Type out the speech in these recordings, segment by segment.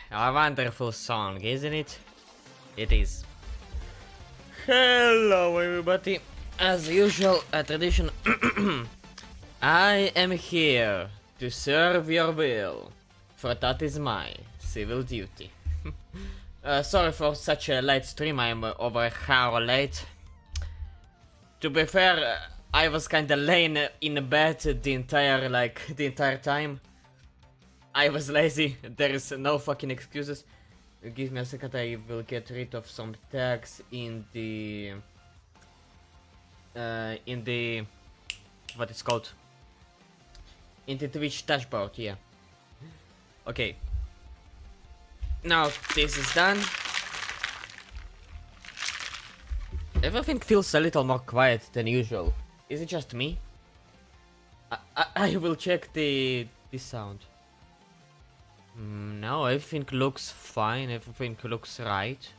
A wonderful song, isn't it? It is. Hello everybody. As usual, a tradition. I am here to serve your will, for that is my civil duty. Sorry for such a late stream, I'm over an hour late. To be fair, I was kinda laying in bed the entire time. I was lazy, there is no fucking excuses. Give me a second, I will get rid of some tags in the... what it's called? In the Twitch dashboard, yeah. Okay. Now this is done. Everything feels a little more quiet than usual. Is it just me? I will check the sound. No, everything looks fine, everything looks right.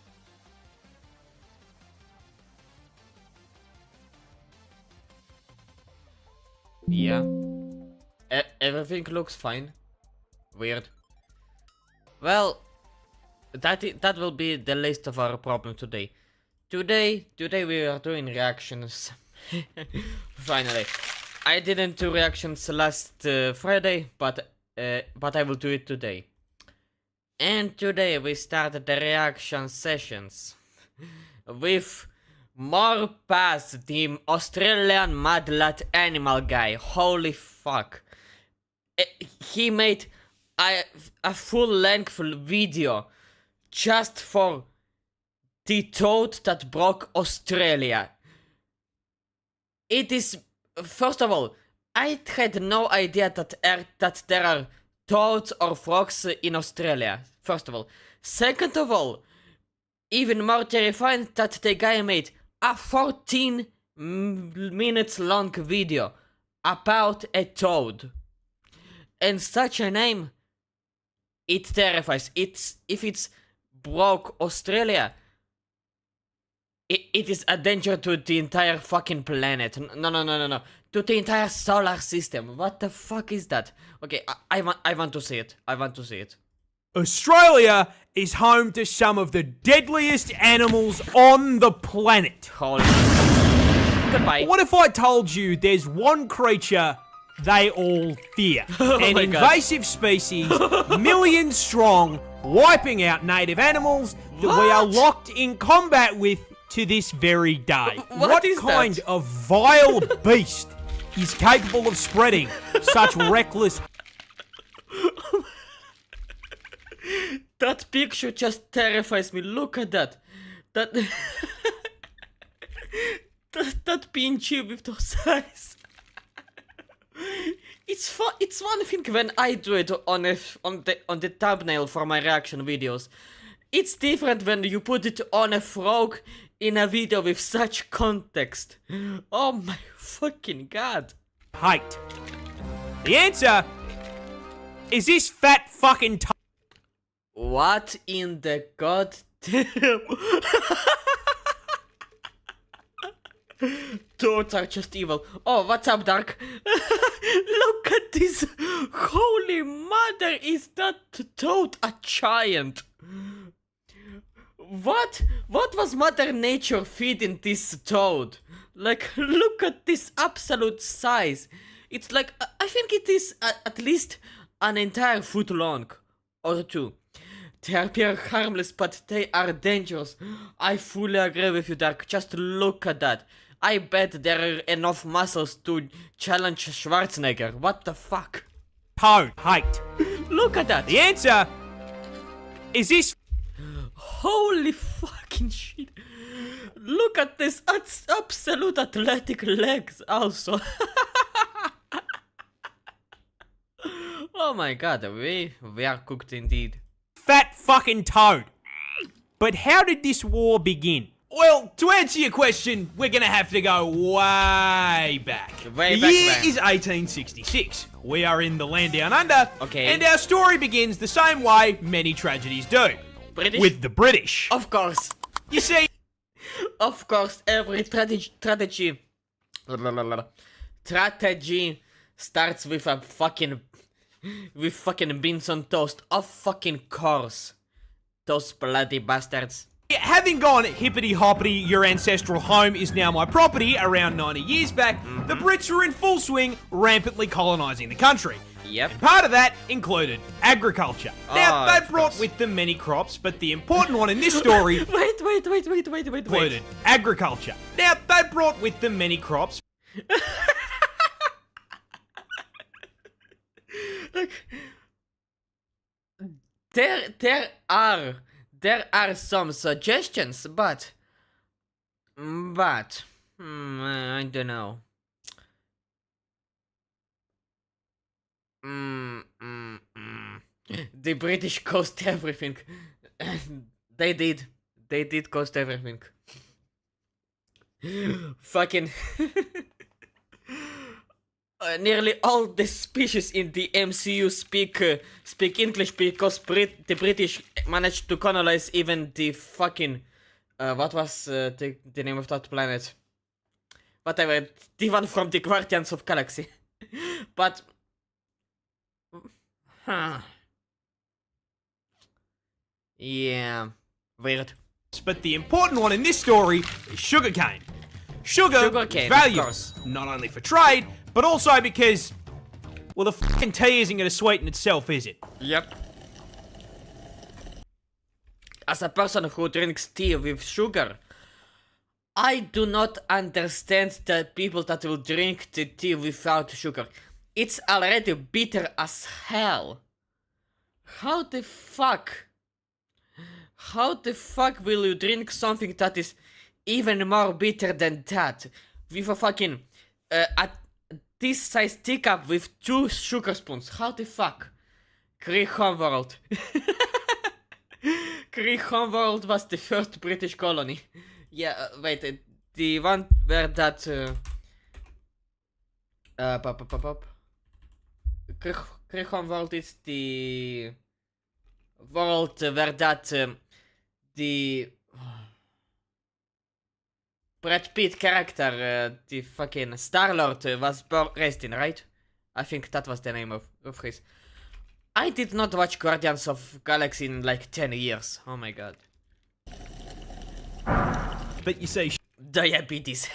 Yeah. Everything looks fine. Weird. Well, that will be the least of our problem today. Today we are doing reactions. Finally. I didn't do reactions last Friday, but I will do it today. And today we started the reaction sessions with more past the Australian Mad Lat Animal guy. Holy fuck. He made a full-length video just for the toad that broke Australia. It is, first of all, I had no idea that there are toads or frogs in Australia, first of all. Second of all, even more terrifying that the guy made a 14 minutes long video about a toad. And such a name, it terrifies. If it's broke Australia, it is a danger to the entire fucking planet. No. To the entire solar system. What the fuck is that? Okay, I want to see it. I want to see it. Australia is home to some of the deadliest animals on the planet. Holy. Goodbye. What if I told you there's one creature they all fear? An invasive species, millions strong, wiping out native animals that we are locked in combat with to this very day. What is kind that? of vile beast is capable of spreading such reckless... That picture just terrifies me. Look at that. That PNG with those eyes. It's one thing when I do it on the thumbnail for my reaction videos. It's different when you put it on a frog in a video with such context. Oh my fucking god. Hate. The answer is this fat fucking What in the goddamn... Toads are just evil. Oh, what's up, Dark? Look at this. Holy mother, is that toad a giant? What was Mother Nature feeding this toad? Like, look at this absolute size. It's like, I think it is at least an entire foot long. Or two. They appear harmless, but they are dangerous. I fully agree with you, Dark. Just look at that. I bet there are enough muscles to challenge Schwarzenegger. What the fuck? Toad height. Look at that. The answer is this. Holy fucking shit. Look at this absolute athletic legs also. Oh my god, we are cooked indeed. Fat fucking toad. But how did this war begin? Well, to answer your question, we're gonna have to go way back. Way the back year when? is 1866. We are in the land down under. Okay. And our story begins the same way many tragedies do. British? With the British. Of course. You see, Of course, every strategy starts with a fucking beans on toast. Of fucking course. Those bloody bastards. having gone hippity hoppity, your ancestral home is now my property around 90 years back, the Brits were in full swing, rampantly colonising the country. Yep. Part of that included agriculture. Now, Oh, they of brought course. with them many crops, but the important one in this story Wait. included agriculture. Now, they brought with them many crops. Look. There are some suggestions, but I don't know. The British cost everything. They did cost everything. Fucking nearly all the species in the MCU speak English because the British managed to colonize even the fucking what was the name of that planet? Whatever, the one from the Guardians of Galaxy. But yeah, weird. But the important one in this story is sugarcane. Sugarcane is of valuable, course. not only for trade, but also because, well, the fucking tea isn't going to sweeten itself, is it? Yep. As a person who drinks tea with sugar, I do not understand the people that will drink the tea without sugar. It's already bitter as hell. How the fuck will you drink something that is even more bitter than that? With a fucking this size teacup with 2 sugar spoons. How the fuck? Great Homeworld. Great Homeworld was the first British colony. Yeah, wait, the one where that Great Homeworld is the world where that the Brad Pitt character, the fucking Star-Lord was raised in, right? I think that was the name of his. I did not watch Guardians of Galaxy in like 10 years. Oh my god. But you see, Diabetes.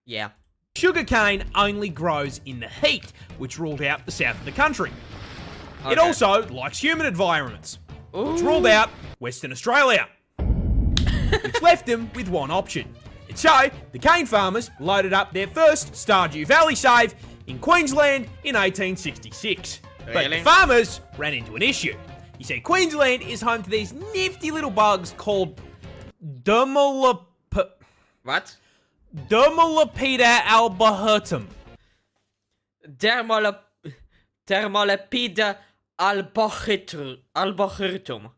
Yeah. sugarcane only grows in the heat, which ruled out the south of the country. It Okay. also likes humid environments, which Ooh. ruled out Western Australia, which left them with one option. And so, the cane farmers loaded up their first Stardew Valley save in Queensland in 1866. But Really? the farmers ran into an issue. You see, Queensland is home to these nifty little bugs called What? Dermalopida albahertum. Dermalepida albochyrtum.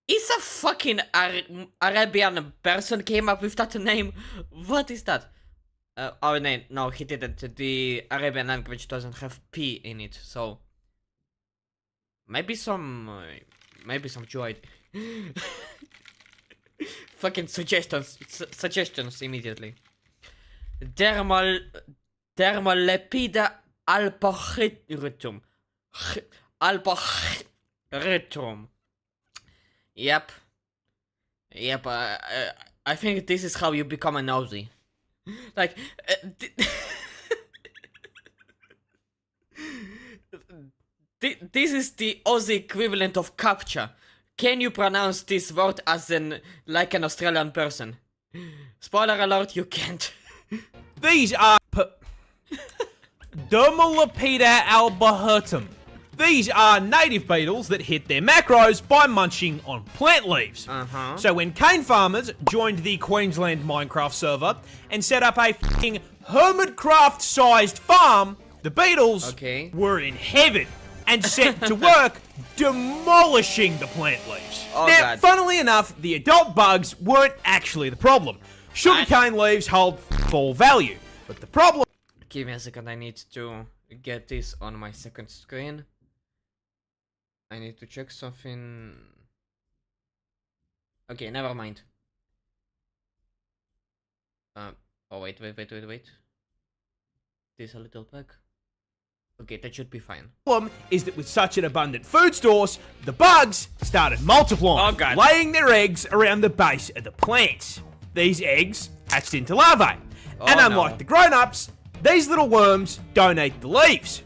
Is a fucking Arabian person came up with that name? What is that? Oh no, he didn't. The Arabian language doesn't have P in it, so maybe some Jew ID. fucking suggestions immediately. Dermalepida alpachitrum. Alpachitrum. Yep. Yep, I think this is how you become a nosy. Like, this is the Aussie equivalent of CAPTCHA. Can you pronounce this word as like an Australian person? Spoiler alert, you can't. These are Dermalepida albahertum. These are native beetles that hit their macros by munching on plant leaves. So when cane farmers joined the Queensland Minecraft server and set up a f***ing Hermitcraft-sized farm, the beetles were in heaven and set to work demolishing the plant leaves. Now, funnily enough, the adult bugs weren't actually the problem. Sugarcane leaves hold all value, but the problem... Give me a second, I need to get this on my second screen. I need to check something. Okay, never mind. Oh, wait. This a little bug. Okay, that should be fine. The problem is that with such an abundant food source, the bugs started multiplying, laying their eggs around the base of the plants. These eggs hatched into larvae. And unlike the grown-ups, these little worms don't eat the leaves.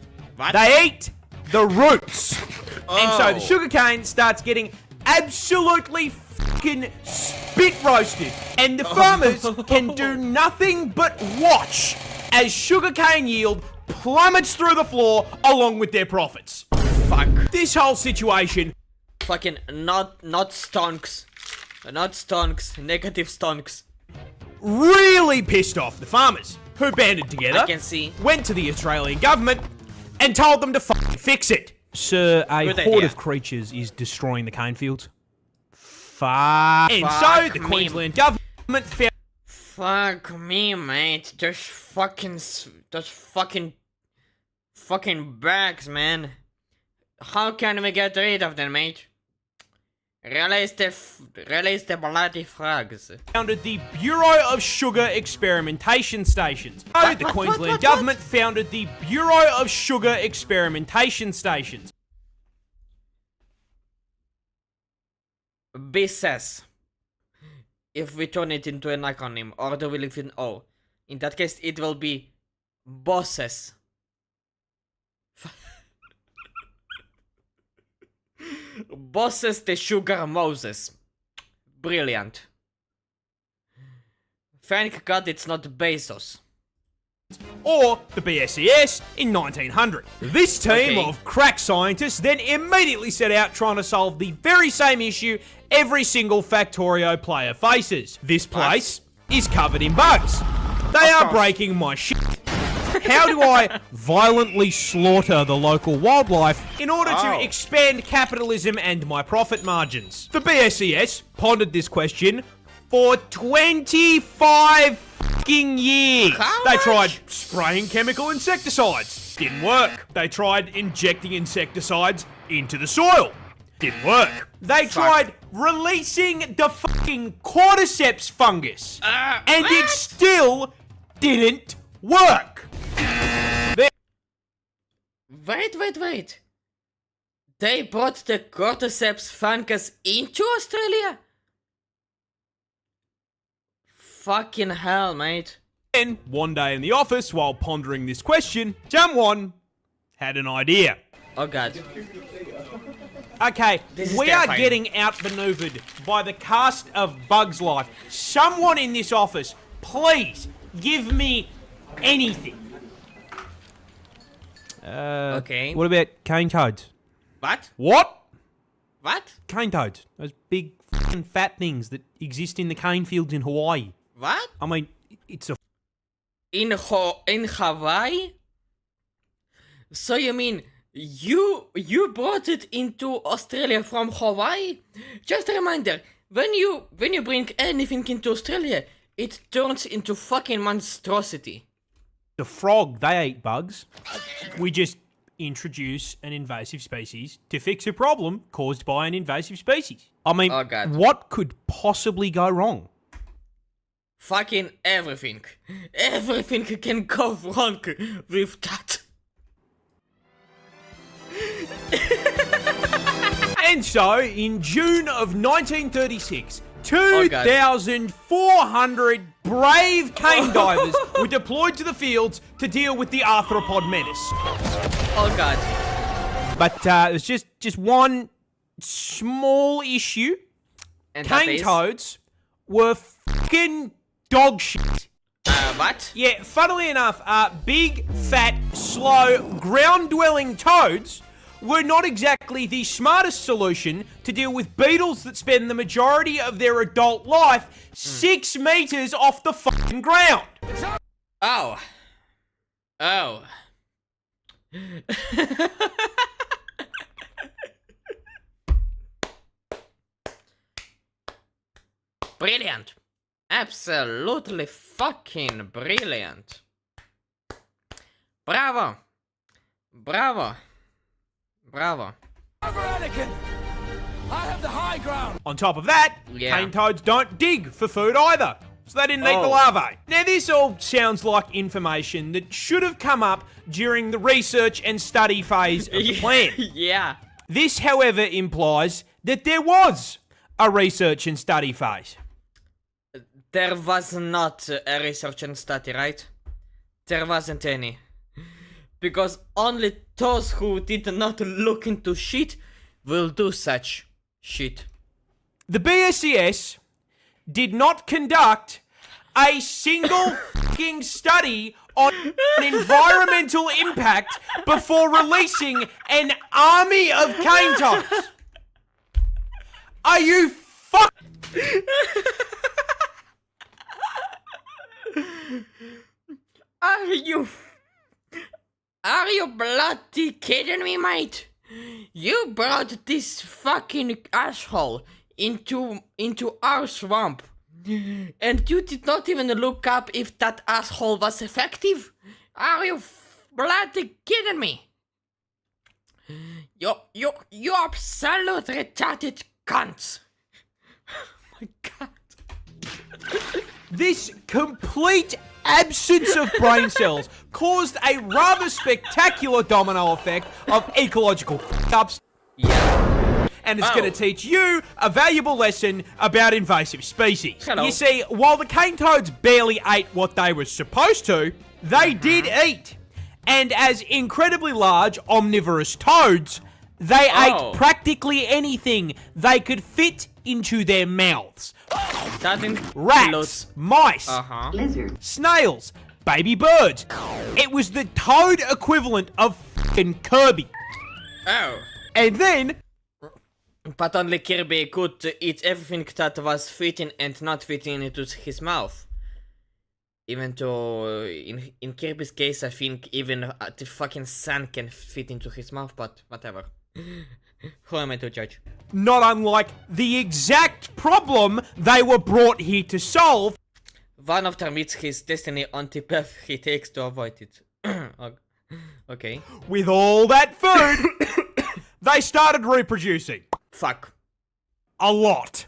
They eat the roots. And so the sugarcane starts getting absolutely fucking spit roasted. And the farmers can do nothing but watch as sugarcane yield plummets through the floor along with their profits. Fuck. This whole situation... Fucking not stonks. Not stonks. Negative stonks. Really pissed off the farmers, who banded together, I can see. Went to the Australian government, and told them to fucking fix it. Sir, a horde of creatures is destroying the cane fields. Fuck. And so the Queensland government found... Fuck me, mate. Those fucking bags, man. How can we get rid of them, mate? Release the bloody frogs. Founded the Bureau of Sugar Experimentation Stations. The Queensland government founded the Bureau of Sugar Experimentation Stations. BSS. If we turn it into an acronym, or do we leave it in O? In that case, it will be BOSSES. Bosses the Sugar Moses. Brilliant. Thank God it's not Bezos. Or the BSES in 1900. This team of crack scientists then immediately set out trying to solve the very same issue every single Factorio player faces. This place is covered in bugs. They are breaking my shit. How do I violently slaughter the local wildlife in order to expand capitalism and my profit margins? The BSES pondered this question for 25 fucking years. They tried spraying chemical insecticides. Didn't work. They tried injecting insecticides into the soil. Didn't work. They tried releasing the fucking cordyceps fungus. And it still didn't work. Wait. They brought the cordyceps fungus into Australia? Fucking hell, mate. Then, one day in the office, while pondering this question, someone had an idea. Oh god. Okay, we are getting outmaneuvered by the cast of Bugs Life. Someone in this office, please give me anything. What about cane toads? What? What? Cane toads. Those big fucking fat things that exist in the cane fields in Hawaii. What? I mean, it's a... In Hawaii? So you mean you brought it into Australia from Hawaii? Just a reminder, when you bring anything into Australia, it turns into fucking monstrosity. The frog, they eat bugs. We just introduce an invasive species to fix a problem caused by an invasive species? I mean, Oh, God. what could possibly go wrong? Fucking everything. Everything can go wrong with that. And so, in June of 1936, Oh, God. 2,400 brave cane divers were deployed to the fields to deal with the arthropod menace. Oh god. But there's just one small issue. And that Cane is... toads were fucking dog shit. What? Yeah, funnily enough, big, fat, slow, ground-dwelling toads were not exactly the smartest solution to deal with beetles that spend the majority of their adult life 6 meters off the fucking ground. Oh. Oh. Brilliant. Absolutely fucking brilliant. Bravo. Bravo. Bravo. Anakin! I have the high ground! On top of that, Yeah. cane toads don't dig for food either, so they didn't eat the Oh. larvae. Now this all sounds like information that should have come up during the research and study phase of the plan. Yeah. This, however, implies that there was a research and study phase. There was not a research and study, right? There wasn't any. Because only those who did not look into shit will do such shit. The BSES did not conduct a single fucking study on environmental impact before releasing an army of cane toads. Are you fuck? Are you bloody kidding me, mate? You brought this fucking asshole into our swamp, and you did not even look up if that asshole was effective? Are you bloody kidding me? You absolute retarded cunts. Oh my god. This complete absence of brain cells caused a rather spectacular domino effect of ecological f***ups, Yeah. and it's Oh. going to teach you a valuable lesson about invasive species. Hello. You see, while the cane toads barely ate what they were supposed to, they did eat. And as incredibly large omnivorous toads, they Oh. ate practically anything they could fit into their mouths. That Rats, includes... mice, Uh-huh. snails, baby birds. It was the toad equivalent of f***ing Kirby. Oh. And then, But only Kirby could eat everything that was fitting and not fitting into his mouth. Even though, in Kirby's case, I think even the fucking sun can fit into his mouth, but whatever. Who am I to judge? not unlike the exact problem they were brought here to solve, One of them meets his destiny on the path he takes to avoid it. Okay. with all that food, they started reproducing. Fuck. A lot.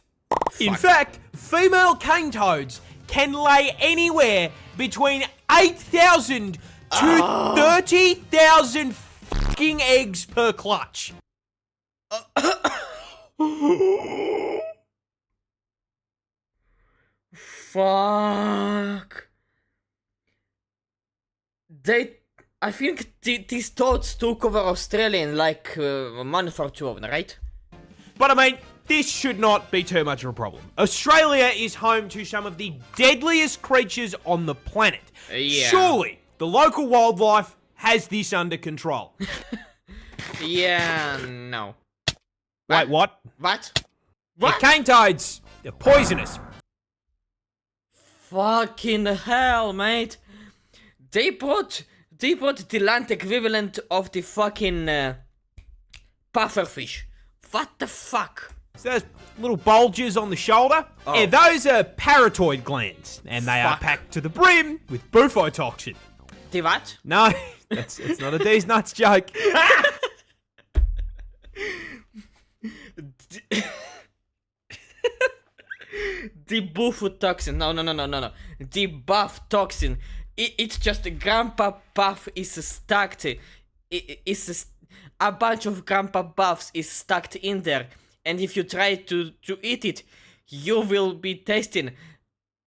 In Fuck. fact, female cane toads can lay anywhere between 8,000 to 30,000 fucking eggs per clutch. Fuck. I think these toads took over Australia in like a month or two, right? But I mean, this should not be too much of a problem. Australia is home to some of the deadliest creatures on the planet. Yeah. Surely, the local wildlife has this under control. Yeah, no. Wait, what? What? The cane toads, they're poisonous. Fucking hell, mate. They brought the land equivalent of the fucking pufferfish. What the fuck? So those little bulges on the shoulder, Oh. yeah, those are parotid glands, and they are Fuck. packed to the brim with bufotoxin. The what? No, it's not a D's nuts joke. The buff toxin. No. The buff toxin. It's just grandpa buff is stacked. A bunch of grandpa buffs is stacked in there. And if you try to eat it, you will be tasting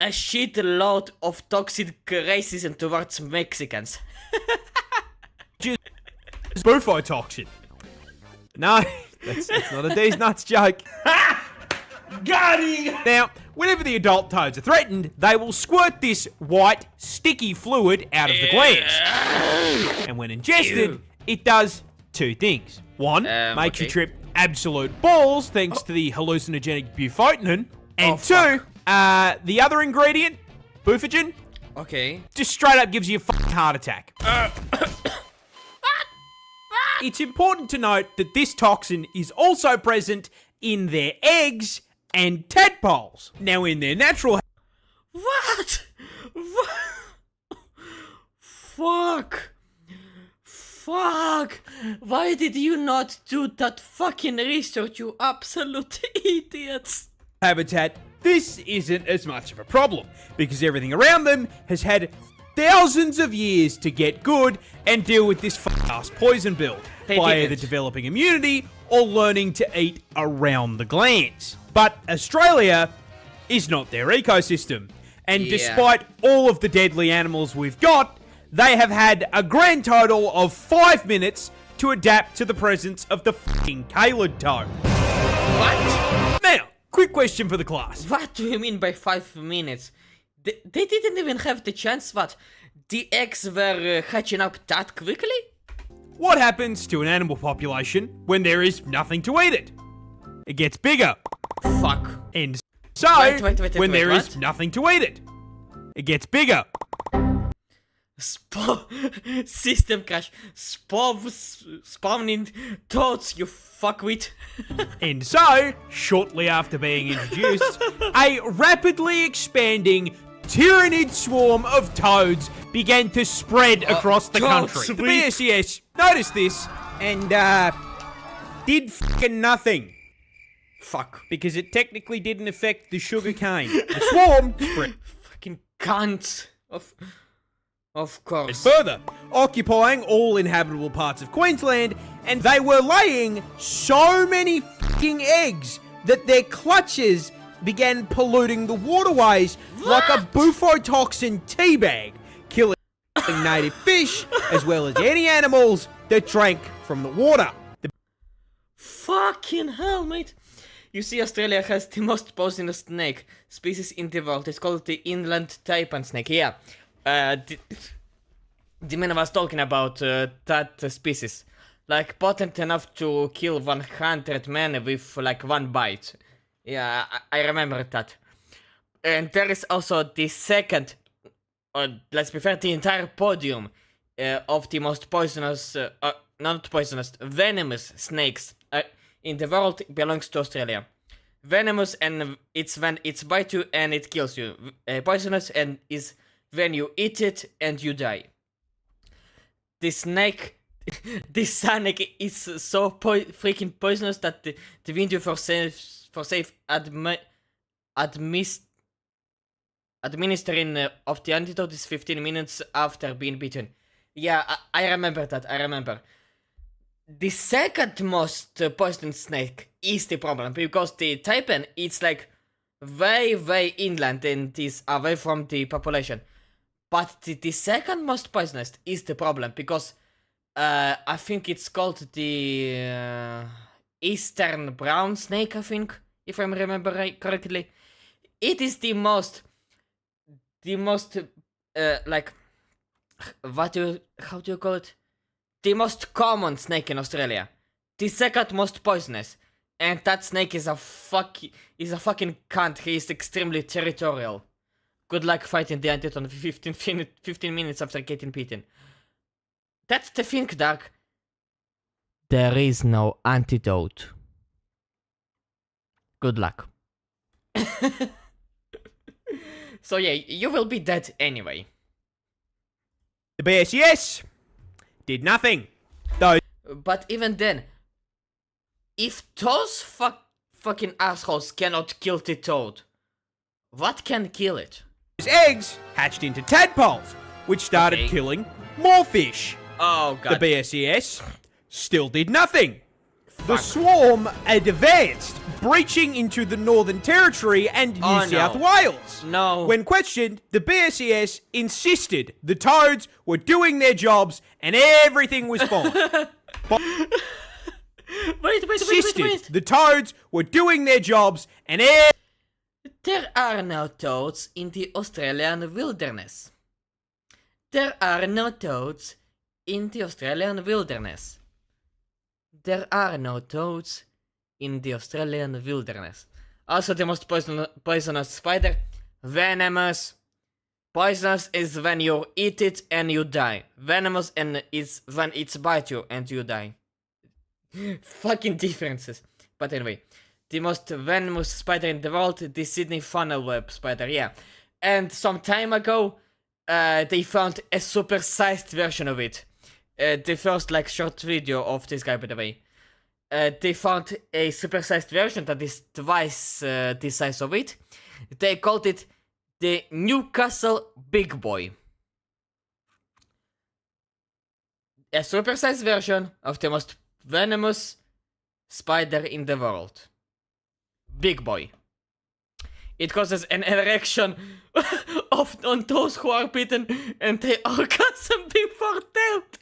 a shitload of toxic racism towards Mexicans. Bufotoxin. No, that's not a D's nuts joke. Got him! Now, whenever the adult toads are threatened, they will squirt this white, sticky fluid out of the glands. And when ingested, it does two things. One, makes you okay. trip absolute balls thanks to the hallucinogenic bufotenin. And fuck. two, the other ingredient, bufogen, Okay. just straight up gives you a fucking heart attack. It's important to note that this toxin is also present in their eggs and tadpoles. Now, in their natural What? Fuck. Why did you not do that fucking research, you absolute idiots? habitat, this isn't as much of a problem because everything around them has had thousands of years to get good and deal with this ass poison build They by didn't. either developing immunity or learning to eat around the glands. But Australia is not their ecosystem, and Yeah. despite all of the deadly animals we've got, they have had a grand total of 5 minutes to adapt to the presence of the fucking Calid toad. What? Now, quick question for the class. What do you mean by 5 minutes? They didn't even have the chance, what? The eggs were hatching up that quickly? What happens to an animal population when there is nothing to eat it? It gets bigger. Fuck. And so, Wait, when there is what? nothing to eat it, it gets bigger. System crash. Spawning toads, you fuckwit. And so, shortly after being introduced, a rapidly expanding tyrannid swarm of toads began to spread across the toads, country. The we- BSES noticed this and did fucking nothing. Fuck. Because it technically didn't affect the sugar cane. The swarm spread Fucking cunts. Of course. further, occupying all inhabitable parts of Queensland, and they were laying so many fucking eggs that their clutches began polluting the waterways like a bufotoxin teabag, killing native fish as well as any animals that drank from the water. Fucking hell, mate. You see, Australia has the most poisonous snake species in the world. It's called the inland taipan snake. Yeah. The man was talking about that species. Like, potent enough to kill 100 men with, like, one bite. Yeah, I remember that. And there is also the second, let's be fair, the entire podium of the most poisonous, not poisonous, venomous snakes in the world belongs to Australia. Venomous and it's when it's bite you and it kills you. Poisonous and is when you eat it and you die. This snake is so freaking poisonous that the window for safe administering of the antidote is 15 minutes after being bitten. Yeah, I remember that. I remember. The second most poisonous snake is the problem because the taipan it's like way inland and is away from the population. But the second most poisonous is the problem because I think it's called the eastern brown snake, I think, if I remember correctly. It is the most like how do you call it? The most common snake in Australia. The second most poisonous. And that snake is a fucking cunt. He is extremely territorial. Good luck fighting the antidote 15 minutes after getting bitten. That's the thing, Dark. There is no antidote. Good luck. So yeah, you will be dead anyway. The BSES did nothing. Those But even then, if those fucking assholes cannot kill the toad, what can kill it? eggs hatched into tadpoles, which started Okay. killing more fish. Oh The god. BSES still did nothing. The swarm advanced, breaching into the Northern Territory and New Oh, no. South Wales. No. When questioned, the BSES insisted the toads were doing their jobs and everything was fine. Wait. Insisted the toads were doing their jobs and There are no toads in the Australian wilderness. There are no toads in the Australian wilderness. There are no toads in the Australian wilderness. Also, the most poisonous spider, venomous. Poisonous is when you eat it and you die. Venomous and is when it bites you and you die. Fucking differences. But anyway, the most venomous spider in the world, the Sydney funnel web spider, yeah. And some time ago, they found a super-sized version of it. The first short video of this guy, by the way. They found a super-sized version that is twice the size of it. They called it the Newcastle Big Boy. A super-sized version of the most venomous spider in the world. Big Boy. It causes an erection on those who are bitten and they orgasm before death.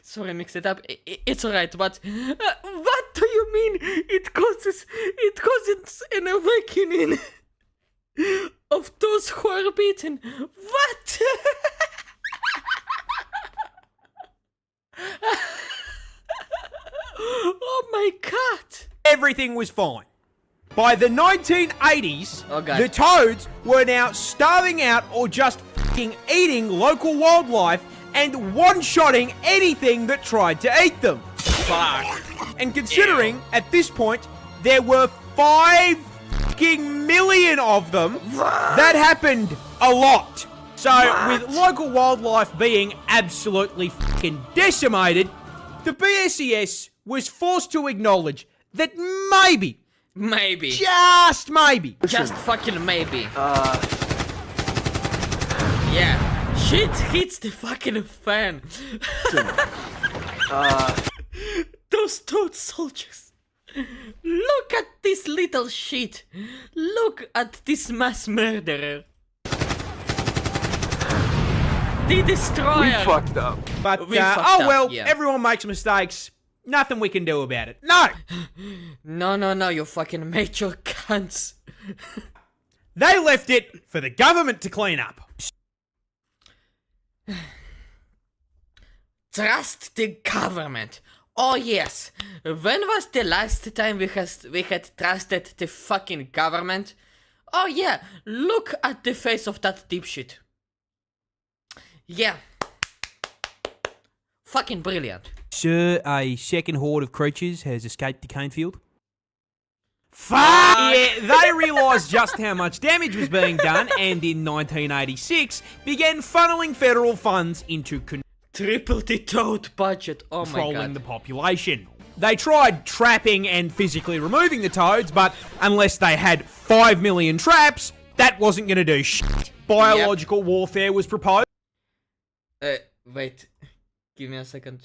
Sorry, I mixed it up. It's alright, but what do you mean? It causes an awakening of those who are bitten. What? Oh my god! everything was fine. By the 1980s, Oh, God. the toads were now starving out or just fucking eating local wildlife and one-shotting anything that tried to eat them. Fuck. And considering, at this point, there were 5 fucking million of them, that happened a lot. So, with local wildlife being absolutely fucking decimated, the BSES was forced to acknowledge that Maybe. just maybe, Just fucking maybe. Yeah. Shit hits the fucking fan. Those toad soldiers. Look at this little shit. Look at this mass murderer. The destroyer. Fucked up. but We fucked oh up, well, yeah. everyone makes mistakes. Nothing we can do about it. No! No, you fucking major cunts. They left it for the government to clean up. Trust the government. Oh yes. When was the last time we had trusted the fucking government? Oh yeah. Look at the face of that dipshit. Yeah. Fucking brilliant. Sir, a second horde of creatures has escaped the cane field. Fuck! Yeah, they realised just how much damage was being done and in 1986 began funneling federal funds into Triple the toad budget. Oh my controlling god. the population. They tried trapping and physically removing the toads, but unless they had 5 million traps, that wasn't going to do shit. Biological warfare was proposed. Wait. Give me a second.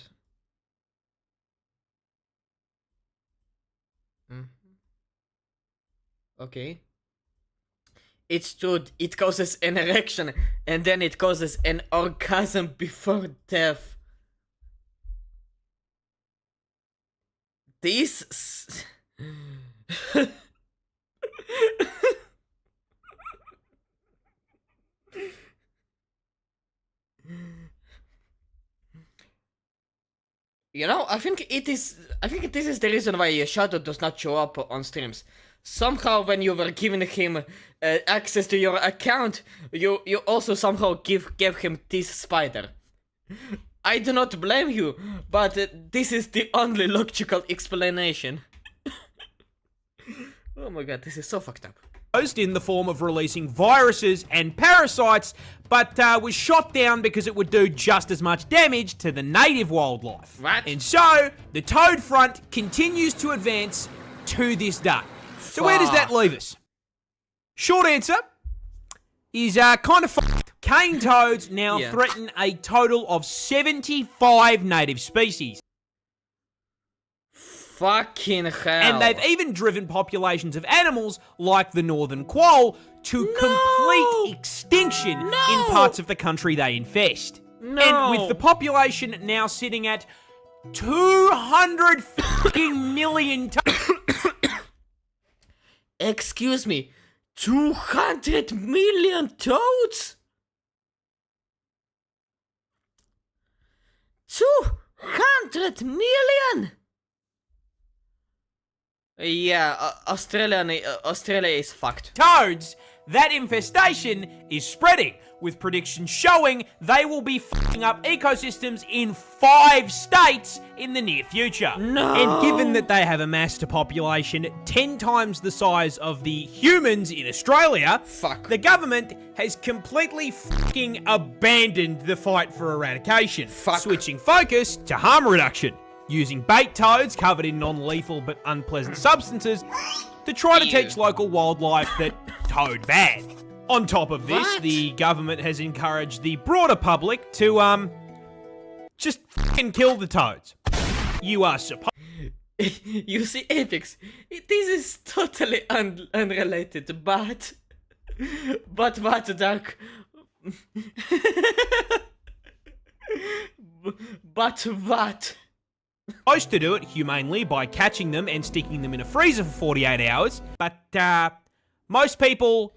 Okay. It's true, it causes an erection and then it causes an orgasm before death. This. You know, I think this is the reason why Shadow does not show up on streams. Somehow, when you were giving him access to your account, you also somehow gave him this spider. I do not blame you, but this is the only logical explanation. Oh my god, this is so fucked up. in the form of releasing viruses and parasites, but was shot down because it would do just as much damage to the native wildlife. What? And so, the toad front continues to advance to this day. So where does that leave us? Short answer is kind of fucked. Cane toads now Yeah. threaten a total of 75 native species. Fucking hell. And they've even driven populations of animals like the northern quoll to complete extinction in parts of the country they infest. No. And with the population now sitting at 200 fucking million Excuse me. 200 million toads? 200 million? Yeah, Australia is fucked. toads, that infestation is spreading, with predictions showing they will be fucking up ecosystems in 5 states in the near future. No. And given that they have amassed a population 10 times the size of the humans in Australia, Fuck. the government has completely fucking abandoned the fight for eradication, Fuck. switching focus to harm reduction, using bait toads covered in non-lethal but unpleasant substances to try to Ew. teach local wildlife that toad bad. On top of this, What? the government has encouraged the broader public to, just fucking kill the toads. You are supposed... You see, Apex, this is totally unrelated, but what, Dark? But what? supposed to do it humanely by catching them and sticking them in a freezer for 48 hours, but, most people...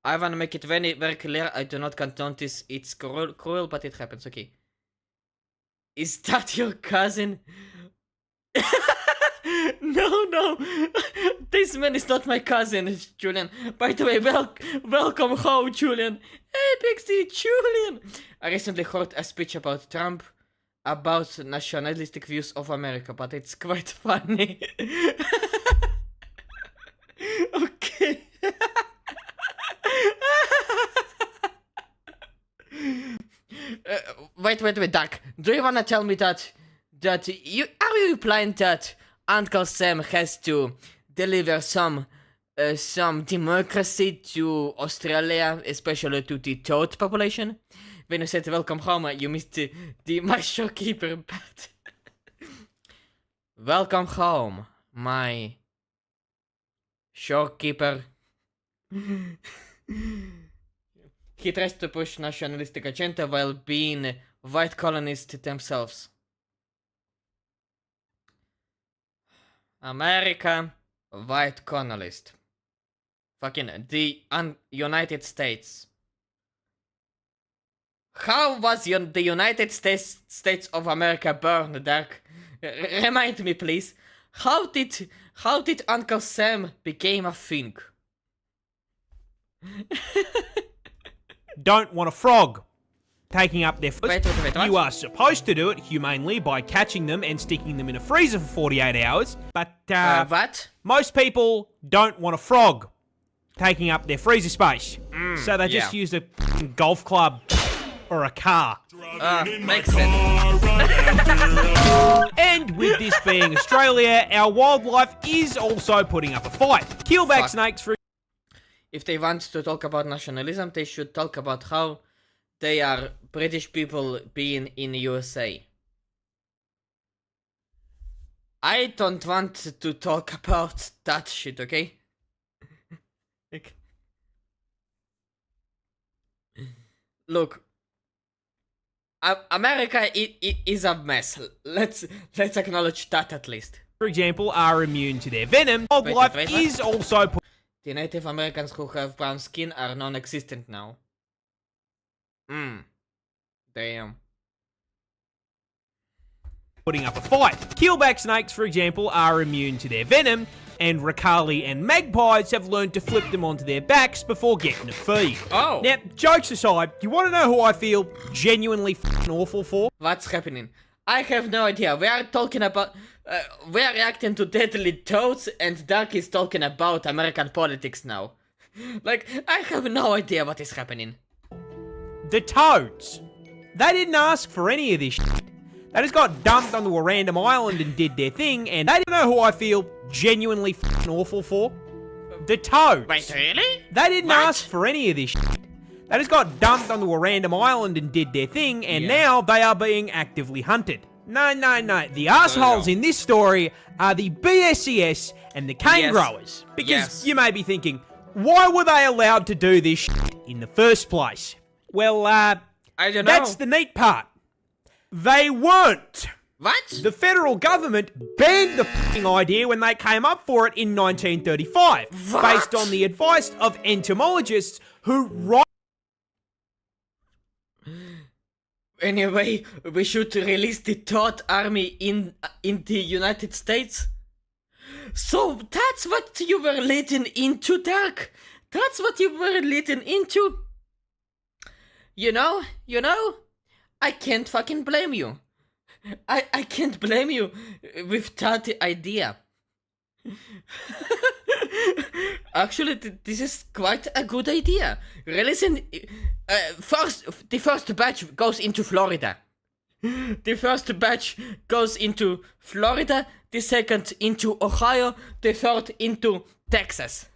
I want to make it very, very clear, I do not condone this, it's cruel, but it happens, okay. Is that your cousin? No, this man is not my cousin, Julian. By the way, welcome home, Julian. Hey, Pixie, Julian. I recently heard a speech about Trump, about nationalistic views of America, but it's quite funny. Okay. Wait, Doc. Do you wanna tell me that you implying that Uncle Sam has to deliver some democracy to Australia, especially to the toad population? When you said welcome home, you missed my shopkeeper part. Welcome home, my shopkeeper. He tries to push nationalistic agenda while being white colonists themselves. America, white colonist. Fucking the United States. How was the United States of America born, Dark? Remind me, please. How did Uncle Sam became a thing? don't want a frog taking up their food. Wait, what? You are supposed to do it humanely by catching them and sticking them in a freezer for 48 hours, but What? most people don't want a frog taking up their freezer space. So they just yeah. use a f***ing golf club or a car. Makes sense. And with this being Australia, our wildlife is also putting up a fight. Keelback Fuck. snakes, for If they want to talk about nationalism, they should talk about how they are British people being in USA. I don't want to talk about that shit, okay? Look, America is a mess. Let's acknowledge that at least. for example, are immune to their venom. Wildlife wait. is also The Native Americans who have brown skin are non-existent now. Damn. putting up a fight. Keelback snakes, for example, are immune to their venom, and Ricali and magpies have learned to flip them onto their backs before getting a feed. Oh! Now, jokes aside, you want to know who I feel genuinely f***ing awful for? What's happening? I have no idea. We are talking about... we are reacting to deadly toads, and Dark is talking about American politics now. Like, I have no idea what is happening. The Toads. They didn't ask for any of this shit. They just got dumped onto a random island and did their thing, and they don't know who I feel genuinely f***ing awful for. The Toads. Wait, really? They didn't What? ask for any of this shit. They just got dumped onto a random island and did their thing, and Yeah. now they are being actively hunted. No. The assholes in this story are the BSES and the cane Yes. growers. Because Yes. you may be thinking, why were they allowed to do this shit in the first place? Well, I don't know. that's the neat part. They weren't. What? The federal government banned the f***ing idea when they came up for it in 1935, What? based on the advice of entomologists who Anyway, we should release the Toad Army in the United States. So that's what you were leading into, Dark. That's what you were leading into. You know, I can't fucking blame you. I can't blame you with that idea. Actually, this is quite a good idea. Releasing the first batch goes into Florida. The first batch goes into Florida, the second into Ohio, the third into Texas.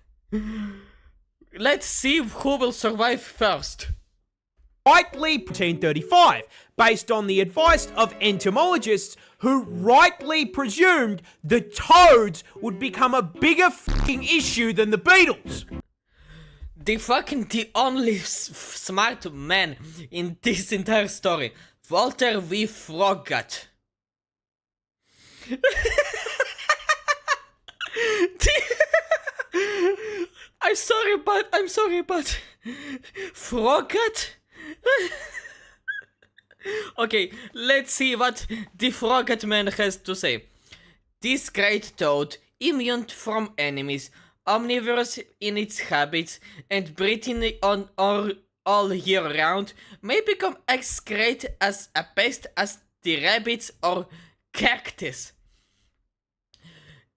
Let's see who will survive first. rightly 1935, based on the advice of entomologists who rightly presumed the toads would become a bigger f***ing issue than the beetles. The only smart man in this entire story, Walter V. Froggut. I'm sorry, but Froggut? Okay, let's see what the Froggut man has to say. This great toad, immune from enemies, omnivorous in its habits, and breathing on all year round, may become as great as a pest as the rabbits or cactus.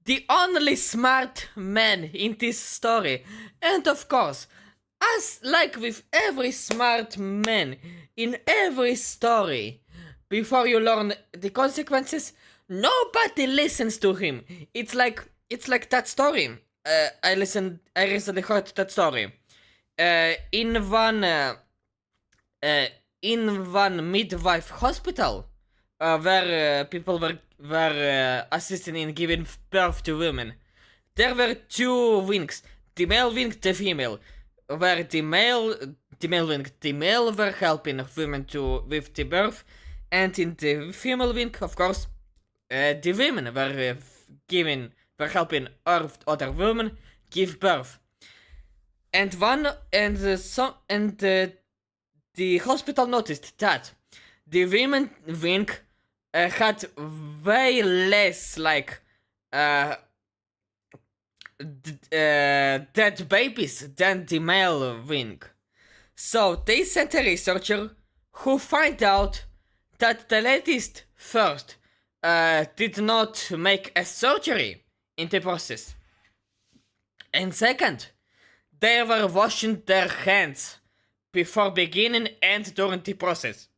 The only smart man in this story, and of course, as like with every smart man in every story, before you learn the consequences, nobody listens to him. It's like that story. I recently heard that story. In one midwife hospital, where people were assisting in giving birth to women, there were two wings: the male wing, the female. Where the male were helping women with the birth, and in the female wing, of course, the women were helping other women give birth. And the hospital noticed that the women wing had way less dead babies than the male wing. So they sent a researcher who find out that the latest first did not make a surgery in the process. And second, they were washing their hands before beginning and during the process.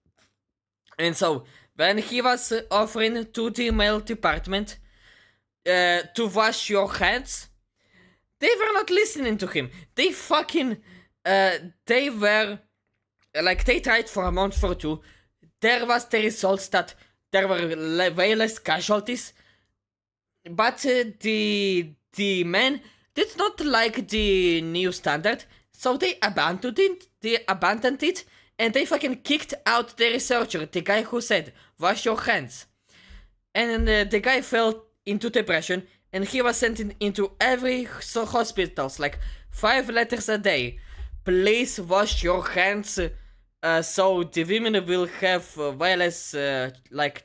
And so, when he was offering to the male department to wash your hands, they were not listening to him. They tried for a month or two. There was the results that there were way less casualties. But the men did not like the new standard, so they abandoned it, and they fucking kicked out the researcher, the guy who said, wash your hands. And the guy fell into depression, and he was sent into every hospitals, 5 letters a day. Please wash your hands, so the women will have way less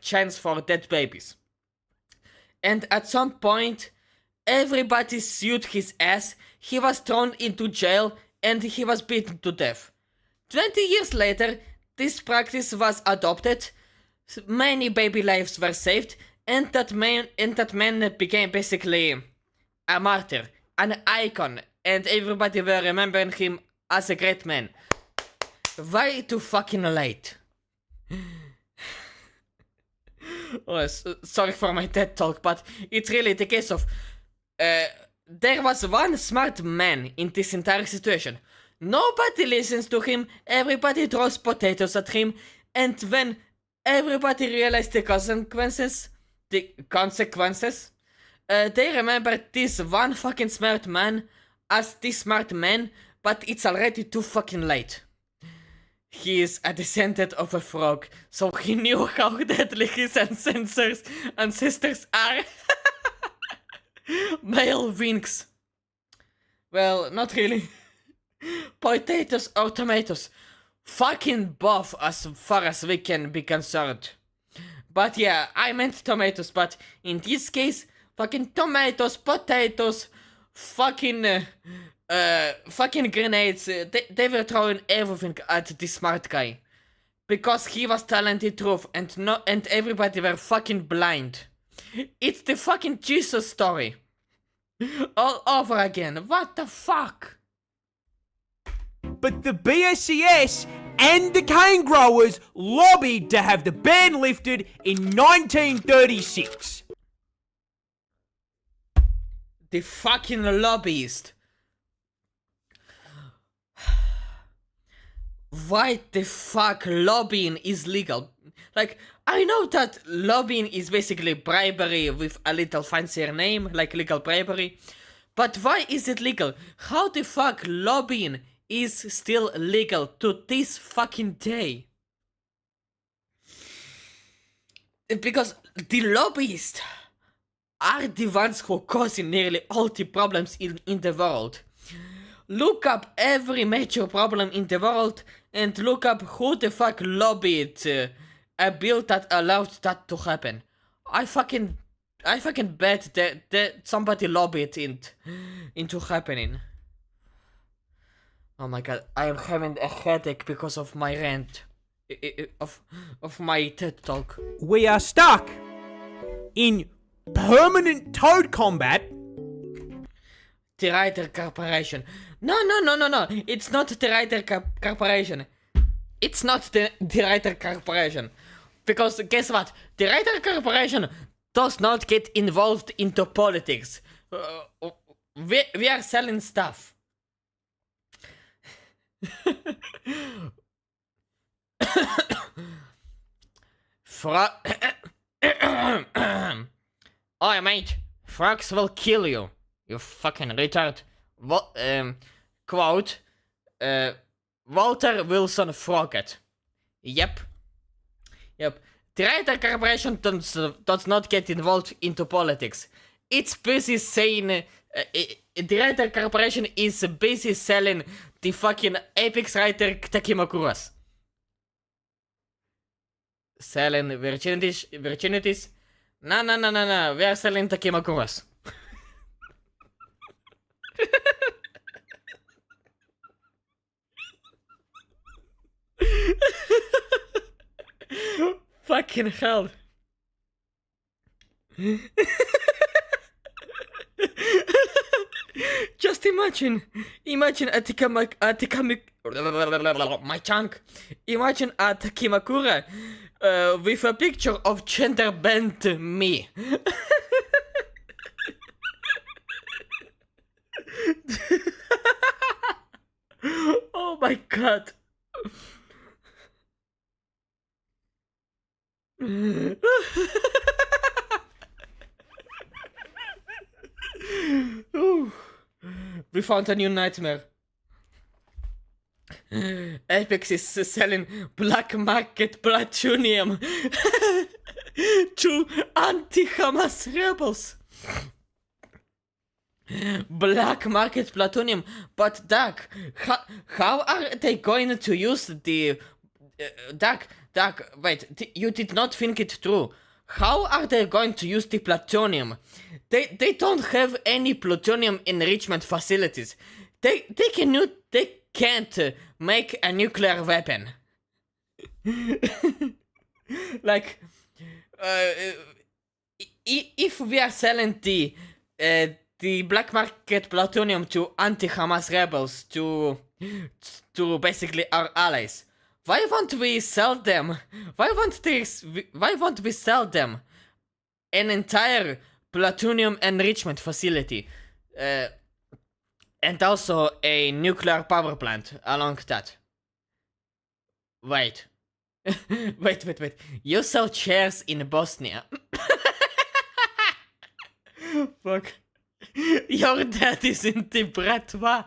chance for dead babies. And at some point, everybody sued his ass. He was thrown into jail, and he was beaten to death. 20 years later, this practice was adopted. Many baby lives were saved. And that man became basically a martyr, an icon, and everybody will remember him as a great man. Why too fucking late? Oh, sorry for my TED talk, but it's really the case of there was one smart man in this entire situation. Nobody listens to him, everybody throws potatoes at him, and when everybody realized the consequences, they remember this one fucking smart man as this smart man, but it's already too fucking late. He is a descendant of a frog, so he knew how deadly his ancestors are. Male wings. Well, not really. Potatoes or tomatoes. Fucking both as far as we can be concerned. But yeah, I meant tomatoes, but in this case, fucking tomatoes, potatoes, fucking grenades, they were throwing everything at this smart guy. Because he was telling the truth and everybody were fucking blind. It's the fucking Jesus story. All over again. What the fuck? But the BSCS and the cane growers lobbied to have the ban lifted in 1936. The fucking lobbyist. Why the fuck lobbying is legal? Like, I know that lobbying is basically bribery with a little fancier name, like legal bribery. But why is it legal? How the fuck lobbying is still legal to this fucking day? Because the lobbyists are the ones who causing nearly all the problems in the world. Look up every major problem in the world and look up who the fuck lobbied a bill that allowed that to happen. I fucking bet that somebody lobbied it into happening. Oh my god, I am having a headache because of my rant. Of my TED talk. We are stuck in permanent toad combat. The Ryder Corporation. No. It's not the Ryder Corporation. It's not the Ryder Corporation. Because guess what? The Ryder Corporation does not get involved into politics. We are selling stuff. Oh mate, frogs will kill you. You fucking retard. What? Quote. Walter Wilson Froggett. Yep. The Ryder Corporation does not get involved into politics. It's busy saying... the Ryder Corporation is busy selling the fucking Apex Rider Takimakuras. Selling virginities? No. We are selling Takimakuras. Fucking hell. Just imagine a my chunk. Imagine a Takimakura with a picture of gender bent me. Oh my god. We found a new nightmare. Apex is selling black market plutonium to anti-Hamas rebels. Black market plutonium, but Doug, how are they going to use the... Doug, wait, you did not think it through. How are they going to use the plutonium? They don't have any plutonium enrichment facilities. They can't make a nuclear weapon. Like, if we are selling the the black market plutonium to anti-Hamas rebels to basically our allies. Why won't we sell them? Why won't we sell them an entire plutonium enrichment facility, and also a nuclear power plant along that? Wait. wait. You sell chairs in Bosnia. Fuck. Your dad is in the bratva.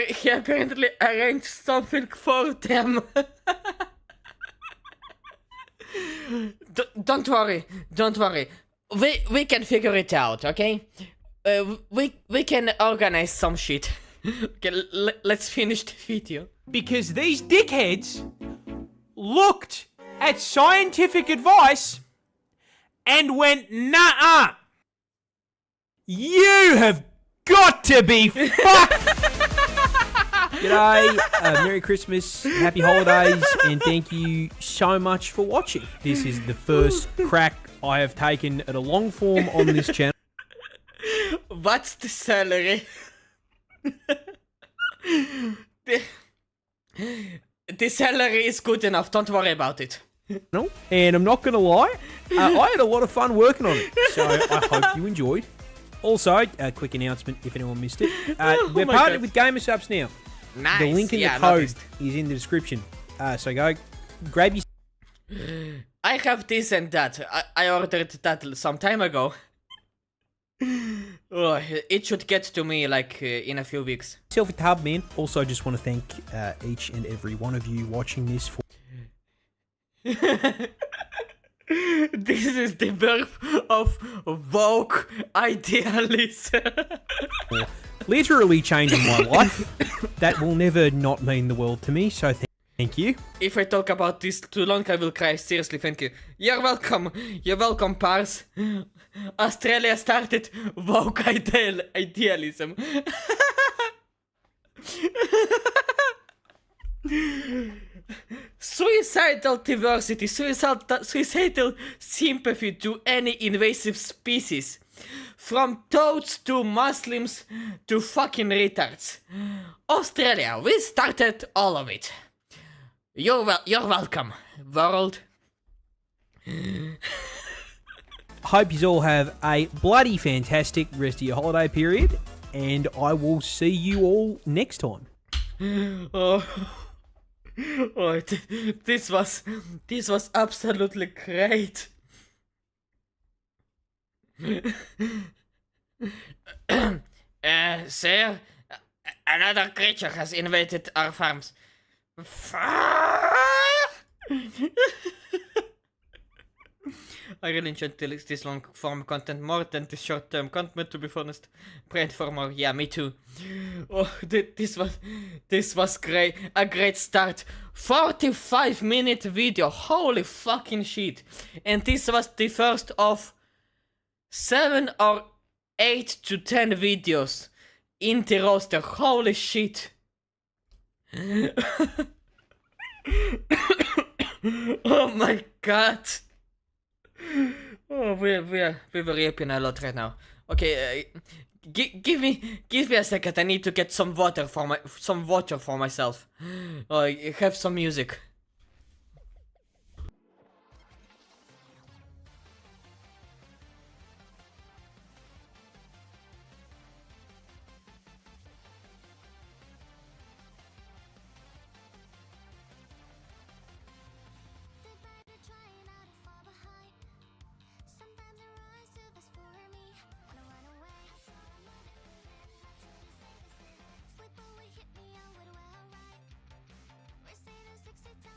He apparently arranged something for them. Don't worry. We can figure it out, okay? We can organize some shit. Okay, let's finish the video. Because these dickheads looked at scientific advice and went, nah. You have got to be fucked. G'day, Merry Christmas, Happy Holidays, and thank you so much for watching. This is the first crack I have taken at a long form on this channel. What's the salary? The salary is good enough, don't worry about it. And I'm not going to lie, I had a lot of fun working on it, so I hope you enjoyed. Also, a quick announcement if anyone missed it. We're partnered with GamerSupps now. Nice. The link in the code is in the description. So go grab your... I have this and that. I ordered that some time ago. Oh, it should get to me like in a few weeks. Selfie Hub, man. Also, just want to thank each and every one of you watching this for... This is the birth of woke idealism. Literally changing my life. That will never not mean the world to me, so thank you. If I talk about this too long, I will cry. Seriously, thank you. You're welcome. You're welcome, Pars. Australia started woke idealism. Suicidal diversity, suicidal sympathy to any invasive species. From toads to Muslims to fucking retards. Australia, we started all of it. You're welcome, world. Hope you all have a bloody fantastic rest of your holiday period, and I will see you all next time. This was absolutely great. Sir, another creature has invaded our farms. I really enjoyed this long form content more than this short term content, to be honest. Prayed for more, yeah, me too. Oh, this was great, a great start. 45-minute video, holy fucking shit. And this was the first of 7 or 8 to 10 videos in the roster, holy shit. Oh my god. Oh, we're yapping a lot right now. Okay, give me a second. I need to get some water for myself. Oh, have some music. Hit me out with well right. We're saying 6 to 10.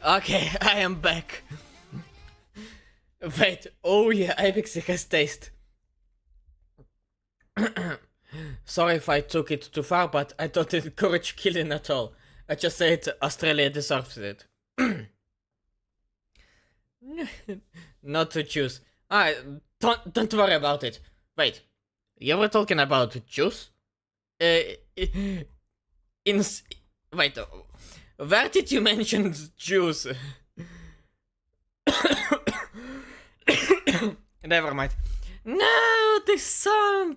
Okay, I am back. Wait, oh yeah, Apex has taste. Sorry if I took it too far, but I don't encourage killing at all. I just said Australia deserves it. Not to choose. Alright, don't worry about it. Wait, you were talking about juice? Wait, where did you mention juice? Never mind. No, this song!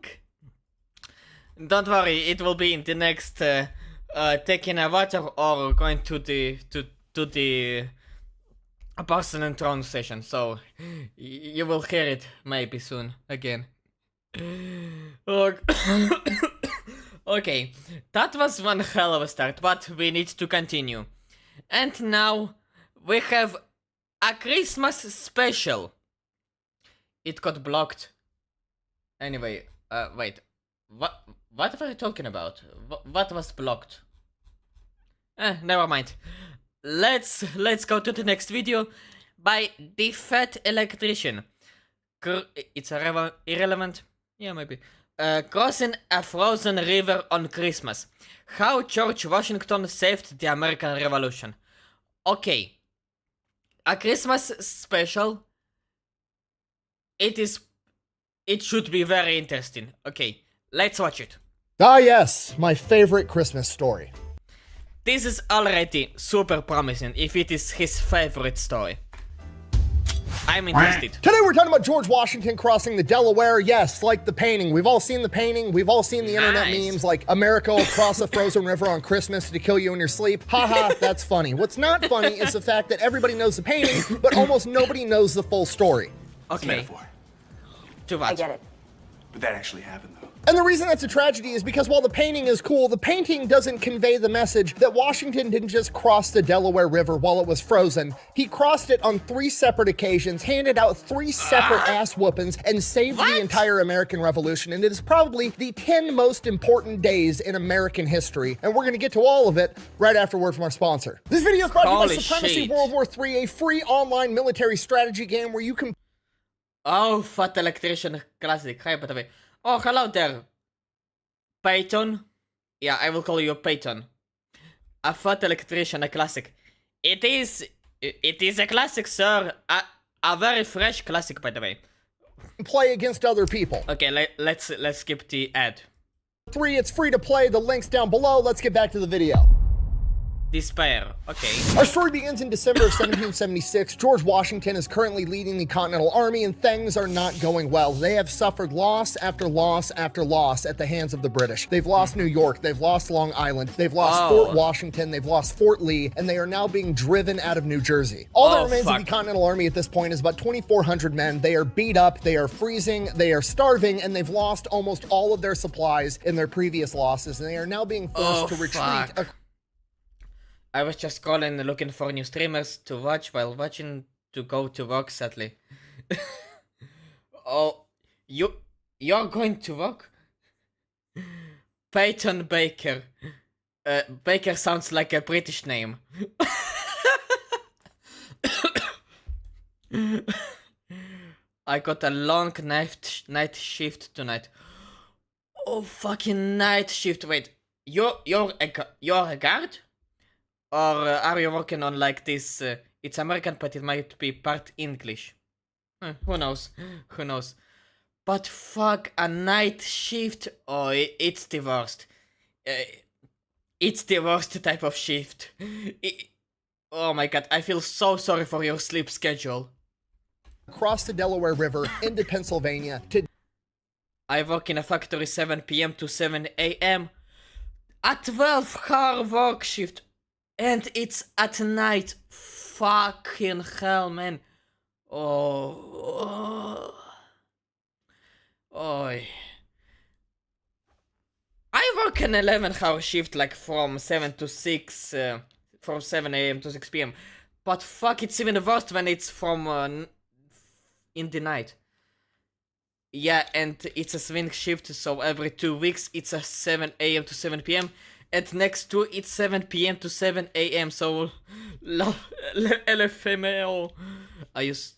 Don't worry, it will be in the next taking a water or going to the Boston and Throne session, so you will hear it maybe soon again. Okay, that was one hell of a start, but we need to continue. And now we have a Christmas special. It got blocked. Anyway, wait. What were you talking about? What was blocked? Never mind. Let's go to the next video by The Fat Electrician. It's irrelevant? Yeah, maybe. Crossing a frozen river on Christmas. How George Washington saved the American Revolution. Okay. A Christmas special. It should be very interesting. Okay, let's watch it. Ah, yes, my favorite Christmas story. This is already super promising if it is his favorite story. I'm interested. Today we're talking about George Washington crossing the Delaware. Yes, like the painting. We've all seen the painting. We've all seen the internet Nice. memes like America will cross a frozen river on Christmas to kill you in your sleep. Haha, that's funny. What's not funny is the fact that everybody knows the painting, but almost nobody knows the full story. Okay, Metaphor. to what? I get it. But that actually happened, though. And the reason that's a tragedy is because while the painting is cool, the painting doesn't convey the message that Washington didn't just cross the Delaware River while it was frozen. He crossed it on 3 separate occasions, handed out 3 separate ass whoopings, and saved the entire American Revolution. And it is probably the 10 most important days in American history. And we're going to get to all of it right after word from our sponsor. This video is brought to you by Holy Supremacy shit. World War III, a free online military strategy game where you can Oh, Fat Electrician Classic. Hi, by the way. Oh, hello there. Peyton. Yeah, I will call you Peyton. A Fat Electrician, a classic. It is a classic, sir. A very fresh classic, by the way. play against other people. Okay, let's skip the ad. 3, it's free to play. The link's down below. Let's get back to the video. Despair. Okay. Our story begins in December of 1776. George Washington is currently leading the Continental Army, and things are not going well. They have suffered loss after loss after loss at the hands of the British. They've lost New York, they've lost Long Island, they've lost Fort Washington, they've lost Fort Lee, and they are now being driven out of New Jersey. All that remains of the Continental Army at this point is about 2,400 men. They are beat up, they are freezing, they are starving, and they've lost almost all of their supplies in their previous losses, and they are now being forced to retreat. I was just scrolling looking for new streamers to watch while watching to go to work, sadly. Oh, you're going to work? Peyton Baker. Baker sounds like a British name. I got a long night shift tonight. Oh, fucking night shift. Wait, you're a guard? Or are you working on like this? It's American, but it might be part English. Who knows? Who knows? But fuck, a night shift? Oh, it's the worst. It's the worst type of shift. Oh my god, I feel so sorry for your sleep schedule. Across the Delaware River into Pennsylvania to... I work in a factory 7 p.m. to 7 a.m. A 12-hour work shift. And it's at night. Fucking hell, man. Oh. I work an 11-hour shift, like from 7 to 6, from 7 a.m. to 6 p.m. But fuck, it's even worse when it's from in the night. Yeah, and it's a swing shift, so every 2 weeks it's a 7 a.m. to 7 p.m. and next to it's 7 p.m. to 7 a.m. So, LFMO. I used,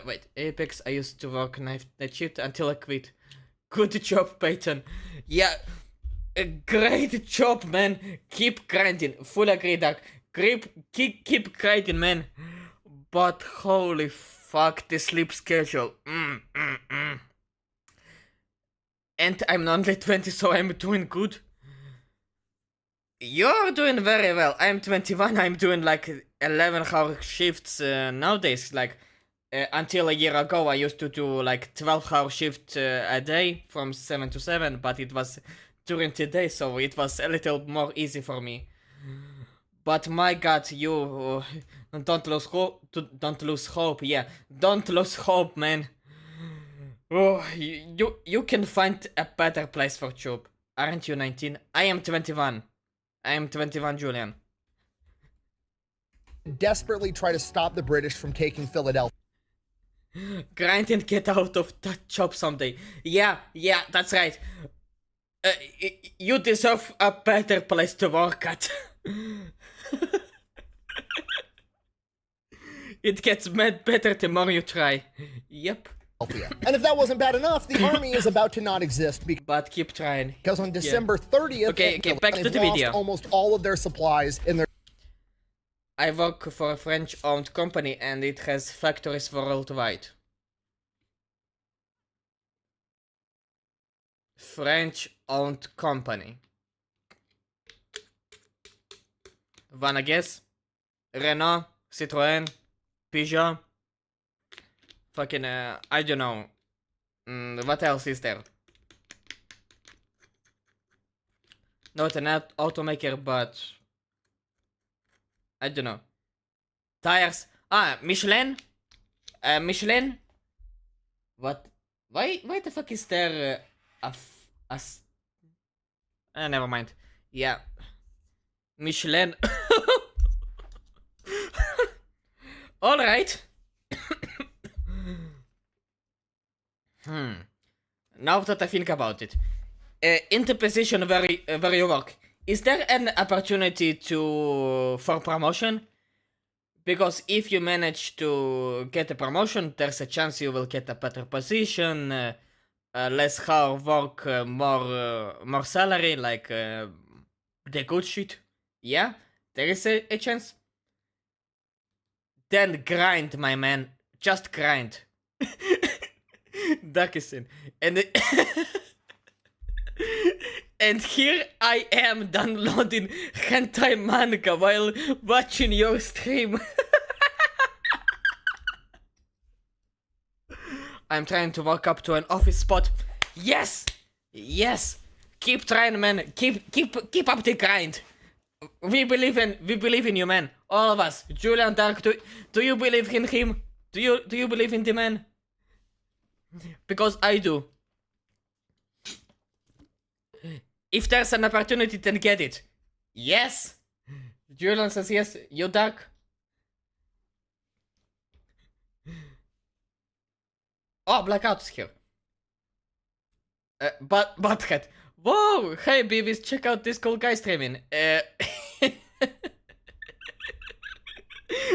wait, Apex. I used to work night shift until I quit. Good job, Peyton. Yeah, a great job, man. Keep grinding. Full agree, Doc. Keep grinding, man. But holy fuck, the sleep schedule. And I'm only 20, so I'm doing good. You're doing very well. I'm 21, I'm doing like 11-hour shifts nowadays. Like, until a year ago, I used to do like 12-hour shift a day from 7 to 7, but it was during the day, so it was a little more easy for me. But my god, you don't lose hope. Don't lose hope. Yeah, don't lose hope, man. Oh, you can find a better place for job. Aren't you 19? I am 21. I am 21, Julian. Desperately try to stop the British from taking Philadelphia. Grind and get out of that job someday. Yeah, that's right. You deserve a better place to work at. It gets better the more you try. Yep. And if that wasn't bad enough, the army is about to not exist But keep trying. because on December 30th, Okay, back to they've the lost video. almost all of their supplies in their I work for a French-owned company and it has factories worldwide. French-owned company. Wanna guess? Renault, Citroën, Peugeot. Fucking, I don't know. What else is there? Not an automaker, but I don't know. Tires. Michelin. Michelin. What? Why the fuck is there never mind. Yeah. Michelin. All right. Now that I think about it, in the position where you work, is there an opportunity for promotion? Because if you manage to get a promotion, there's a chance you will get a better position, less hard work, more salary, like the good shit. Yeah, there is a chance. Then grind, my man. Just grind. Duckison. And and here I am downloading hentai manga while watching your stream. I'm trying to walk up to an office spot. Yes! Yes! Keep trying, man. Keep up the grind. We believe in you, man. All of us. Julian Dark, do you believe in him? Do you believe in the man? Because I do. If there's an opportunity, then get it. Yes. Julian says yes. You Dark. Oh, Blackout is here. Butthead. Whoa! Hey, babies, check out this cool guy streaming.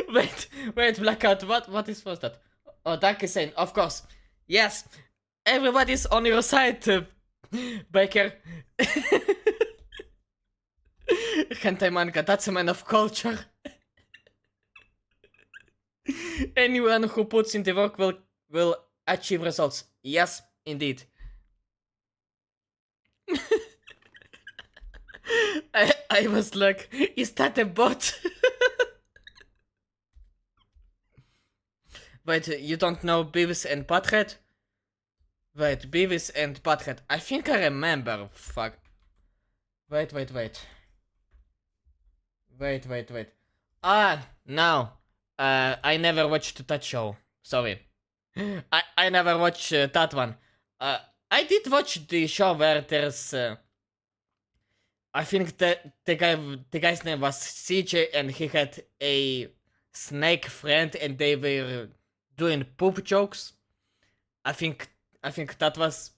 Wait, Blackout, what is first that? Oh, Dark is saying, of course. Yes, everybody's on your side, Baker. Hentai manga, that's a man of culture. Anyone who puts in the work will achieve results. Yes, indeed. I was like, is that a bot? Wait, you don't know Beavis and Butthead? Wait, Beavis and Butthead. I think I remember. Fuck. Wait. No. I never watched that show. Sorry. I never watched that one. I did watch the show where there's I think the guy's name was CJ and he had a snake friend and they were doing poop jokes. I think that was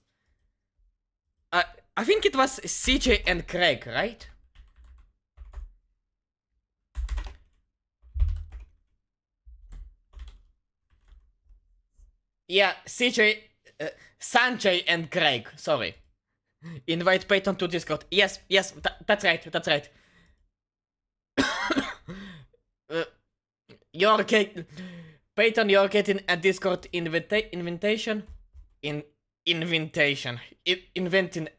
I think it was CJ and Craig, right? Yeah, CJ, Sanjay and Greg, sorry. Invite Peyton to Discord. Yes, that's right. You're getting... Peyton, you're getting a Discord invitation? Inventing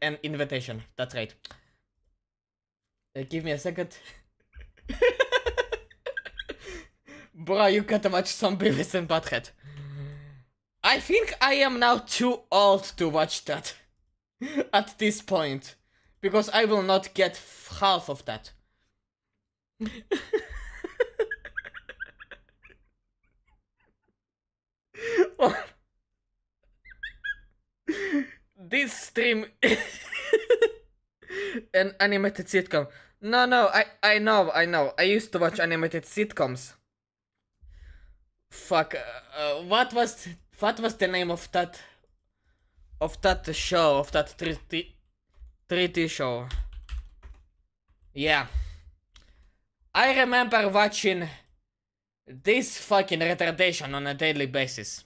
an invitation, that's right. Give me a second. Bro, you gotta watch some Beavis and Butthead. I think I am now too old to watch that. At this point. Because I will not get half of that. This stream... An animated sitcom. No, I know. I used to watch animated sitcoms. Fuck, what was the name of that show, of that 3D show? Yeah. I remember watching this fucking retardation on a daily basis.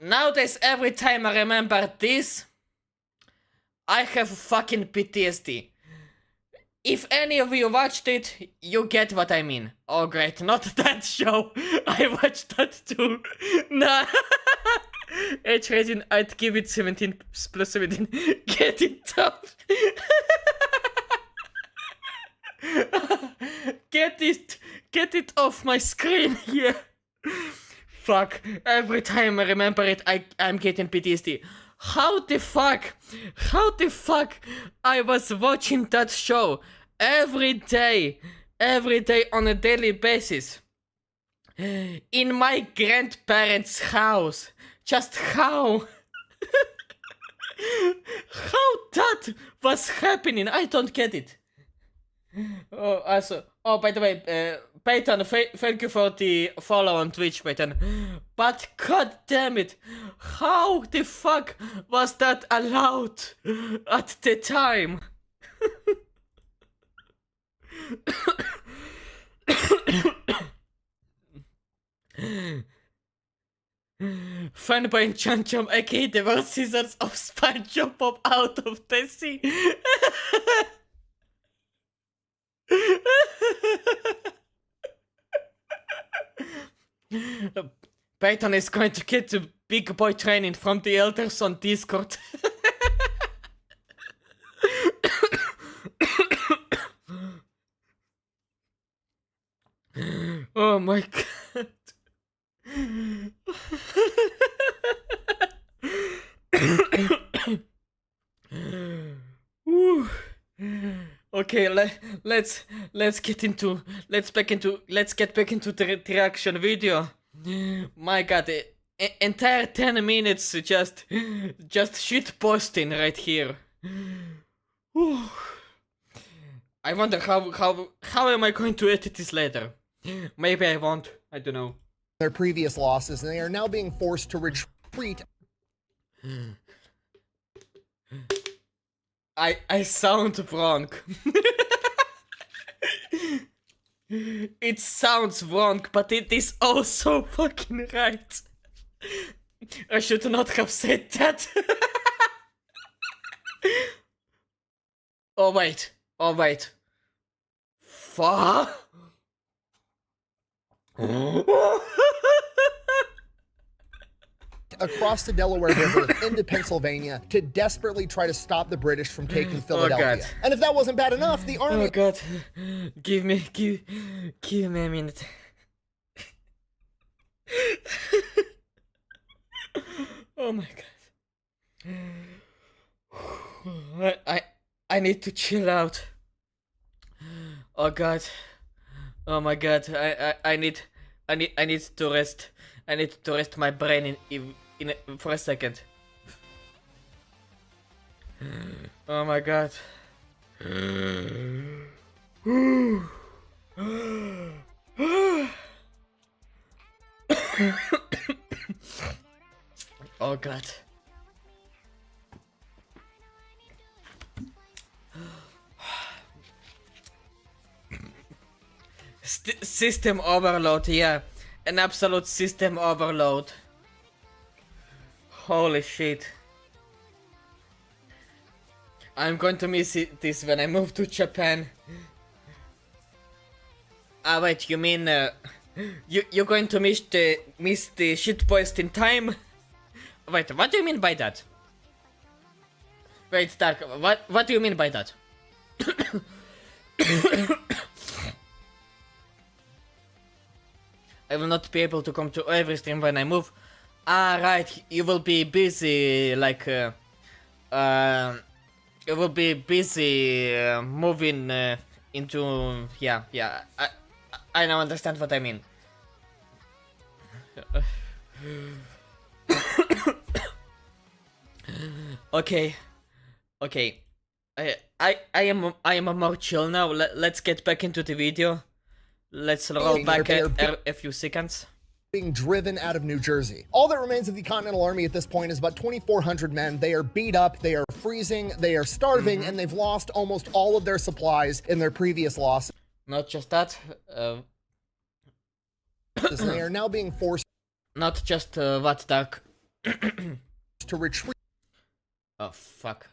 Nowadays, every time I remember this, I have fucking PTSD. If any of you watched it, you get what I mean. Oh great, not that show. I watched that too. Nah. Age rating, I'd give it 17 plus 17. Get it tough. Get it off my screen here. Fuck, every time I remember it, I'm getting PTSD. How the fuck I was watching that show every day on a daily basis in my grandparents' house. Just how? How that was happening? I don't get it. Oh, by the way, Peyton, thank you for the follow on Twitch, Peyton. But god damn it, how the fuck was that allowed at the time? Fanboy and Chum Chum, aka the world scissors of SpongeBob pop out of the sea. Peyton is going to get the big boy training from the elders on Discord. Oh my god. Okay, let's get back into the reaction video. My god, entire 10 minutes just shit posting right here. I wonder how am I going to edit this later? Maybe I won't. I don't know. Their previous losses, and they are now being forced to retreat. I sound wrong. It sounds wrong, but it is also fucking right. I should not have said that. Oh wait. Fuck. Across the Delaware River into Pennsylvania to desperately try to stop the British from taking Philadelphia. God. And if that wasn't bad enough, the army... Oh god. Give me a minute. Oh my god. I need to chill out. Oh god. Oh my god. I need to rest. I need to rest my brain for a second. Oh my god. Oh god. System overload, yeah. An absolute system overload. Holy shit. I'm going to miss this when I move to Japan. Ah wait, you mean you're going to miss the shitpost in time? Wait, what do you mean by that? Wait, Stark, what do you mean by that? I will not be able to come to every stream when I move. Ah, right, you will be busy, like, you will be busy moving into, yeah, I now understand what I mean. Okay. I am more chill now. Let's get back into the video. Let's roll back a few seconds. Being driven out of New Jersey. All that remains of the Continental Army at this point is about 2,400 men. They are beat up, they are freezing, they are starving, and they've lost almost all of their supplies in their previous loss. Not just that. They are now being forced Not just what, Dark? to retreat Oh fuck.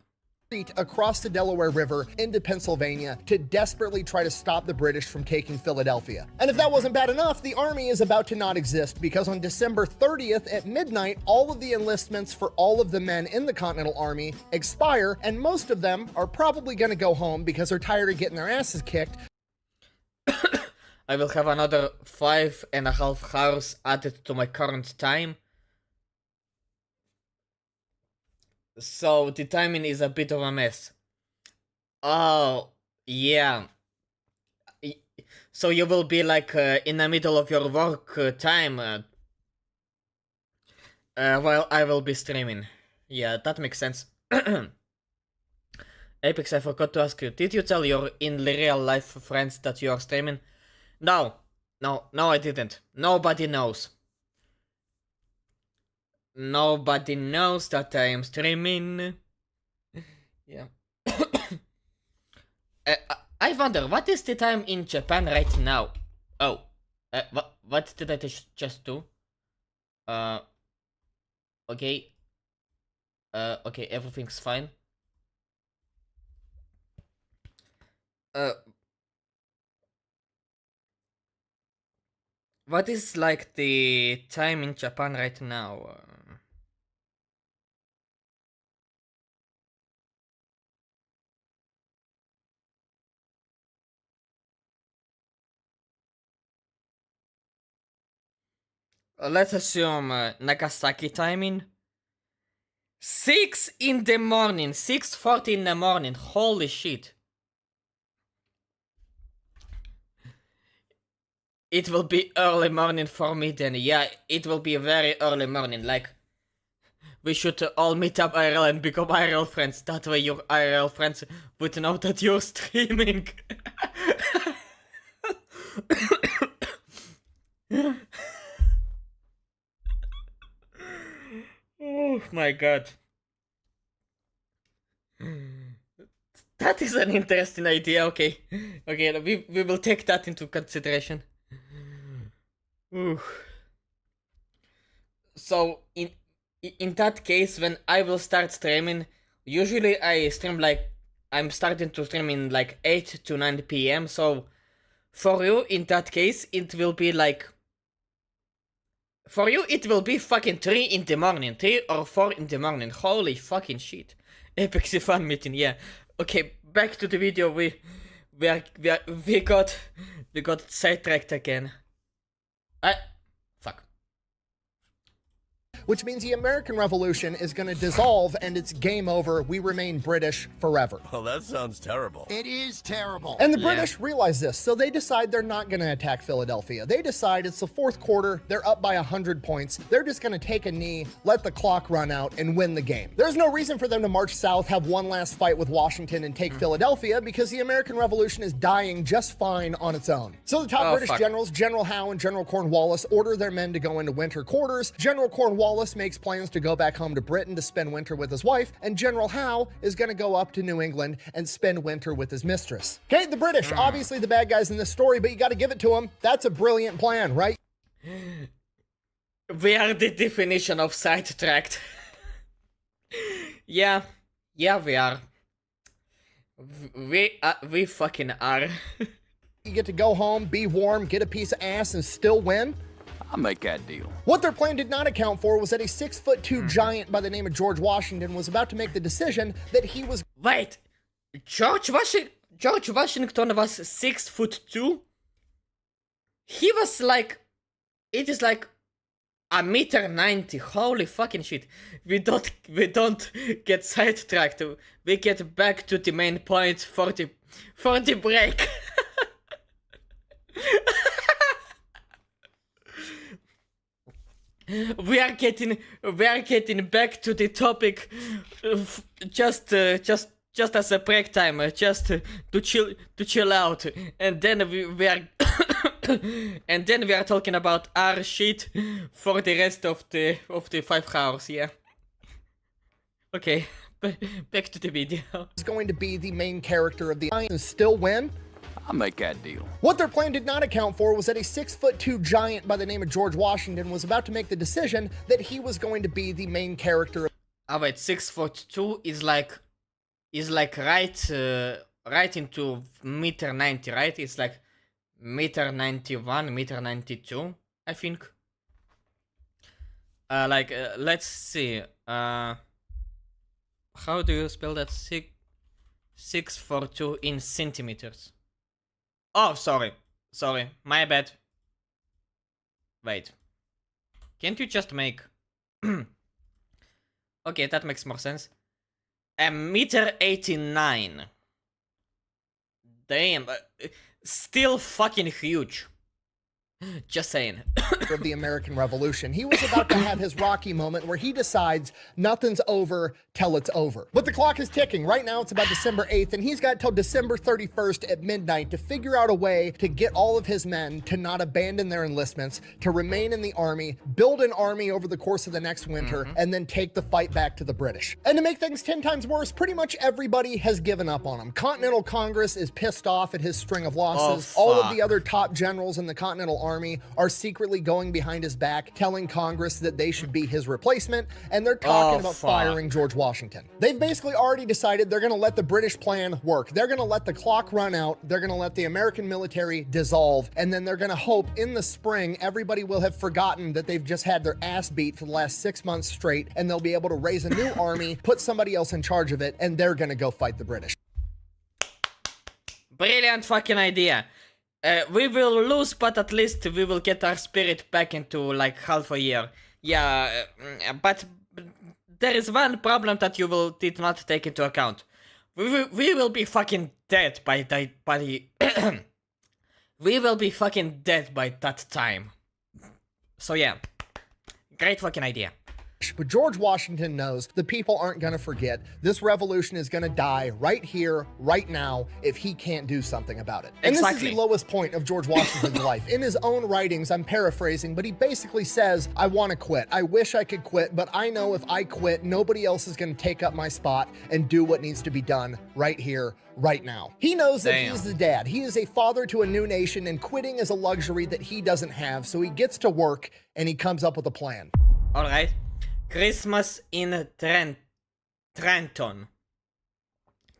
across the Delaware River into Pennsylvania to desperately try to stop the British from taking Philadelphia. And if that wasn't bad enough, the army is about to not exist because on December 30th at midnight, all of the enlistments for all of the men in the Continental Army expire, and most of them are probably going to go home because they're tired of getting their asses kicked. I will have another 5.5 hours added to my current time. So the timing is a bit of a mess. Oh, yeah. So you will be like in the middle of your work time while I will be streaming. Yeah, that makes sense. Apex, I forgot to ask you, did you tell your in real life friends that you are streaming? No, I didn't. Nobody knows. Nobody knows that I am streaming. Yeah. I wonder, what is the time in Japan right now? Oh. What did I just do? Okay. Okay, everything's fine. What is like the time in Japan right now? Let's assume Nagasaki timing. 6 in the morning, 6:40 in the morning. Holy shit. It will be early morning for me then. Yeah, it will be very early morning. Like, we should all meet up IRL and become IRL friends. That way your IRL friends would know that you're streaming. Oh my god. That is an interesting idea. Okay, we will take that into consideration. Ooh. So in that case, when I will start streaming, usually I stream like I'm starting to stream in like 8 to 9 p.m. So for you, in that case, it will be like, for you it will be fucking 3 in the morning, 3 or 4 in the morning. Holy fucking shit. Epic fan meeting, yeah. Okay, back to the video. We got sidetracked again. Fuck. Which means the American Revolution is going to dissolve and it's game over. We remain British forever. Well, that sounds terrible. It is terrible. And the British realize this, so they decide they're not going to attack Philadelphia. They decide it's the fourth quarter, they're up by 100 points. They're just going to take a knee, let the clock run out, and win the game. There's no reason for them to march south, have one last fight with Washington, and take Philadelphia because the American Revolution is dying just fine on its own. So the top British generals, General Howe and General Cornwallis, order their men to go into winter quarters. General Cornwallis Cornwallis makes plans to go back home to Britain to spend winter with his wife, and General Howe is going to go up to New England and spend winter with his mistress. Okay, the British, obviously the bad guys in this story, but you got to give it to them. That's a brilliant plan, right? We are the definition of sidetracked. Yeah, we are. We fucking are. You get to go home, be warm, get a piece of ass, and still win? I'll make that deal. What their plan did not account for was that a 6'2" giant by the name of George Washington was about to make the decision that he was Wait, George Washington was 6'2"? He was like, it is like $1.90 m. Holy fucking shit! We don't get sidetracked. We get back to the main point for the break. We are getting back to the topic, just as a break time, just to chill out, and then we are and then we are talking about our shit for the rest of the 5 hours. Yeah. Okay, back to the video. going to be the main character of the and still win? I'll make that deal. What their plan did not account for was that a 6'2" giant by the name of George Washington was about to make the decision that he was going to be the main character. Ah wait, 6'2" is like right into $1.90 m, right? It's like $1.91 m, $1.92 m, I think. Let's see. How do you spell that? 6'2" in centimeters. Oh, sorry, my bad. Wait, can't you just make? Okay, that makes more sense. $1.89 m. Damn, still fucking huge. Just saying. Of the American Revolution. He was about to have his Rocky moment where he decides nothing's over till it's over. But the clock is ticking. Right now it's about December 8th, and he's got till December 31st at midnight to figure out a way to get all of his men to not abandon their enlistments, to remain in the army, build an army over the course of the next winter, and then take the fight back to the British. And to make things 10 times worse, pretty much everybody has given up on him. Continental Congress is pissed off at his string of losses. Oh, all of fuck. the other top generals in the Continental Army are secretly going behind his back, telling Congress that they should be his replacement, and they're talking about fuck. firing George Washington. They've basically already decided they're going to let the British plan work. They're going to let the clock run out. They're going to let the American military dissolve, and then they're going to hope in the spring everybody will have forgotten that they've just had their ass beat for the last 6 months straight, and they'll be able to raise a new army, put somebody else in charge of it, and they're going to go fight the British. Brilliant fucking idea. We will lose, but at least we will get our spirit back into like half a year. Yeah, but there is one problem that you did not take into account. We will be fucking dead by the we will be fucking dead by that time. So yeah, great fucking idea. But George Washington knows the people aren't going to forget. This revolution is going to die right here, right now, if he can't do something about it. And this is the lowest point of George Washington's life. In his own writings, I'm paraphrasing, but he basically says, I want to quit. I wish I could quit, but I know if I quit, nobody else is going to take up my spot and do what needs to be done right here, right now. He knows that he's the dad. He is a father to a new nation, and quitting is a luxury that he doesn't have. So he gets to work and he comes up with a plan. All right. Christmas in Trenton.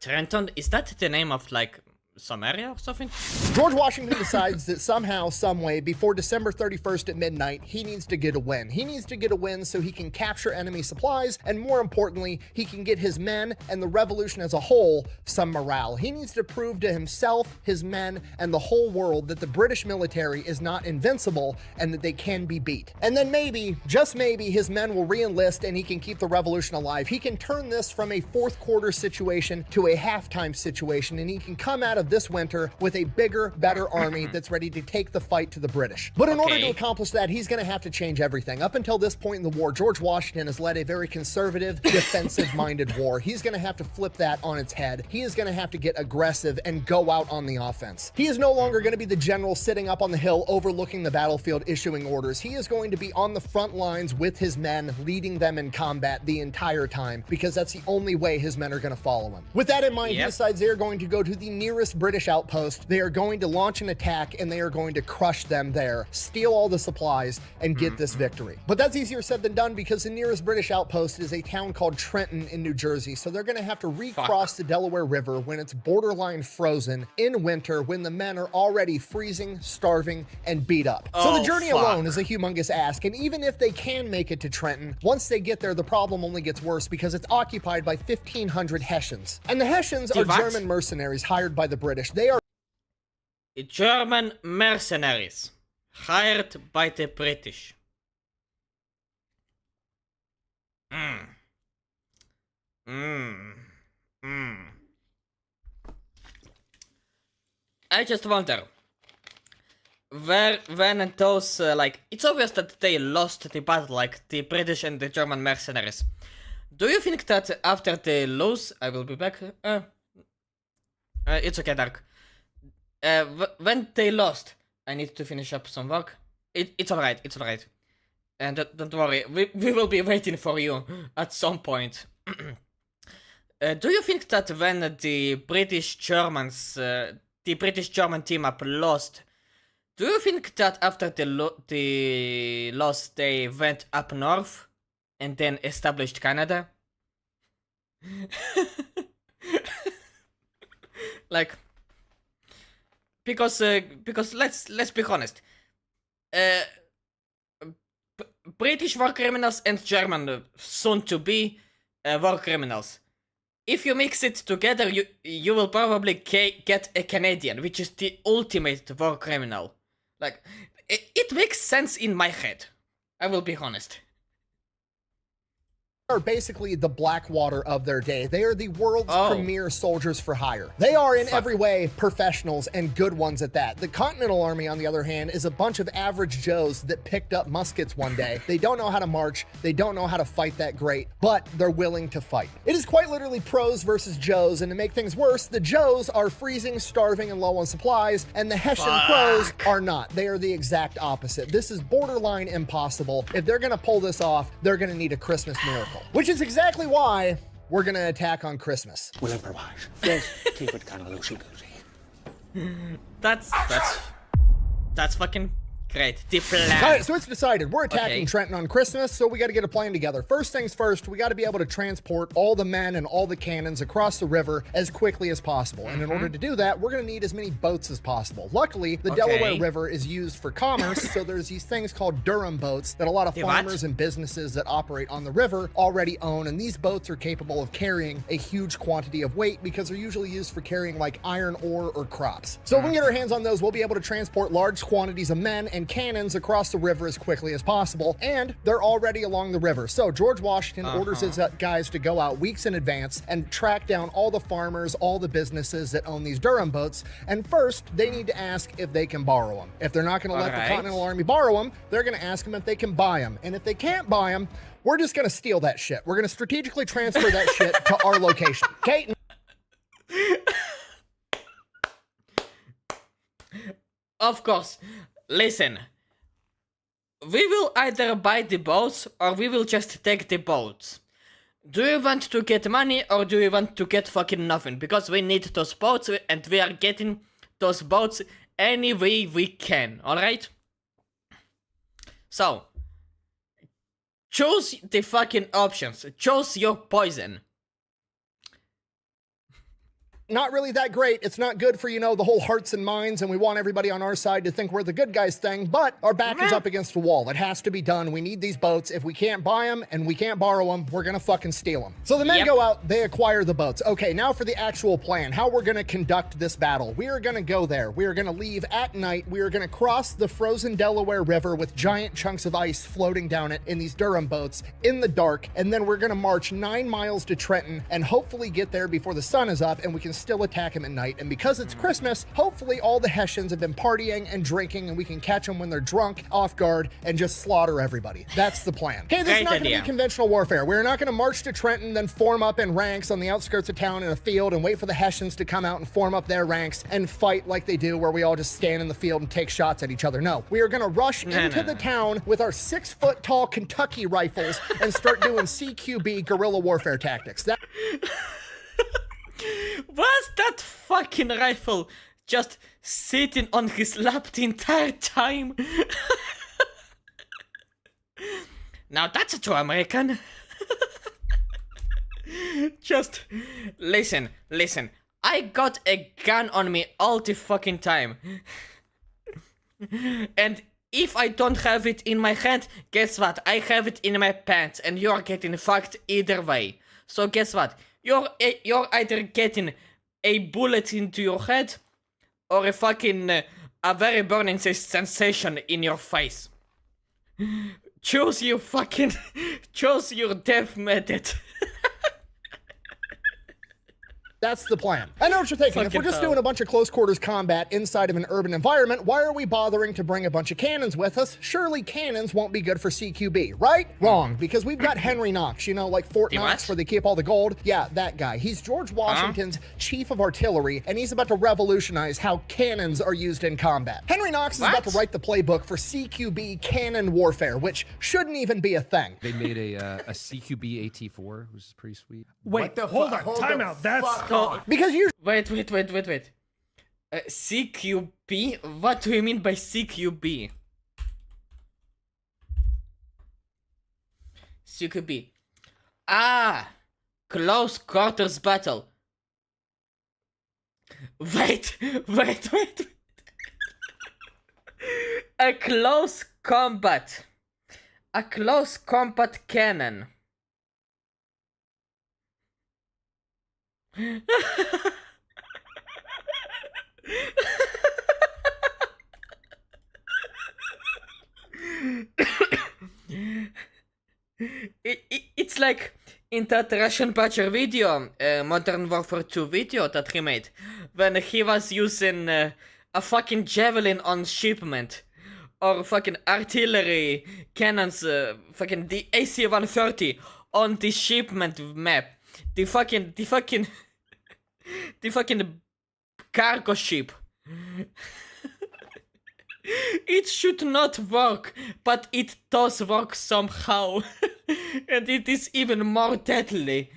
Trenton? Is that the name of like some area or something? George Washington decides that somehow, someway, before December 31st at midnight, he needs to get a win. He needs to get a win so he can capture enemy supplies, and more importantly, he can get his men and the revolution as a whole some morale. He needs to prove to himself, his men, and the whole world that the British military is not invincible and that they can be beat. And then maybe, just maybe, his men will re-enlist and he can keep the revolution alive. He can turn this from a fourth quarter situation to a halftime situation, and he can come out of of this winter with a bigger, better army that's ready to take the fight to the British. But in order to accomplish that, he's going to have to change everything. Up until this point in the war, George Washington has led a very conservative, defensive-minded war. He's going to have to flip that on its head. He is going to have to get aggressive and go out on the offense. He is no longer going to be the general sitting up on the hill overlooking the battlefield issuing orders. He is going to be on the front lines with his men, leading them in combat the entire time, because that's the only way his men are going to follow him. With that in mind, he decides they are going to go to the nearest British outpost. They are going to launch an attack and they are going to crush them there, steal all the supplies, and get this victory. But that's easier said than done, because the nearest British outpost is a town called Trenton in New Jersey. So they're going to have to recross the Delaware River when it's borderline frozen in winter, when the men are already freezing, starving, and beat up. So the journey alone is a humongous ask, and even if they can make it to Trenton, once they get there, the problem only gets worse because it's occupied by 1,500 Hessians. And the Hessians are German mercenaries hired by the British. They are German mercenaries hired by the British. I just wonder, when those, like, it's obvious that they lost the battle, like, the British and the German mercenaries. Do you think that after they lose, I will be back, it's okay, Dark. When they lost, I need to finish up some work. It's alright, it's alright. And don't worry, we will be waiting for you at some point. Do you think that when the British-German team up lost, do you think that after the loss they went up north and then established Canada? Like, because let's be honest, British war criminals and German soon to be war criminals. If you mix it together, you will probably get a Canadian, which is the ultimate war criminal. Like, it makes sense in my head. I will be honest. Are basically the Blackwater of their day. They are the world's premier soldiers for hire. They are in every way professionals, and good ones at that. The Continental Army, on the other hand, is a bunch of average Joes that picked up muskets one day. They don't know how to march, they don't know how to fight that great, but they're willing to fight. It is quite literally pros versus Joes, and to make things worse, the Joes are freezing, starving, and low on supplies, and the Hessian pros are not. They are the exact opposite. This is borderline impossible. If they're gonna pull this off, they're gonna need a Christmas miracle. Which is exactly why we're gonna attack on Christmas. We'll improvise. Yes, keep it kind of loosey-goosey. That's fucking great. The plan. Alright, so it's decided. We're attacking Trenton on Christmas, so we gotta get a plan together. First things first, we gotta be able to transport all the men and all the cannons across the river as quickly as possible. And in order to do that, we're gonna need as many boats as possible. Luckily, the Delaware River is used for commerce, so there's these things called Durham boats that a lot of farmers and businesses that operate on the river already own, and these boats are capable of carrying a huge quantity of weight because they're usually used for carrying like iron ore or crops. So if we can get our hands on those, we'll be able to transport large quantities of men and cannons across the river as quickly as possible, and they're already along the river. So George Washington orders his guys to go out weeks in advance and track down all the farmers, all the businesses that own these Durham boats, and first they need to ask if they can borrow them. If they're not going to let the Continental Army borrow them, they're going to ask them if they can buy them, and if they can't buy them, we're just going to steal that shit. We're going to strategically transfer that shit to our location. Okay? Of course. Listen. We will either buy the boats or we will just take the boats. Do you want to get money or do you want to get fucking nothing? Because we need those boats and we are getting those boats any way we can, alright? So, choose the fucking options. Choose your poison. Not really that great. It's not good for, you know, the whole hearts and minds, and we want everybody on our side to think we're the good guys thing, but our back is up against the wall. It has to be done. We need these boats. If we can't buy them and we can't borrow them, we're gonna fucking steal them. So the men go out, they acquire the boats. Okay, now for the actual plan, how we're gonna conduct this battle. We are gonna go there. We are gonna leave at night. We are gonna cross the frozen Delaware River with giant chunks of ice floating down it in these Durham boats in the dark, and then we're gonna march 9 miles to Trenton and hopefully get there before the sun is up, and we can still attack him at night. And because it's Christmas, hopefully all the Hessians have been partying and drinking, and we can catch them when they're drunk, off guard, and just slaughter everybody. That's the plan. Okay, this is Great not going to idea. be conventional warfare. We're not going to march to Trenton, then form up in ranks on the outskirts of town in a field and wait for the Hessians to come out and form up their ranks and fight like they do, where we all just stand in the field and take shots at each other. No, we are going to rush into the town with our 6-foot-tall Kentucky rifles and start doing CQB guerrilla warfare tactics. That Was that fucking rifle just sitting on his lap the entire time? Now that's a true American. Just listen. I got a gun on me all the fucking time. And if I don't have it in my hand, guess what? I have it in my pants, and you're getting fucked either way. So guess what? You're either getting a bullet into your head, or a fucking a very burning sensation in your face. Choose your death method. That's the plan. I know what you're thinking. If we're Fucking just hell. doing a bunch of close quarters combat inside of an urban environment, why are we bothering to bring a bunch of cannons with us? Surely cannons won't be good for CQB, right? Wrong, because we've got Henry Knox, you know, like Fort The Knox what? where they keep all the gold. Yeah, that guy. He's George Washington's chief of artillery, and he's about to revolutionize how cannons are used in combat. Henry Knox is about to What? write the playbook for CQB cannon warfare, which shouldn't even be a thing. They made a CQB AT4, which is pretty sweet. Wait, hold on. Time out. That's Because you Wait. CQB? What do you mean by CQB? CQB. Ah! Close quarters battle. Wait. A close combat. A close combat cannon. It's like in that Russian Butcher video, Modern Warfare 2 video that he made, when he was using a fucking javelin on shipment, or fucking artillery cannons, fucking the AC-130 on the shipment map, the fucking cargo ship. It should not work, but it does work somehow. And it is even more deadly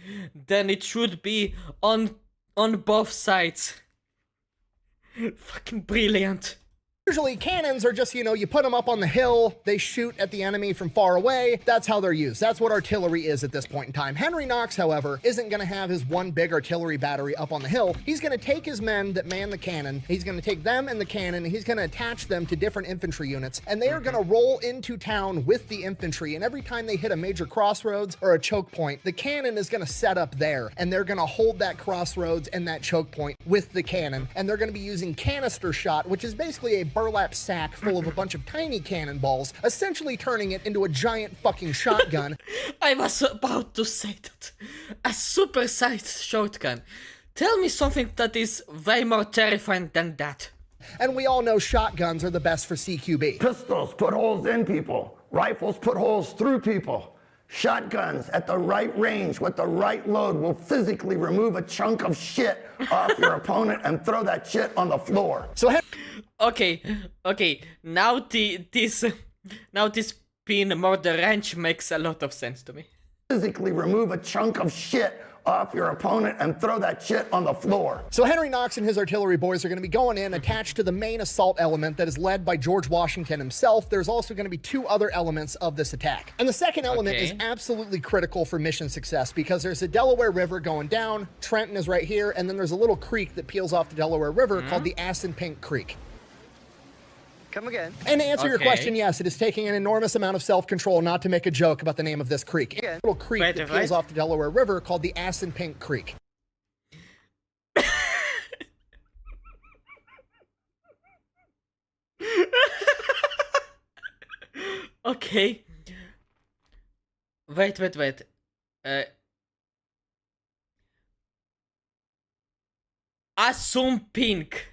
than it should be on both sides. Fucking brilliant. Usually cannons are just, you know, you put them up on the hill, they shoot at the enemy from far away. That's how they're used. That's what artillery is at this point in time. Henry Knox, however, isn't going to have his one big artillery battery up on the hill. He's going to take his men that man the cannon, he's going to take them and the cannon, and he's going to attach them to different infantry units, and they are going to roll into town with the infantry, and every time they hit a major crossroads or a choke point, the cannon is going to set up there, and they're going to hold that crossroads and that choke point with the cannon, and they're going to be using canister shot, which is basically a burlap sack full of a bunch of tiny cannonballs, essentially turning it into a giant fucking shotgun. I was about to say that. A super-sized shotgun. Tell me something that is way more terrifying than that. And we all know shotguns are the best for CQB. Pistols put holes in people. Rifles put holes through people. Shotguns at the right range with the right load will physically remove a chunk of shit off your opponent and throw that shit on the floor. So Okay. Now this being more the ranch makes a lot of sense to me. Physically remove a chunk of shit off your opponent and throw that shit on the floor. So Henry Knox and his artillery boys are going to be going in attached to the main assault element that is led by George Washington himself. There's also going to be 2 other elements of this attack. And the second element is absolutely critical for mission success because there's a Delaware River going down, Trenton is right here, and then there's a little creek that peels off the Delaware River called the Assunpink Creek. Come again. And to answer your Okay. question, yes, it is taking an enormous amount of self-control not to make a joke about the name of this creek. Yeah. A little creek Right, that right. peels off the Delaware River called the Assunpink Creek. Okay. Wait. Assume pink.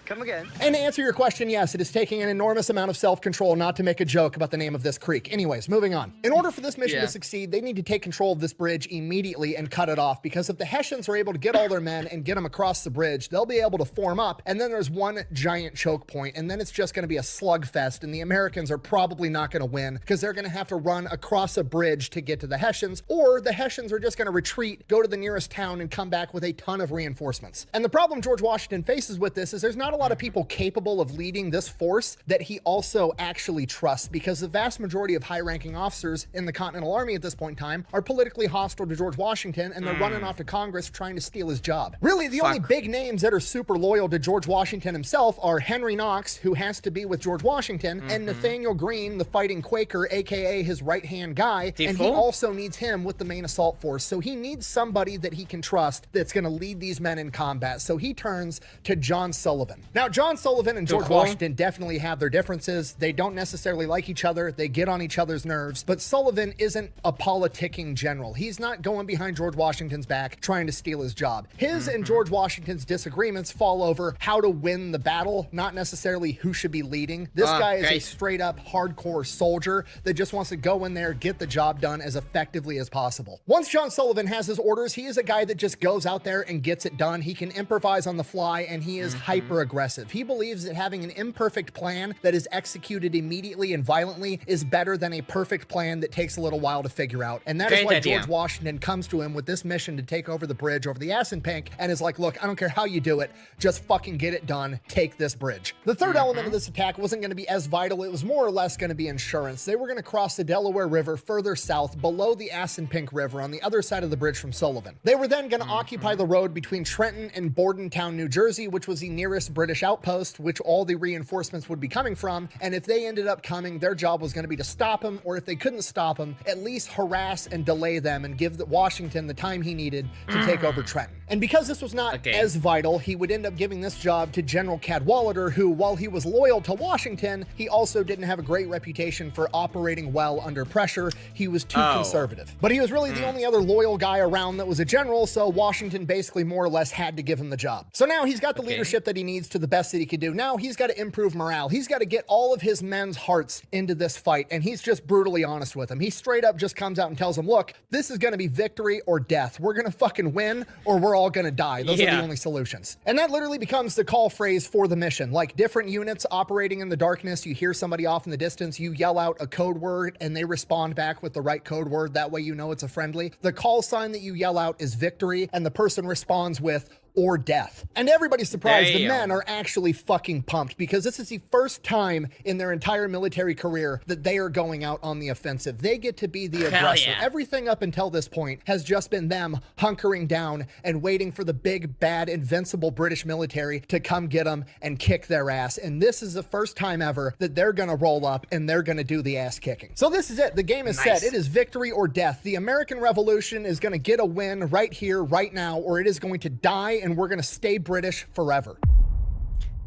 Come again. And to answer your question, yes, it is taking an enormous amount of self-control not to make a joke about the name of this creek. Anyways, moving on. In order for this mission to succeed, they need to take control of this bridge immediately and cut it off, because if the Hessians are able to get all their men and get them across the bridge, they'll be able to form up, and then there's one giant choke point, and then it's just going to be a slugfest, and the Americans are probably not going to win, because they're going to have to run across a bridge to get to the Hessians, or the Hessians are just going to retreat, go to the nearest town, and come back with a ton of reinforcements. And the problem George Washington faces with this is there's not a lot of people capable of leading this force that he also actually trusts, because the vast majority of high-ranking officers in the Continental Army at this point in time are politically hostile to George Washington, and they're running off to Congress trying to steal his job. Really, the only big names that are super loyal to George Washington himself are Henry Knox, who has to be with George Washington, and Nathaniel Greene, the fighting Quaker, aka his right-hand guy, and he also needs him with the main assault force. So he needs somebody that he can trust that's going to lead these men in combat. So he turns to John Sullivan. Now, John Sullivan and George Washington definitely have their differences. They don't necessarily like each other. They get on each other's nerves. But Sullivan isn't a politicking general. He's not going behind George Washington's back trying to steal his job. His and George Washington's disagreements fall over how to win the battle, not necessarily who should be leading. This guy is a straight up hardcore soldier that just wants to go in there, get the job done as effectively as possible. Once John Sullivan has his orders, he is a guy that just goes out there and gets it done. He can improvise on the fly, and he is hyper aggressive. He believes that having an imperfect plan that is executed immediately and violently is better than a perfect plan that takes a little while to figure out. And that is why George Washington comes to him with this mission to take over the bridge over the Assunpink and is like, look, I don't care how you do it, just fucking get it done, take this bridge. The third element of this attack wasn't going to be as vital. It was more or less going to be insurance. They were going to cross the Delaware River further south below the Assunpink River on the other side of the bridge from Sullivan. They were then going to occupy the road between Trenton and Bordentown, New Jersey, which was the nearest British outpost, which all the reinforcements would be coming from. And if they ended up coming, their job was going to be to stop them, or if they couldn't stop them, at least harass and delay them and give Washington the time he needed to take over Trenton. And because this was not as vital, he would end up giving this job to General Cadwalader, who, while he was loyal to Washington, he also didn't have a great reputation for operating well under pressure. He was too conservative. But he was really the only other loyal guy around that was a general, so Washington basically more or less had to give him the job. So now he's got the leadership that he needs to the best that he could do. Now he's got to improve morale. He's got to get all of his men's hearts into this fight, and he's just brutally honest with them. He straight up just comes out and tells them, look, this is going to be victory or death. We're going to fucking win, or we're all going to die. Those are the only solutions. And that literally becomes the call phrase for the mission. Like different units operating in the darkness, you hear somebody off in the distance, you yell out a code word, and they respond back with the right code word. That way you know it's a friendly. The call sign that you yell out is victory, and the person responds with or death. And everybody's surprised. The men are actually fucking pumped, because this is the first time in their entire military career that they are going out on the offensive. They get to be the aggressor. Everything up until this point has just been them hunkering down and waiting for the big, bad, invincible British military to come get them and kick their ass. And this is the first time ever that they're gonna roll up and they're gonna do the ass kicking. So this is it. The game is set. It is victory or death. The American Revolution is gonna get a win right here, right now, or it is going to die, and we're gonna stay British forever.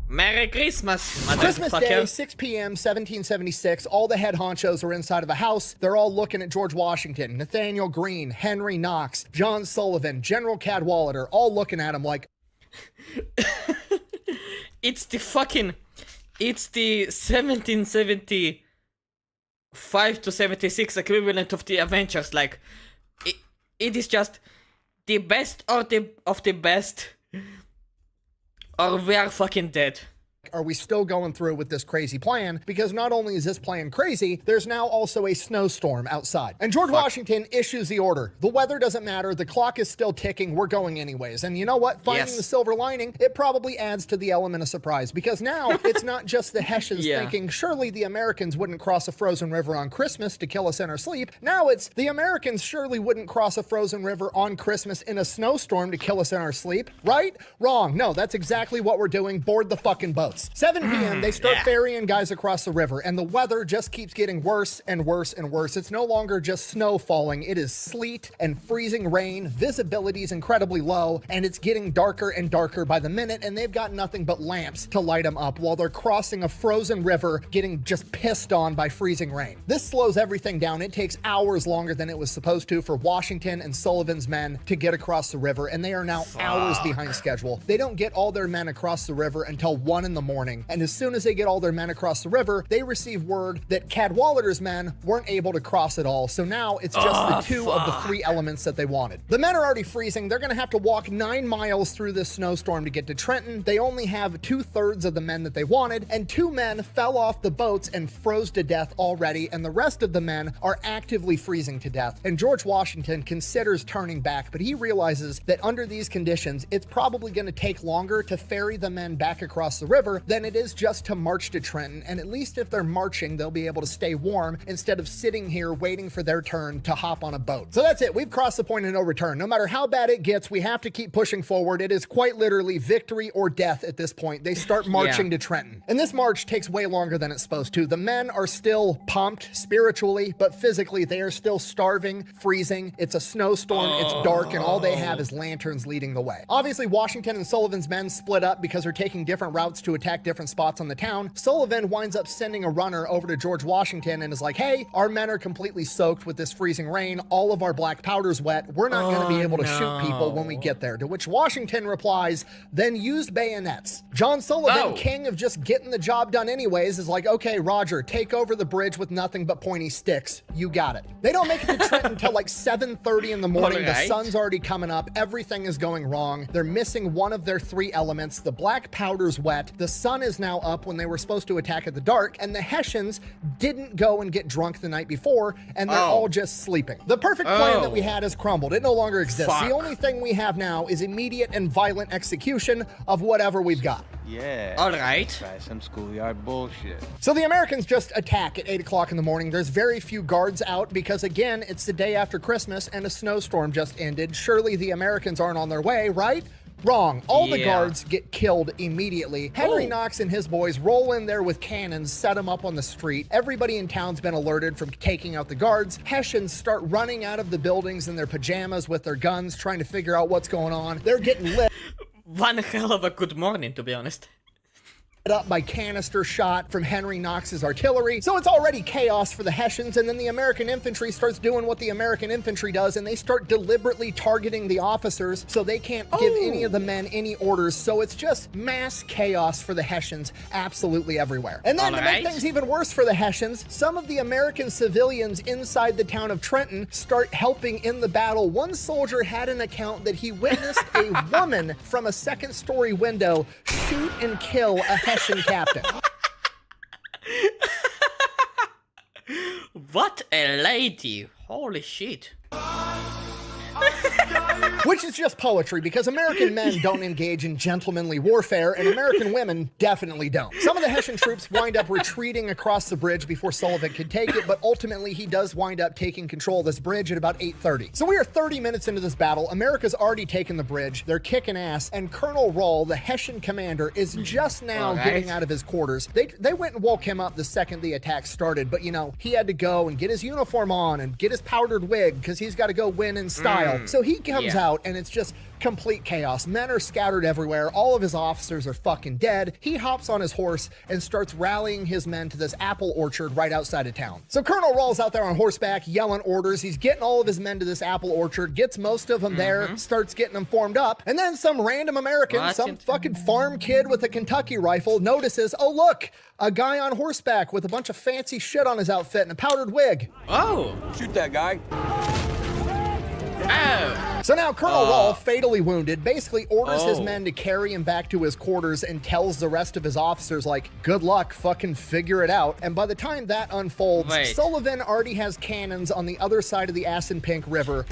Merry Christmas, Christmas Day, motherfucker. 6 p.m., 1776. All the head honchos are inside of the house. They're all looking at George Washington, Nathaniel Greene, Henry Knox, John Sullivan, General Cadwalader, all looking at him like... It's the 1775 to 76 equivalent of the Avengers. Like, it is just the best of the best, or we are fucking dead. Are we still going through with this crazy plan? Because not only is this plan crazy, there's now also a snowstorm outside. And George Washington issues the order. The weather doesn't matter. The clock is still ticking. We're going anyways. And you know what? Finding the silver lining, it probably adds to the element of surprise. Because now it's not just the Hessians thinking, surely the Americans wouldn't cross a frozen river on Christmas to kill us in our sleep. Now it's the Americans surely wouldn't cross a frozen river on Christmas in a snowstorm to kill us in our sleep. Right? Wrong. No, that's exactly what we're doing. Board the fucking boat. boats. 7 p.m., they start ferrying guys across the river, and the weather just keeps getting worse and worse and worse. It's no longer just snow falling. It is sleet and freezing rain. Visibility is incredibly low, and it's getting darker and darker by the minute, and they've got nothing but lamps to light them up while they're crossing a frozen river, getting just pissed on by freezing rain. This slows everything down. It takes hours longer than it was supposed to for Washington and Sullivan's men to get across the river, and they are now hours behind schedule. They don't get all their men across the river until 1 in the morning, and as soon as they get all their men across the river, they receive word that Cadwallader's men weren't able to cross at all, so now it's just the 2 of the 3 elements that they wanted. The men are already freezing. They're gonna have to walk 9 miles through this snowstorm to get to Trenton. They only have 2/3 of the men that they wanted, and 2 men fell off the boats and froze to death already, and the rest of the men are actively freezing to death. And George Washington considers turning back, but he realizes that under these conditions, it's probably going to take longer to ferry the men back across the river than it is just to march to Trenton, and at least if they're marching, they'll be able to stay warm instead of sitting here waiting for their turn to hop on a boat. So that's it. We've crossed the point of no return. No matter how bad it gets, we have to keep pushing forward. It is quite literally victory or death at this point. They start marching to Trenton. And this march takes way longer than it's supposed to. The men are still pumped spiritually, but physically they are still starving, freezing. It's a snowstorm, it's dark, and all they have is lanterns leading the way. Obviously, Washington and Sullivan's men split up because they're taking different routes to attack different spots on the town. Sullivan winds up sending a runner over to George Washington and is like, hey, our men are completely soaked with this freezing rain. All of our black powder's wet. We're not going to be able to shoot people when we get there. To which Washington replies, then use bayonets. John Sullivan, king of just getting the job done anyways, is like, okay, Roger, take over the bridge with nothing but pointy sticks. You got it. They don't make it to Trenton until like 7:30 in the morning. The sun's already coming up. Everything is going wrong. They're missing one of their 3 elements. The black powder's wet. The sun is now up when they were supposed to attack at the dark, and the Hessians didn't go and get drunk the night before, and they're all just sleeping. The perfect plan that we had has crumbled. It no longer exists. The only thing we have now is immediate and violent execution of whatever we've got. Yeah. All right. Try some schoolyard bullshit. So the Americans just attack at 8 o'clock in the morning. There's very few guards out because, again, it's the day after Christmas and a snowstorm just ended. Surely the Americans aren't on their way, right? Wrong. All the guards get killed immediately. Henry Knox and his boys roll in there with cannons, set them up on the street. Everybody in town's been alerted from taking out the guards. Hessians start running out of the buildings in their pajamas with their guns, trying to figure out what's going on. They're getting lit One hell of a good morning, to be honest. up by canister shot from Henry Knox's artillery. So it's already chaos for the Hessians, and then the American infantry starts doing what the American infantry does, and they start deliberately targeting the officers so they can't give any of the men any orders. So it's just mass chaos for the Hessians absolutely everywhere. And then to make things even worse for the Hessians, some of the American civilians inside the town of Trenton start helping in the battle. One soldier had an account that he witnessed a woman from a 2nd-story window shoot and kill a Hessian captain. What a lady. Holy shit. Which is just poetry, because American men don't engage in gentlemanly warfare, and American women definitely don't. Some of the Hessian troops wind up retreating across the bridge before Sullivan can take it, but ultimately he does wind up taking control of this bridge at about 8:30. So we are 30 minutes into this battle. America's already taken the bridge. They're kicking ass, and Colonel Rahl, the Hessian commander, is just now getting out of his quarters. They went and woke him up the second the attack started, but you know, he had to go and get his uniform on and get his powdered wig because he's got to go win in style. So he comes out, and it's just complete chaos. Men are scattered everywhere. All of his officers are fucking dead. He hops on his horse and starts rallying his men to this apple orchard right outside of town. So Colonel Rahl's out there on horseback yelling orders. He's getting all of his men to this apple orchard, gets most of them there, starts getting them formed up, and then some random American, some fucking farm kid with a Kentucky rifle notices, oh look, a guy on horseback with a bunch of fancy shit on his outfit and a powdered wig. Shoot that guy. So now Colonel Rahl, fatally wounded, basically orders his men to carry him back to his quarters and tells the rest of his officers, like, good luck, fucking figure it out. And by the time that unfolds, Sullivan already has cannons on the other side of the Assunpink River.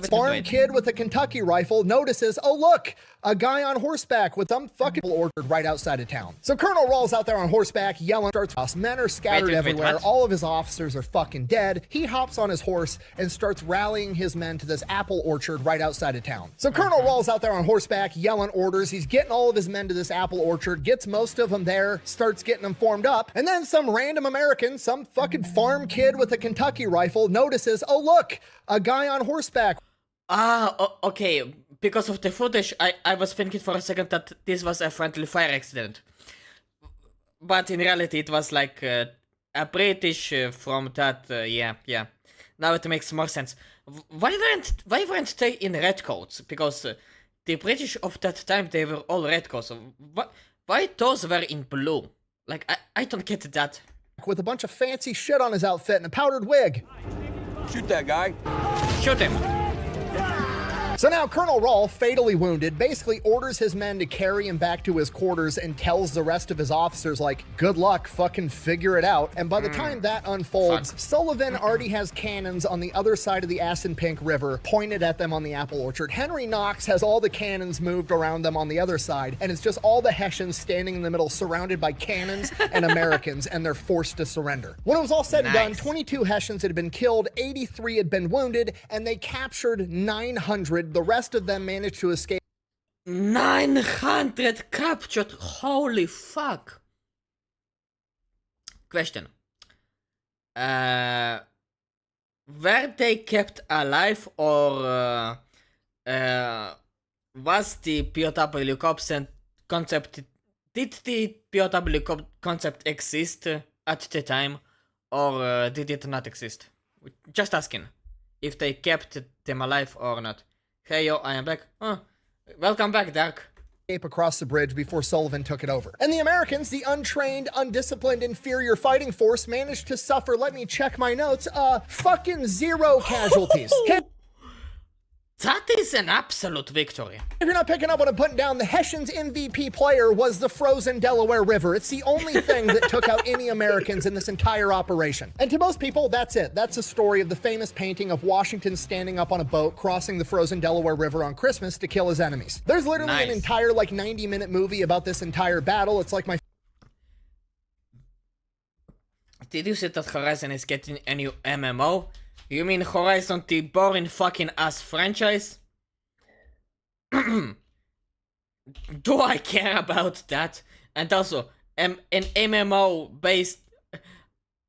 Farm kid with a Kentucky rifle notices, oh look, a guy on horseback with some fucking orchard right outside of town. So Colonel Rahl's out there on horseback yelling, men are scattered everywhere. All of his officers are fucking dead. He hops on his horse and starts rallying his men to this apple orchard orchard right outside of town. So Colonel Rahl's out there on horseback yelling orders. He's getting all of his men to this apple orchard, gets most of them there, starts getting them formed up, and then some random American, some fucking farm kid with a Kentucky rifle notices, oh look, a guy on horseback. Okay. Because of the footage, I was thinking for a second that this was a friendly fire accident. But in reality, it was like a British from that, yeah. Now it makes more sense. Why weren't they in red coats? Because the British of that time, they were all red coats. Why those were in blue? Like, I don't get that. With a bunch of fancy shit on his outfit and a powdered wig. Shoot that guy. Shoot him. So now Colonel Rahl, fatally wounded, basically orders his men to carry him back to his quarters and tells the rest of his officers, like, good luck, fucking figure it out. And by the time that unfolds, Sullivan already has cannons on the other side of the Assunpink River pointed at them on the apple orchard. Henry Knox has all the cannons moved around them on the other side, and it's just all the Hessians standing in the middle surrounded by cannons and Americans, and they're forced to surrender. When it was all said and done, 22 Hessians had been killed, 83 had been wounded, and they captured 900. The rest of them managed to escape. 900 captured. Holy fuck. Question. Were they kept alive, or was the POW concept, did the POW concept exist at the time, or did it not exist? Just asking if they kept them alive or not. Hey yo, I am back. Welcome back, Dark. Across the bridge before Sullivan took it over. And the Americans, the untrained, undisciplined, inferior fighting force, managed to suffer, let me check my notes, fucking 0 casualties. That is an absolute victory. If you're not picking up what I'm putting down, the Hessians' MVP player was the frozen Delaware River. It's the only thing that took out any Americans in this entire operation. And to most people, that's it. That's the story of the famous painting of Washington standing up on a boat crossing the frozen Delaware River on Christmas to kill his enemies. There's literally an entire, like, 90-minute movie about this entire battle. It's like my... Did you see that Horizon is getting a new MMO? You mean Horizon, the boring fucking ass franchise? Do I care about that? And also, an MMO based,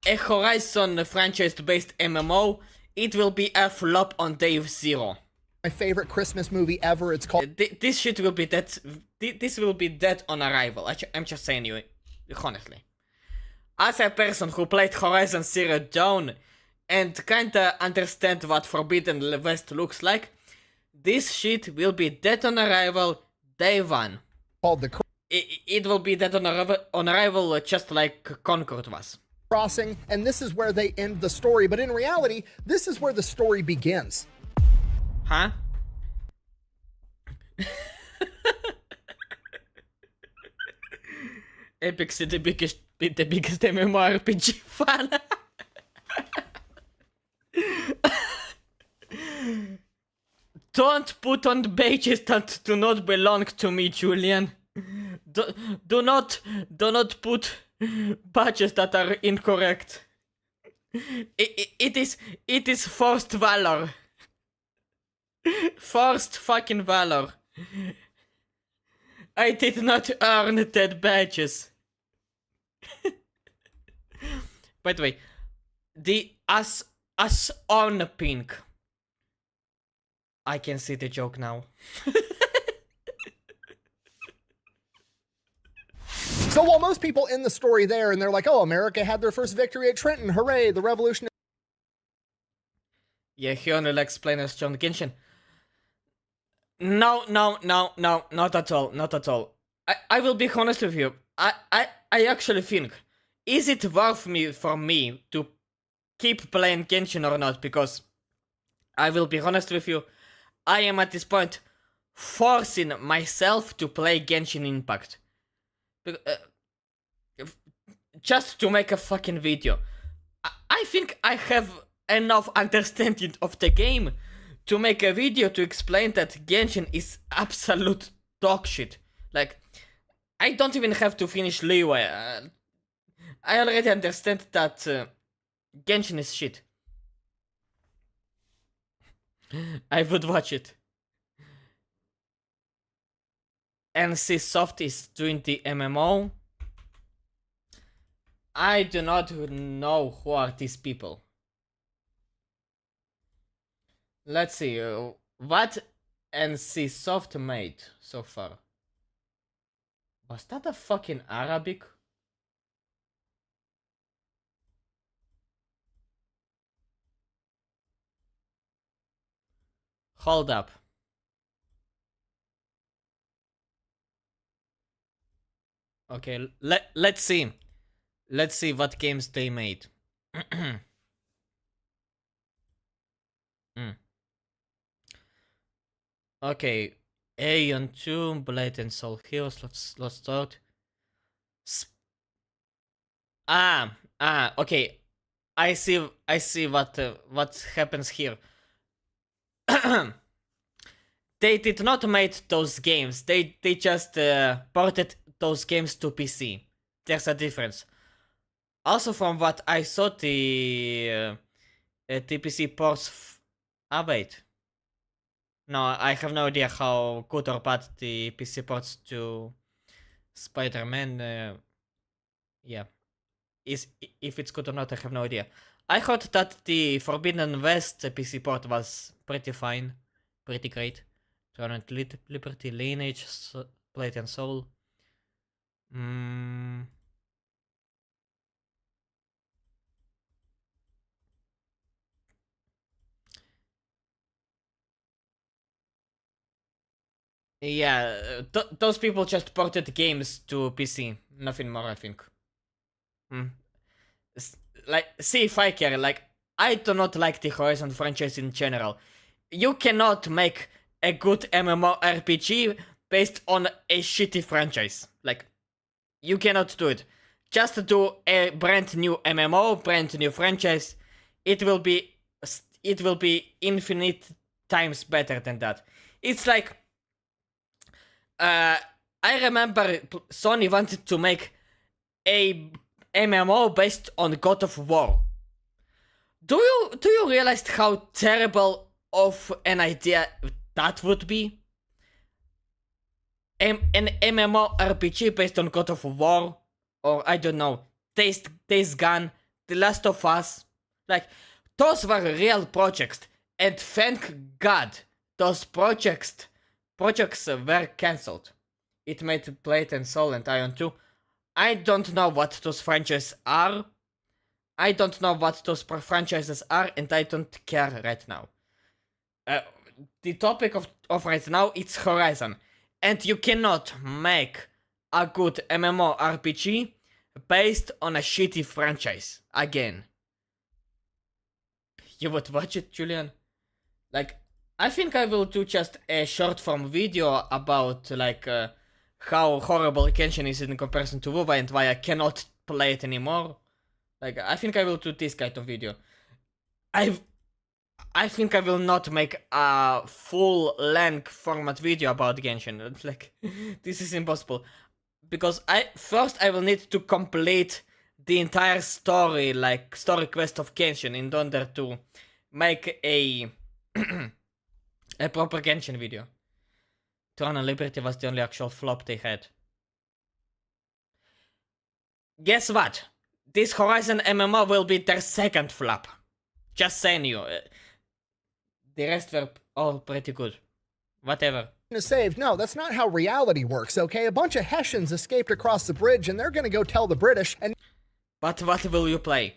a Horizon franchise based MMO, it will be a flop on day 0. My favorite Christmas movie ever. It's called... This shit will be dead. This will be dead on arrival. I'm just saying you, honestly. As a person who played Horizon Zero Dawn and kinda understand what Forbidden West looks like, this shit will be dead on arrival day 1. Called the It will be dead on arrival just like Concord was. Crossing, and this is where they end the story, but in reality, this is where the story begins. Huh? Apex is the biggest MMORPG fan. Don't put on badges that do not belong to me, Julian. Do not put badges that are incorrect. It is forced valor. Forced fucking valor. I did not earn that badges. By the way, the us on pink. I can see the joke now. So while most people end the story there and they're like, oh, America had their first victory at Trenton, hooray, the revolution. Yeah, he only likes playing as John Genshin. No, not at all. I will be honest with you. I actually think, is it worth for me to keep playing Genshin or not? Because I will be honest with you, I am at this point forcing myself to play Genshin Impact. Just to make a fucking video. I think I have enough understanding of the game to make a video to explain that Genshin is absolute dog shit. Like, I don't even have to finish Liyue. I already understand that Genshin is shit. I would watch it. NCSoft is doing the MMO. I do not know who are these people. Let's see, what NCSoft made so far. Was that a fucking Arabic? Hold up. Okay, let's see. Let's see what games they made. Okay, Aeon 2, Blade and Soul Heroes. Let's start. Okay. I see what happens here. They did not make those games. They just ported those games to PC. There's a difference. Also, from what I saw, the PC ports. Wait. No, I have no idea how good or bad the PC ports to Spider-Man. Yeah, if it's good or not, I have no idea. I heard that the Forbidden West PC port was pretty fine, pretty great. Tron Liberty, Lineage, Blade and Soul. Yeah, those people just ported games to PC, nothing more, I think. Like, see if I care, like, I do not like the Horizon franchise in general. You cannot make a good MMORPG based on a shitty franchise. Like, you cannot do it. Just do a brand new MMO, brand new franchise. It will be infinite times better than that. It's like, I remember Sony wanted to make a MMO based on God of War. Do you realize how terrible of an idea that would be? An MMORPG based on God of War, or I don't know, Days Gone, The Last of Us. Like, those were real projects, and thank God those projects were cancelled. It made Blade and Soul and Ion 2. I don't know what those franchises are. I don't know what those franchises are, and I don't care right now. The topic of right now, it's Horizon. And you cannot make a good MMORPG based on a shitty franchise. Again. You would watch it, Julian? Like, I think I will do just a short form video about, like, how horrible Genshin is in comparison to WoW and why I cannot play it anymore. Like, I think I will do this kind of video. I think I will not make a full-length format video about Genshin. It's like, this is impossible. Because first I will need to complete the entire story, like, story quest of Genshin in order to make a proper Genshin video. Tron and Liberty was the only actual flop they had. Guess what? This Horizon MMO will be their second flop. Just saying you. The rest were all pretty good. Whatever. Saved. No, that's not how reality works, okay? A bunch of Hessians escaped across the bridge and they're gonna go tell the British and... But what will you play?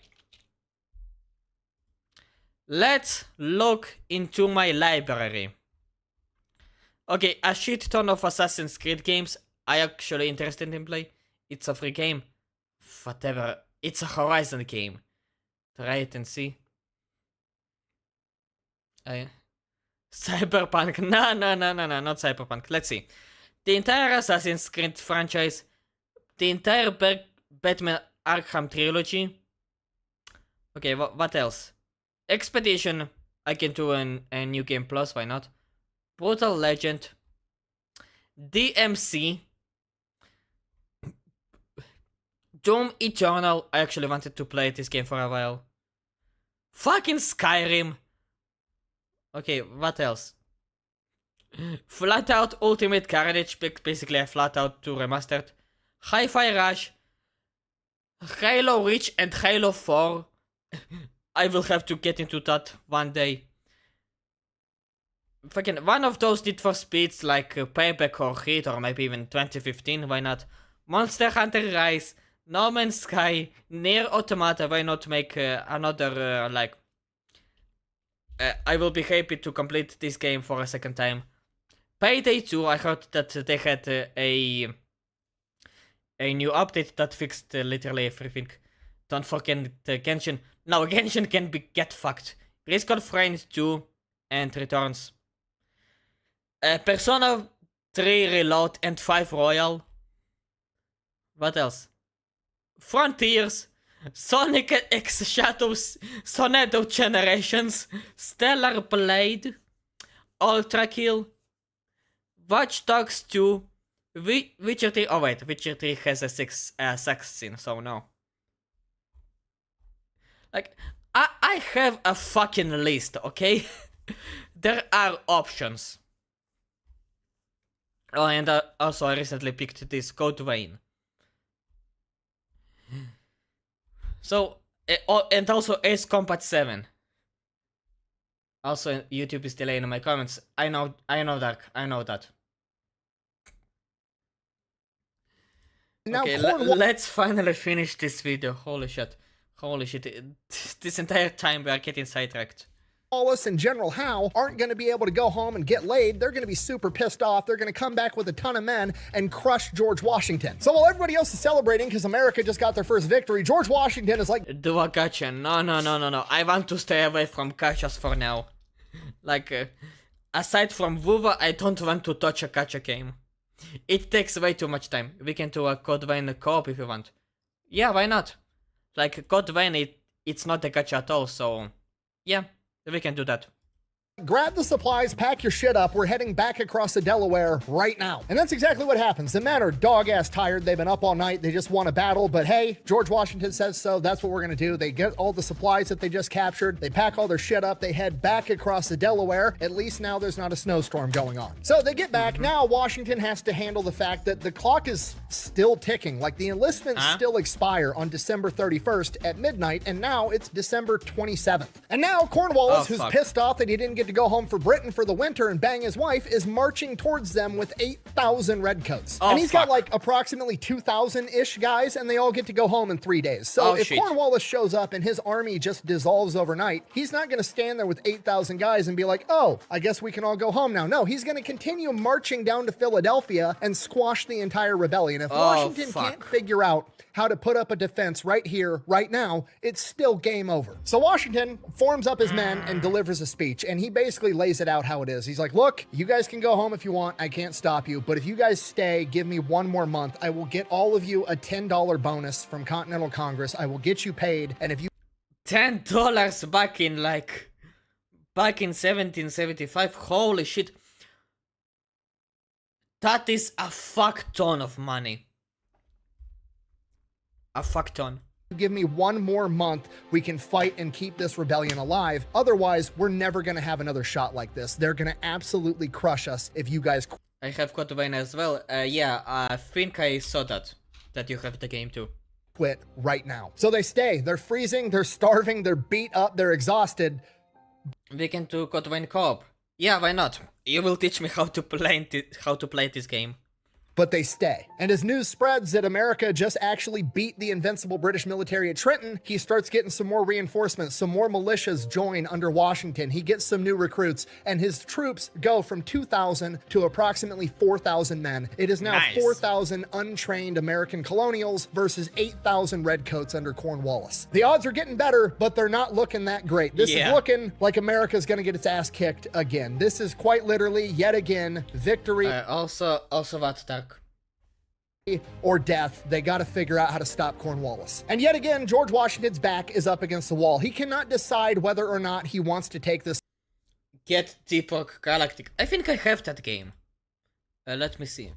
Let's look into my library. Okay, a shit ton of Assassin's Creed games I actually interested in play. It's a free game. Whatever. It's a Horizon game. Try it and see. Cyberpunk. No, not Cyberpunk. Let's see. The entire Assassin's Creed franchise. The entire Batman Arkham trilogy. Okay, what else? Expedition. I can do a new game plus, why not? Brutal Legend. DMC. Doom Eternal. I actually wanted to play this game for a while. Fucking Skyrim. Okay, what else? Flat Out Ultimate Carnage, basically a Flat Out 2 remastered. Hi-Fi Rush, Halo Reach and Halo 4. I will have to get into that one day. Fucking one of those Need for Speeds like Payback or Heat or maybe even 2015, why not? Monster Hunter Rise, No Man's Sky, Nier Automata, why not make another like... I will be happy to complete this game for a second time. Payday 2, I heard that they had a new update that fixed literally everything. Don't forget Genshin. No, Genshin can get fucked. Risk of Rain 2 and Returns. Persona 3 Reload and 5 Royal. What else? Frontiers, Sonic X Shadows, Sonado Generations, Stellar Blade, Ultra Kill, Watch Dogs 2, Witcher 3. Oh wait, Witcher 3 has a sex scene, so no. Like, I have a fucking list, okay? There are options. Oh, and also I recently picked this Code Vein. So, and also Ace Combat 7. Also, YouTube is delaying my comments. I know, Dark. I know that. Now, okay, let's finally finish this video. Holy shit. Holy shit. This entire time we are getting sidetracked. Wallace and General Howe aren't going to be able to go home and get laid. They're going to be super pissed off. They're going to come back with a ton of men and crush George Washington. So while everybody else is celebrating because America just got their first victory, George Washington is like, do a gacha. No. I want to stay away from gachas for now. Like, aside from WoW, I don't want to touch a gacha game. It takes way too much time. We can do a Code Vein co-op if you want. Yeah, why not? Like, Code Vein, it's not a gacha at all, so... yeah. We can do that. grab the supplies, pack your shit up. We're heading back across the Delaware right now. And that's exactly what happens. The men are dog-ass tired. They've been up all night. They just want to battle. But hey, George Washington says so. That's what we're going to do. They get all the supplies that they just captured. They pack all their shit up. They head back across the Delaware. At least now there's not a snowstorm going on. So they get back. Now Washington has to handle the fact that the clock is still ticking. Like the enlistments still expire on December 31st at midnight. And now it's December 27th. And now Cornwallis, who's pissed off that he didn't get to go home for Britain for the winter and bang his wife, is marching towards them with 8,000 redcoats. And he's got like approximately 2,000-ish guys, and they all get to go home in 3 days. So if Cornwallis shows up and his army just dissolves overnight, he's not going to stand there with 8,000 guys and be like, oh, I guess we can all go home now. No, he's going to continue marching down to Philadelphia and squash the entire rebellion. If Washington can't figure out how to put up a defense right here, right now, it's still game over. So Washington forms up his men and delivers a speech, and he basically lays it out how it is. He's like, look, you guys can go home if you want. I can't stop you. But if you guys stay, give me 1 more month. I will get all of you a $10 bonus from Continental Congress. I will get you paid. And if you... $10 back in 1775. Holy shit. That is a fuck ton of money. A fuck ton. Give me 1 more month, we can fight and keep this rebellion alive. Otherwise, we're never going to have another shot like this. They're going to absolutely crush us if you guys... I have Code Vein as well. Yeah, I think I saw that you have the game too. Quit right now. So they stay. They're freezing, they're starving, they're beat up, they're exhausted. We can do Code Vein co-op. Yeah, why not? You will teach me how to play this game. But they stay. And as news spreads that America just actually beat the invincible British military at Trenton, he starts getting some more reinforcements. Some more militias join under Washington. He gets some new recruits, and his troops go from 2,000 to approximately 4,000 men. It is now 4,000 untrained American colonials versus 8,000 redcoats under Cornwallis. The odds are getting better, but they're not looking that great. This is looking like America's gonna get its ass kicked again. This is quite literally, yet again, victory. Also what's that? Or death. They got to figure out how to stop Cornwallis. And yet again, George Washington's back is up against the wall. He cannot decide whether or not he wants to take this. Get Teapot Galactic. I think I have that game. Let me see.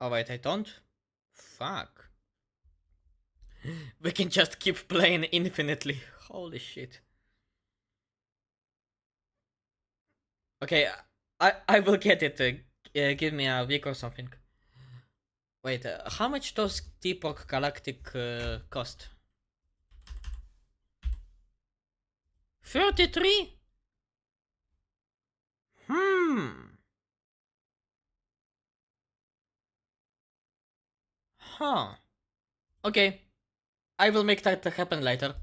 Oh wait, I don't? Fuck. We can just keep playing infinitely. Holy shit. Okay, I will get it. Give me a week or something. Wait, how much does Teapot Galactic cost? 33? Huh. Okay. I will make that happen later.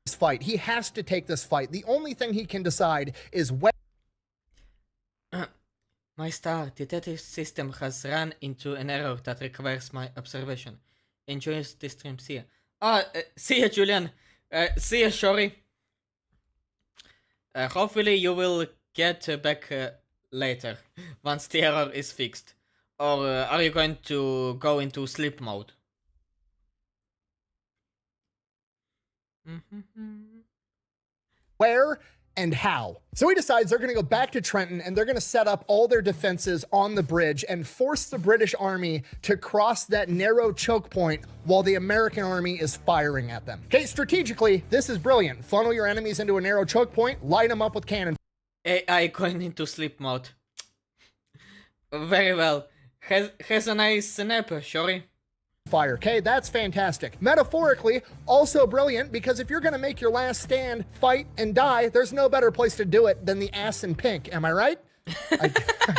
This fight. He has to take this fight. The only thing he can decide is when. My star detective system has run into an error that requires my observation. Enjoy the stream. See ya. See ya, Julian. See ya, Shori. Hopefully you will get back later, once the error is fixed. Or are you going to go into sleep mode? Where and how. So he decides they're going to go back to Trenton and they're going to set up all their defenses on the bridge and force the British army to cross that narrow choke point while the American army is firing at them. Okay, strategically, this is brilliant. Funnel your enemies into a narrow choke point, light them up with cannon. AI going into sleep mode. Very well. Has a nice nap, Shori. Fire. Okay, that's fantastic. Metaphorically, also brilliant, because if you're going to make your last stand, fight, and die, there's no better place to do it than the ass in pink. Am I right? I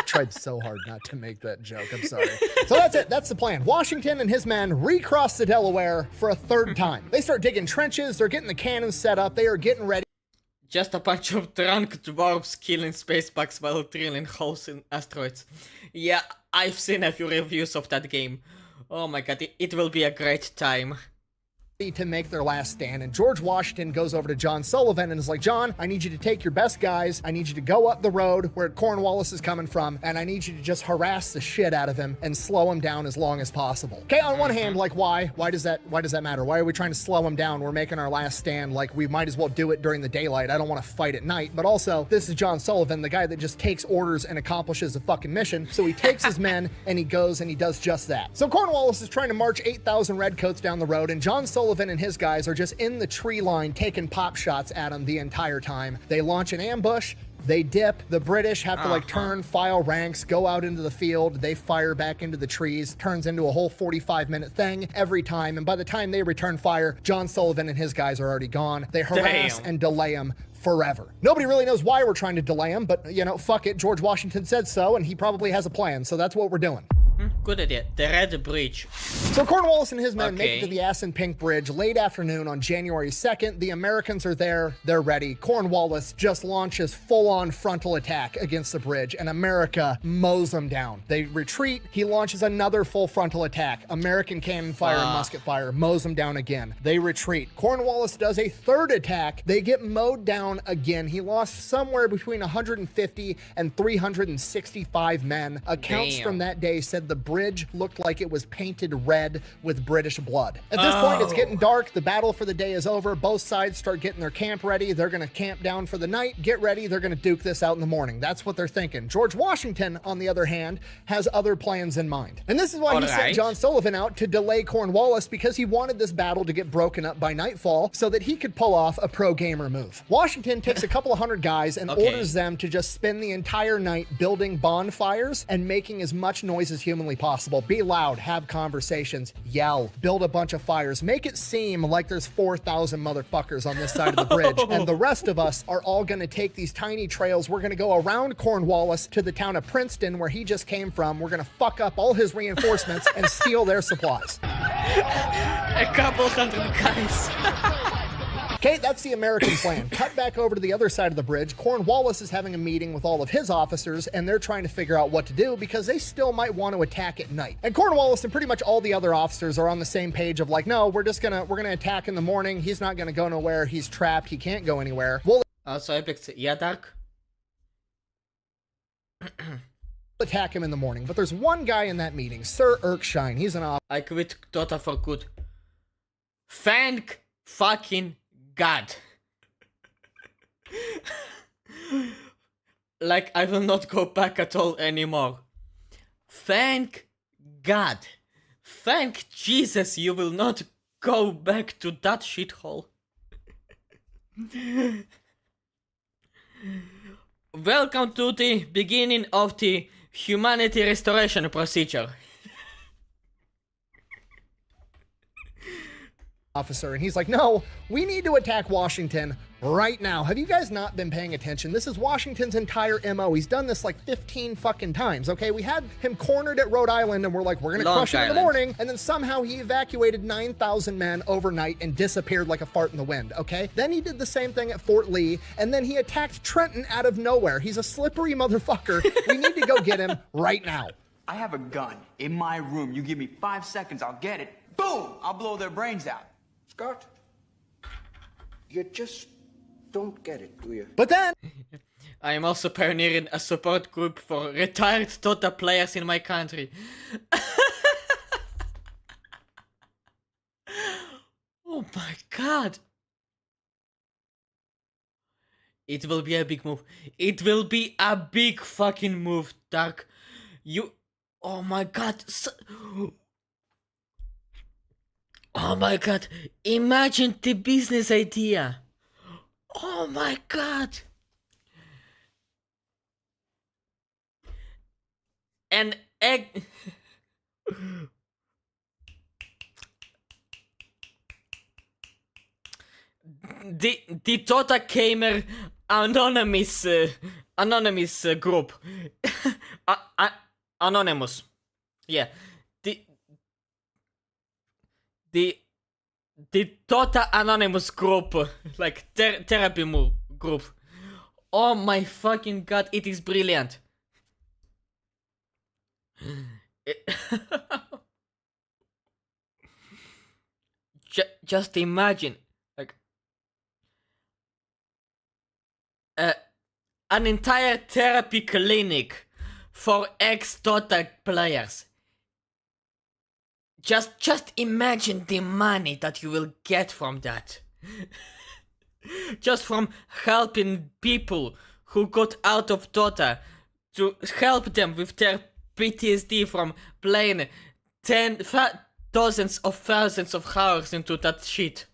tried so hard not to make that joke. I'm sorry. So that's it. That's the plan. Washington and his men recross the Delaware for a third time. They start digging trenches. They're getting the cannons set up. They are getting ready. Just a bunch of drunk dwarves killing spacebugs while drilling holes in asteroids. Yeah, I've seen a few reviews of that game. Oh my god, it will be a great time. To make their last stand, and George Washington goes over to John Sullivan and is like, John, I need you to take your best guys, I need you to go up the road where Cornwallis is coming from, and I need you to just harass the shit out of him and slow him down as long as possible. Okay, on one hand, like, why does that matter? Why are we trying to slow him down? We're making our last stand, like, we might as well do it during the daylight. I don't want to fight at night. But also, this is John Sullivan, the guy that just takes orders and accomplishes a fucking mission. So he takes his men and he goes and he does just that. So Cornwallis is trying to march 8,000 redcoats down the road, and John Sullivan and his guys are just in the tree line taking pop shots at him the entire time. They launch an ambush, they dip, the British have to like turn, file ranks, go out into the field, they fire back into the trees, turns into a whole 45-minute thing every time, and by the time they return fire, John Sullivan and his guys are already gone. They harass and delay him forever. Nobody really knows why we're trying to delay him, but you know, fuck it, George Washington said so, and he probably has a plan, so that's what we're doing. Good idea. The Red Bridge. So Cornwallis and his men make it to the Assun Pink Bridge late afternoon on January 2nd. The Americans are there. They're ready. Cornwallis just launches full-on frontal attack against the bridge, and America mows them down. They retreat. He launches another full frontal attack. American cannon fire and musket fire mows them down again. They retreat. Cornwallis does a third attack. They get mowed down again. He lost somewhere between 150 and 365 men. Accounts from that day said the bridge looked like it was painted red with British blood. At this point, it's getting dark. The battle for the day is over. Both sides start getting their camp ready. They're going to camp down for the night, get ready. They're going to duke this out in the morning. That's what they're thinking. George Washington, on the other hand, has other plans in mind. And this is why he sent John Sullivan out to delay Cornwallis, because he wanted this battle to get broken up by nightfall so that he could pull off a pro-gamer move. Washington takes a couple of hundred guys and orders them to just spend the entire night building bonfires and making as much noise as humanly possible. Be loud, have conversations, yell, build a bunch of fires, make it seem like there's 4,000 motherfuckers on this side of the bridge, and the rest of us are all going to take these tiny trails. We're going to go around Cornwallis to the town of Princeton, where he just came from. We're going to fuck up all his reinforcements and steal their supplies. A couple hundred guys. Okay, that's the American plan. Cut back over to the other side of the bridge. Cornwallis is having a meeting with all of his officers, and they're trying to figure out what to do because they still might want to attack at night. And Cornwallis and pretty much all the other officers are on the same page of like, no, we're gonna attack in the morning. He's not gonna go nowhere. He's trapped. He can't go anywhere. We'll So I picked dark. attack him in the morning. But there's one guy in that meeting, Sir Erskine. He's an officer. I quit Dota for good. Thank fucking God. Like, I will not go back at all anymore. Thank God. Thank Jesus you will not go back to that shithole. welcome to the beginning of the humanity restoration procedure. Officer, and he's like, no, we need to attack Washington right now. Have you guys not been paying attention? This is Washington's entire MO. He's done this like 15 fucking times, okay? We had him cornered at Rhode Island and we're like, we're gonna Long crush him in the Island. morning, and then somehow he evacuated 9,000 men overnight and disappeared like a fart in the wind, okay? Then he did the same thing at Fort Lee, and then he attacked Trenton out of nowhere. He's a slippery motherfucker. We need to go get him right now. I have a gun in my room. You give me 5 seconds, I'll get it. Boom! I'll blow their brains out. Scott, you just don't get it, do you? But then I am also pioneering a support group for retired Dota players in my country. Oh my god. It will be a big move. It will be a big fucking move, Dark. You... Oh my god. Oh my god. Imagine the business idea. Oh my god. An egg... the Dota Gamer anonymous group. Anonymous. Yeah. The Dota Anonymous group, like therapy group. Oh my fucking god, it is brilliant. Just imagine, like, an entire therapy clinic for ex-Dota players. Just imagine the money that you will get from that. Just from helping people who got out of Dota, to help them with their PTSD from playing dozens of thousands of hours into that shit.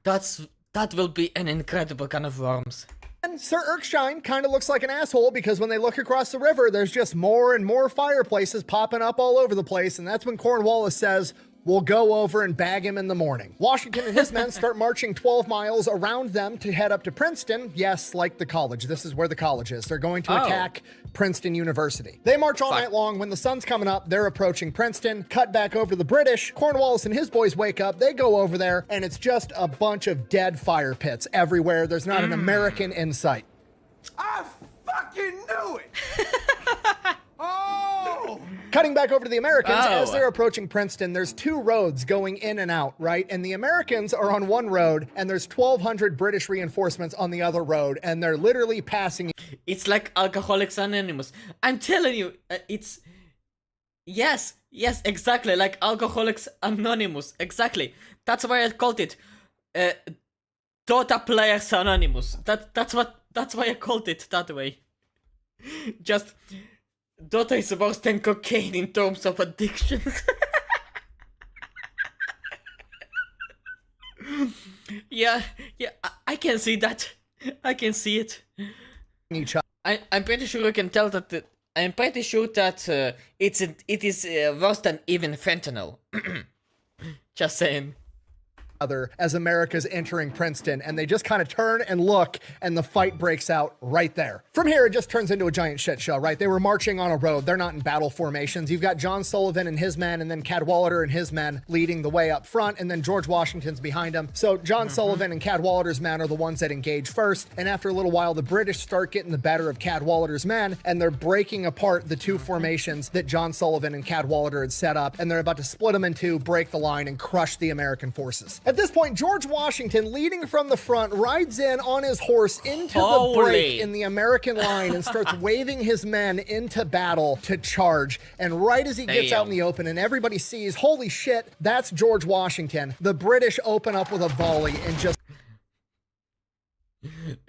That will be an incredible can of worms. And Sir Erskine kind of looks like an asshole because when they look across the river, there's just more and more fireplaces popping up all over the place, and that's when Cornwallis says, we'll go over and bag him in the morning. Washington and his men start marching 12 miles around them to head up to Princeton. Yes, like the college. This is where the college is. They're going to attack Princeton University. They march all night long. When the sun's coming up, they're approaching Princeton. Cut back over to the British. Cornwallis and his boys wake up. They go over there, and it's just a bunch of dead fire pits everywhere. There's not an American in sight. I fucking knew it! Oh! Cutting back over to the Americans, as they're approaching Princeton, there's two roads going in and out, right? And the Americans are on one road, and there's 1,200 British reinforcements on the other road, and they're literally passing. It's like Alcoholics Anonymous. I'm telling you, it's... Yes, exactly, like Alcoholics Anonymous, exactly. That's why I called it Dota Players Anonymous. That's why I called it that way. Just... Dota is worse than cocaine in terms of addictions. yeah, I can see that. I can see it. I'm pretty sure you can tell that. I'm pretty sure that it is worse than even fentanyl. Just saying. As America's entering Princeton, and they just kind of turn and look, and the fight breaks out right there. From here, it just turns into a giant shit show, right? They were marching on a road. They're not in battle formations. You've got John Sullivan and his men, and then Cadwallader and his men leading the way up front, and then George Washington's behind him. So John Sullivan and Cadwallader's men are the ones that engage first, and after a little while, the British start getting the better of Cadwallader's men, and they're breaking apart the two formations that John Sullivan and Cadwallader had set up, and they're about to split them in two, break the line, and crush the American forces. At this point, George Washington, leading from the front, rides in on his horse into the break in the American line and starts waving his men into battle to charge. And right as he gets out in the open and everybody sees, holy shit, that's George Washington, the British open up with a volley and just...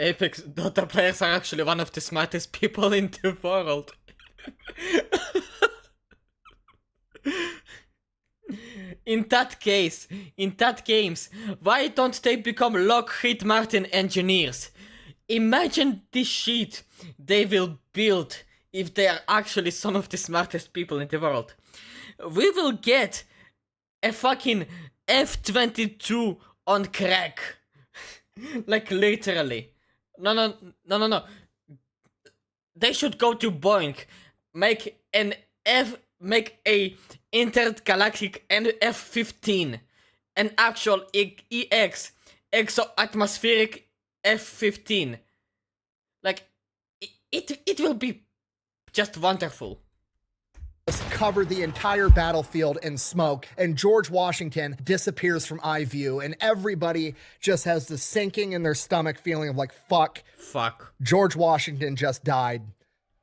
Apex Dota players are actually one of the smartest people in the world. In that games, why don't they become Lockheed Martin engineers? imagine the shit they will build if they are actually some of the smartest people in the world. We will get a fucking F-22 on crack. Like literally. No. They should go to Boeing, make a intergalactic F-15, an actual exo-atmospheric F-15. Like, it will be just wonderful. Cover the entire battlefield in smoke, and George Washington disappears from eye view, and everybody just has the sinking in their stomach feeling of like, fuck, George Washington just died.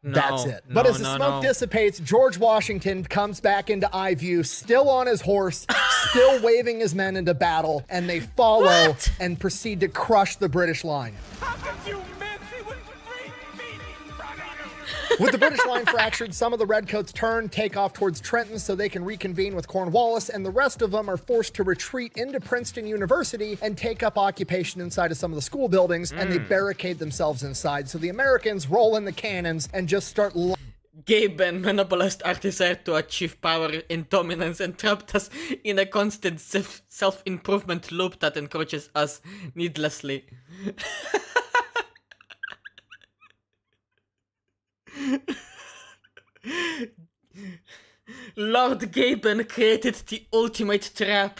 That's it. But as the smoke dissipates, George Washington comes back into eye view, still on his horse, still waving his men into battle, and they follow and proceed to crush the British line. How could you miss? He was 3 feet in front of you. With the British line fractured, some of the Redcoats turn, take off towards Trenton so they can reconvene with Cornwallis, and the rest of them are forced to retreat into Princeton University and take up occupation inside of some of the school buildings, and they barricade themselves inside. So the Americans roll in the cannons and just start Gabe and monopolized our desire to achieve power and dominance and trapped us in a constant self-improvement loop that encourages us needlessly. Lord Gaben created the ultimate trap.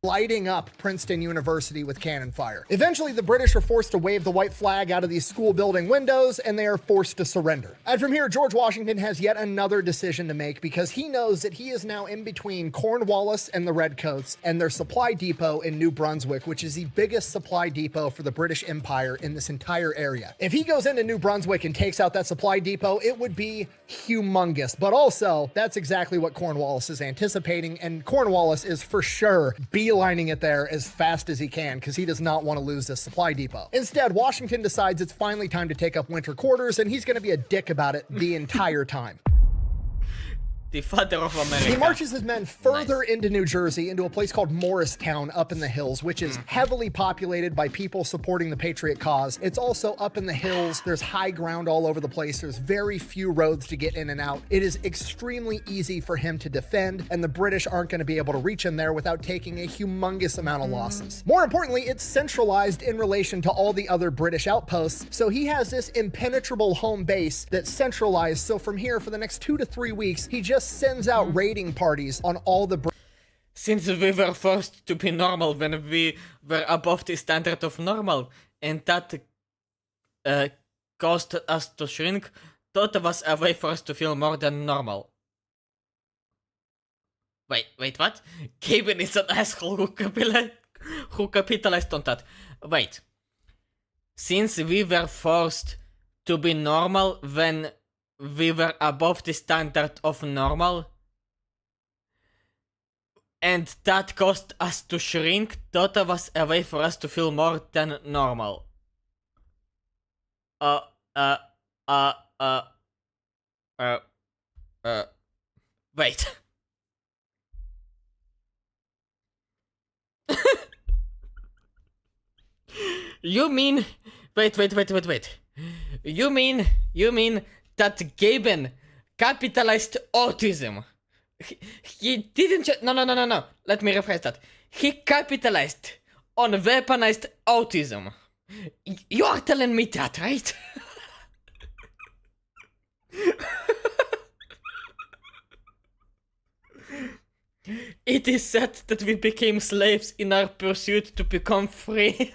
lighting up Princeton University with cannon fire. Eventually, the British are forced to wave the white flag out of these school building windows, and they are forced to surrender. And from here, George Washington has yet another decision to make, because he knows that he is now in between Cornwallis and the Redcoats and their supply depot in New Brunswick, which is the biggest supply depot for the British Empire in this entire area. If he goes into New Brunswick and takes out that supply depot, it would be humongous. But also, that's exactly what Cornwallis is anticipating, and Cornwallis is for sure beelining it there as fast as he can, because he does not want to lose this supply depot. Instead, Washington decides it's finally time to take up winter quarters, and he's going to be a dick about it the entire time. The father of America. He marches his men further into New Jersey, into a place called Morristown up in the hills, which is heavily populated by people supporting the Patriot cause. It's also up in the hills. There's high ground all over the place. There's very few roads to get in and out. It is extremely easy for him to defend, and the British aren't going to be able to reach him there without taking a humongous amount of losses. More importantly, it's centralized in relation to all the other British outposts, so he has this impenetrable home base that's centralized. So from here, for the next 2 to 3 weeks, he just sends out raiding parties on all the Since we were forced to be normal when we were above the standard of normal, and that caused us to shrink, that was a way for us to feel more than normal. Wait, what? Gaben is an asshole who capitalized on that. Wait. Since we were forced to be normal when we were above the standard of normal, and that caused us to shrink, that was a way for us to feel more than normal. Wait. You mean, wait. You mean that Gaben capitalized autism. He didn't just... No. Let me rephrase that. He capitalized on weaponized autism. You are telling me that, right? It is said that we became slaves in our pursuit to become free.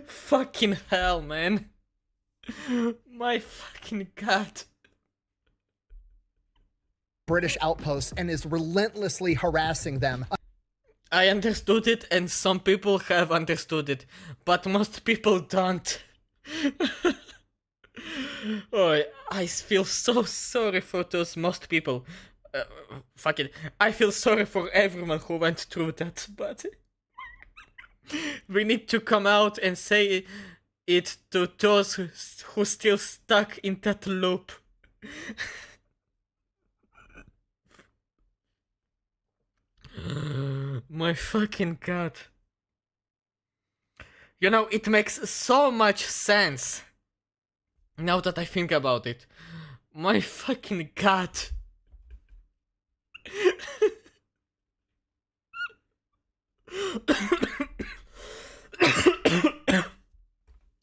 Fucking hell, man. My fucking god. British outposts and is relentlessly harassing them. I understood it, and some people have understood it, but most people don't. Oh, I feel so sorry for those most people. Fuck it. I feel sorry for everyone who went through that, but we need to come out and say it to those who still stuck in that loop. My fucking god. You know, it makes so much sense. Now that I think about it. My fucking god.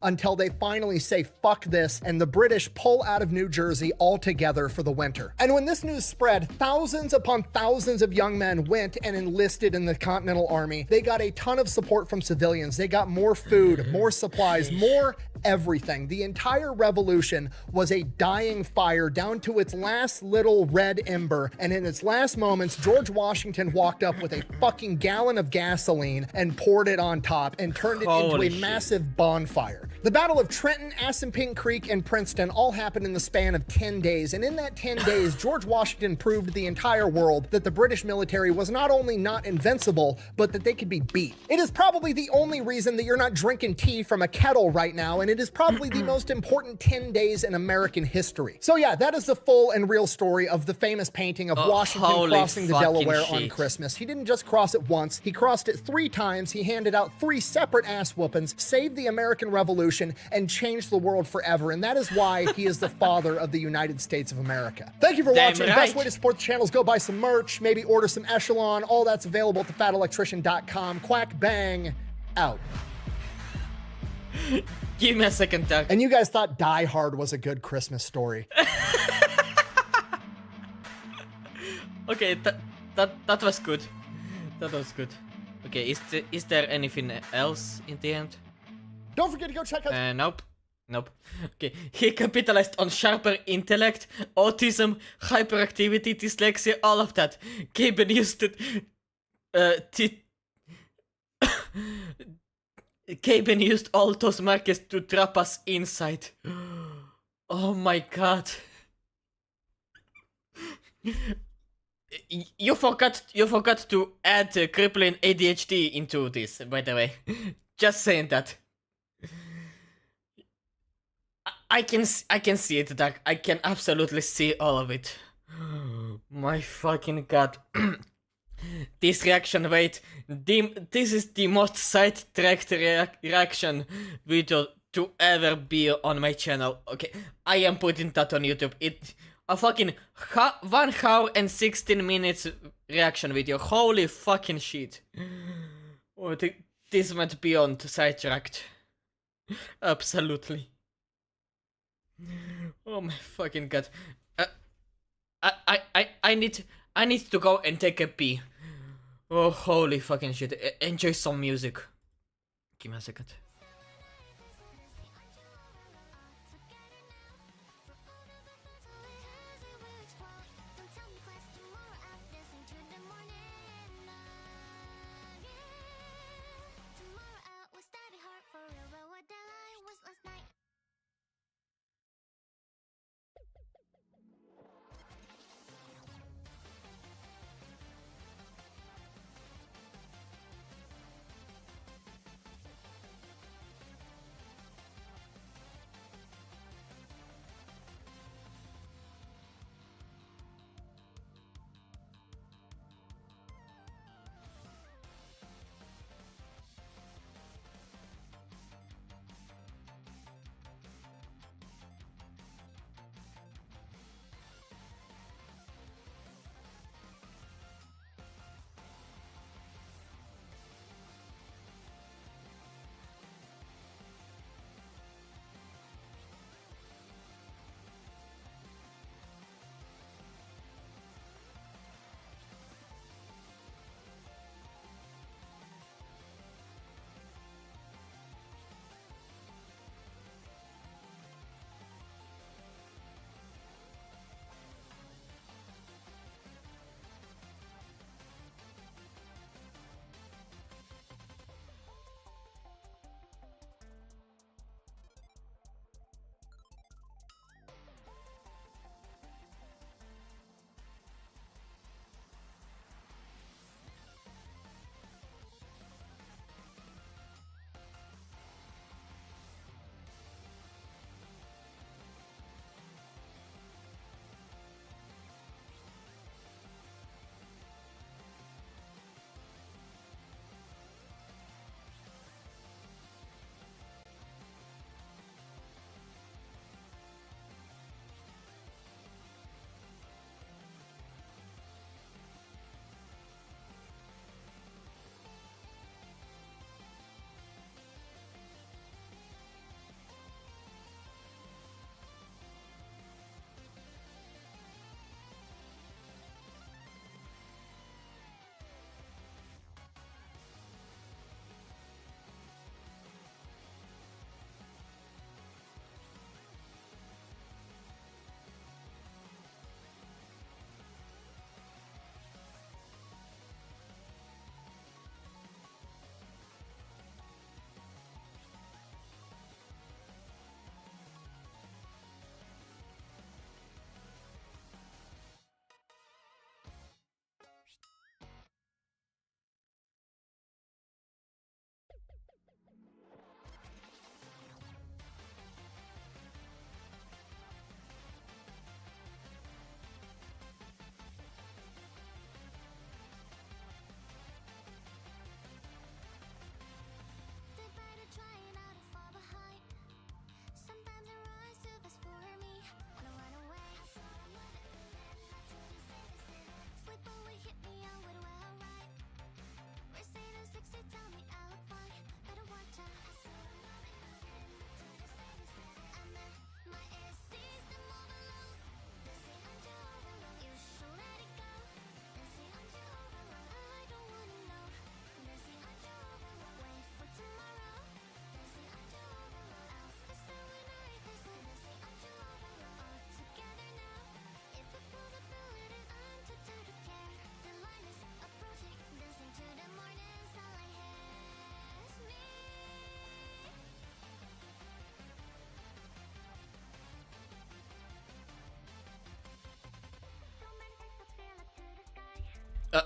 Until they finally say fuck this and the British pull out of New Jersey altogether for the winter. And when this news spread, thousands upon thousands of young men went and enlisted in the Continental Army. They got a ton of support from civilians. They got more food, more supplies, more everything. The entire revolution was a dying fire down to its last little red ember, and in its last moments, George Washington walked up with a fucking gallon of gasoline and poured it on top and turned it into a massive bonfire. The Battle of Trenton, Assunpink Creek, and Princeton all happened in the span of 10 days, and in that 10 days, George Washington proved to the entire world that the British military was not only not invincible, but that they could be beat. It is probably the only reason that you're not drinking tea from a kettle right now, and it is probably the most important 10 days in American history. So yeah, that is the full and real story of the famous painting of Washington crossing the Delaware on Christmas. He didn't just cross it once, he crossed it 3 times, he handed out 3 separate ass whoopings, saved the American Revolution, and changed the world forever, and that is why he is the father of the United States of America. Thank you for watching. The best way to support the channel is go buy some merch, maybe order some Echelon, all that's available at thefatelectrician.com. Quack bang, out. Give me a second, Doug. And you guys thought Die Hard was a good Christmas story. Okay, that was good. That was good. Okay, is there anything else in the end? Don't forget to go check out... Nope. Nope. Okay, he capitalized on sharper intellect, autism, hyperactivity, dyslexia, all of that. Gaben used it... Gaben used all those markers to trap us inside. Oh my god. You forgot to add crippling ADHD into this, by the way. Just saying that. I can see it, Doug. I can absolutely see all of it. My fucking god. This reaction, wait. This is the most sidetracked reaction video to ever be on my channel. Okay, I am putting that on YouTube. A fucking 1 hour and 16 minutes reaction video. Holy fucking shit. Oh, this went beyond sidetracked. Absolutely. Oh my fucking god. I need to go and take a pee. Oh, holy fucking shit. Enjoy some music. Give me a second.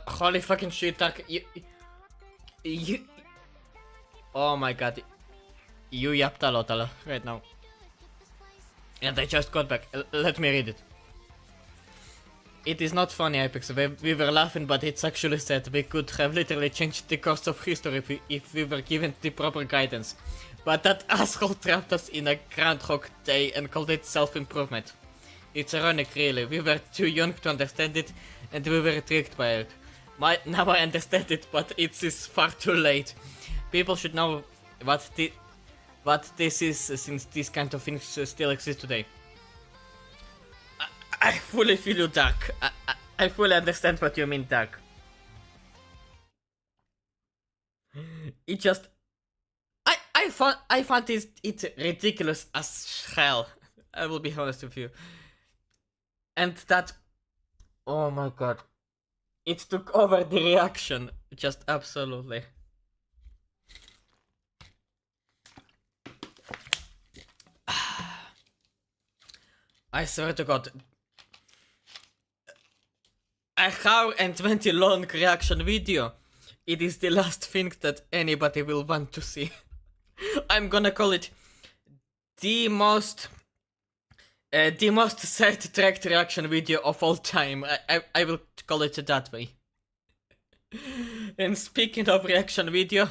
Holy fucking shit, Dark. You. Oh my god. You yapped a lot right now. And I just got back. Let me read it. It is not funny, Apex. We were laughing, but it's actually sad. We could have literally changed the course of history if we were given the proper guidance. But that asshole trapped us in a Groundhog Day and called it self-improvement. It's ironic, really. We were too young to understand it, and we were tricked by it. Now I understand it, but it is far too late. People should know what this is, since these kind of things still exist today. I fully feel you, Dark. I fully understand what you mean, Dark. It just... I find it ridiculous as hell. I will be honest with you. And that... Oh my god. It took over the reaction. Just absolutely. I swear to god. A hour and 20 long reaction video. It is the last thing that anybody will want to see. I'm gonna call it the most sidetracked reaction video of all time. I will call it that way. And speaking of reaction video,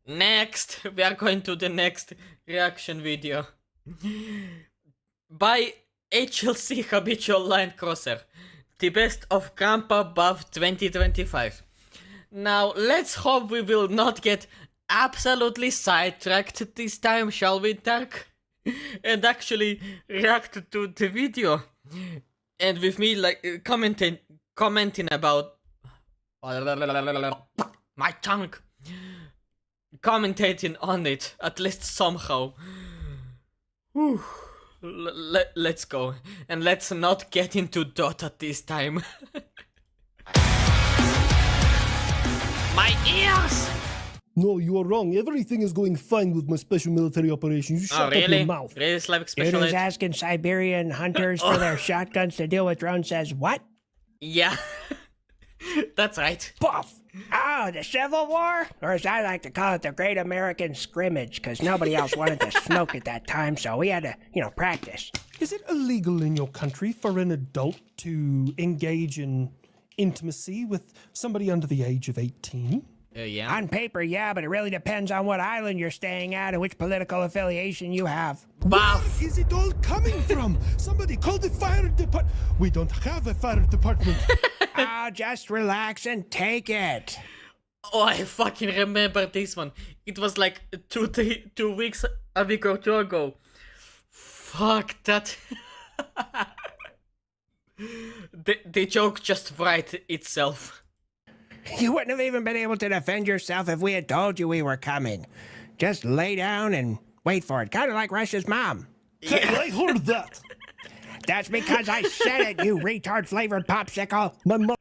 next we are going to the next reaction video by HLC Habitual Line Crosser, the best of Grandpa Buff 2025. Now let's hope we will not get absolutely sidetracked this time, shall we, Dark? And actually react to the video. And with me like commenting about my tongue, commentating on it at least somehow. Whew. Let's go, and let's not get into Dota this time. My ears! No, you are wrong. Everything is going fine with my special military operation. You shut up your mouth. Really, Slavic Dude special who's asking Siberian hunters for their shotguns to deal with drones says what? Yeah, that's right. Buff! Oh, the Civil War? Or as I like to call it, the Great American Scrimmage, because nobody else wanted to smoke at that time, so we had to, practice. Is it illegal in your country for an adult to engage in intimacy with somebody under the age of 18? Yeah. On paper, yeah, but it really depends on what island you're staying at and which political affiliation you have. Where is it all coming from? Somebody call the fire department. We don't have a fire department. Oh, just relax and take it. Oh, I fucking remember this one. It was like 2 weeks, a week or two ago. Fuck that. the joke just writes itself. You wouldn't have even been able to defend yourself if we had told you we were coming. Just lay down and wait for it, kind of like Russia's mom. Hey, I heard that. That's because I said it, you retard-flavored popsicle. My mom.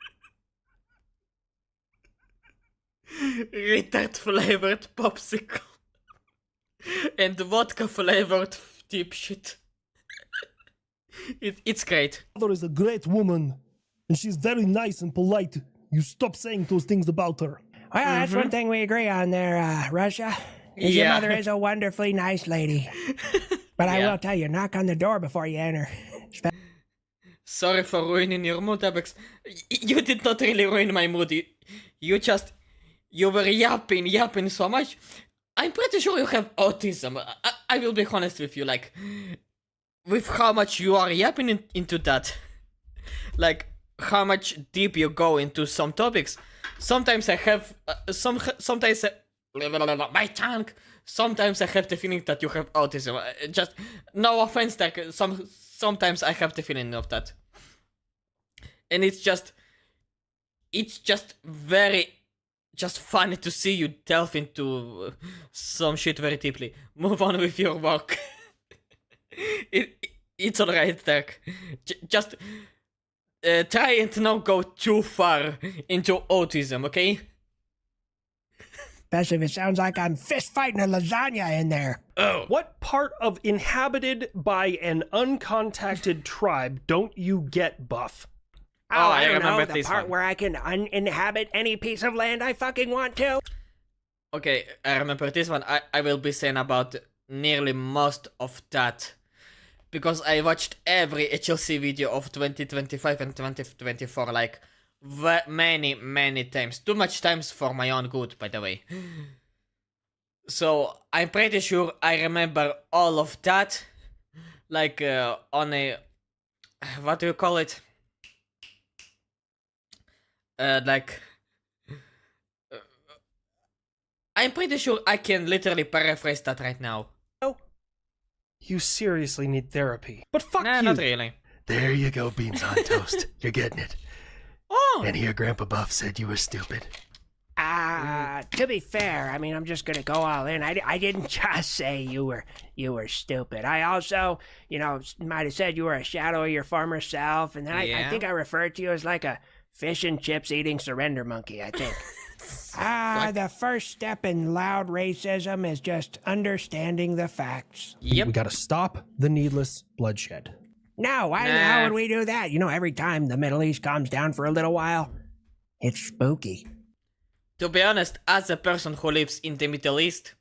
Retard-flavored popsicle. And vodka-flavored dipshit. It's great. My mother is a great woman, and she's very nice and polite. You stop saying those things about her. Well, that's one thing we agree on there, Russia. Is your mother is a wonderfully nice lady. But I will tell you, knock on the door before you enter. Sorry for ruining your mood, Apex. You did not really ruin my mood. You were yapping so much. I'm pretty sure you have autism. I will be honest with you, like, with how much you are yapping into that. Like, how much deep you go into some topics. Sometimes I have sometimes my tongue. Sometimes I have the feeling that you have autism. Just no offense, that sometimes I have the feeling of that, and it's just very funny to see you delve into some shit very deeply. Move on with your work. It's alright, Dark. Just. Try and not go too far into autism, okay? Especially if it sounds like I'm fist fighting a lasagna in there. Oh. What part of inhabited by an uncontacted tribe don't you get, Buff? Oh, I I don't remember know, the this part one. where I can uninhabit any piece of land I fucking want to. Okay, I remember this one. I will be saying about nearly most of that. Because I watched every HLC video of 2025 and 2024, like, many times. Too much times for my own good, by the way. So, I'm pretty sure I remember all of that. Like, on a... What do you call it? Like... I'm pretty sure I can literally paraphrase that right now. You seriously need therapy. But fuck Nah, you. not really. There you go, beans on toast. You're getting it. Oh! And here, Grandpa Buff said you were stupid. To be fair, I mean, I'm just gonna go all in. I didn't just say you were stupid. I also, might have said you were a shadow of your former self, and then I Yeah. think I referred to you as like a fish and chips eating surrender monkey, I think. The first step in loud racism is just understanding the facts. Yep. We gotta stop the needless bloodshed. No, why the Nah. hell would we do that? Every time the Middle East calms down for a little while, it's spooky. To be honest, as a person who lives in the Middle East,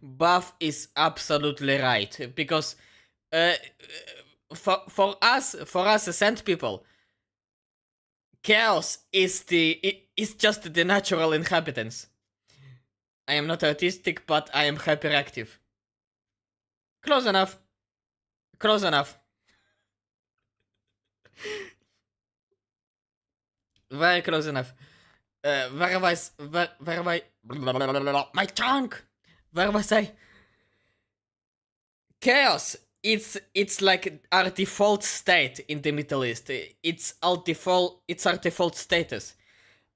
Buff is absolutely right. Because for us Sand people, chaos is just the natural inhabitants. I am not autistic, but I am hyperactive. Close enough. Close enough. Very close enough. Where was my tongue? Where was I? Chaos. It's like our default state in the Middle East. It's our default status.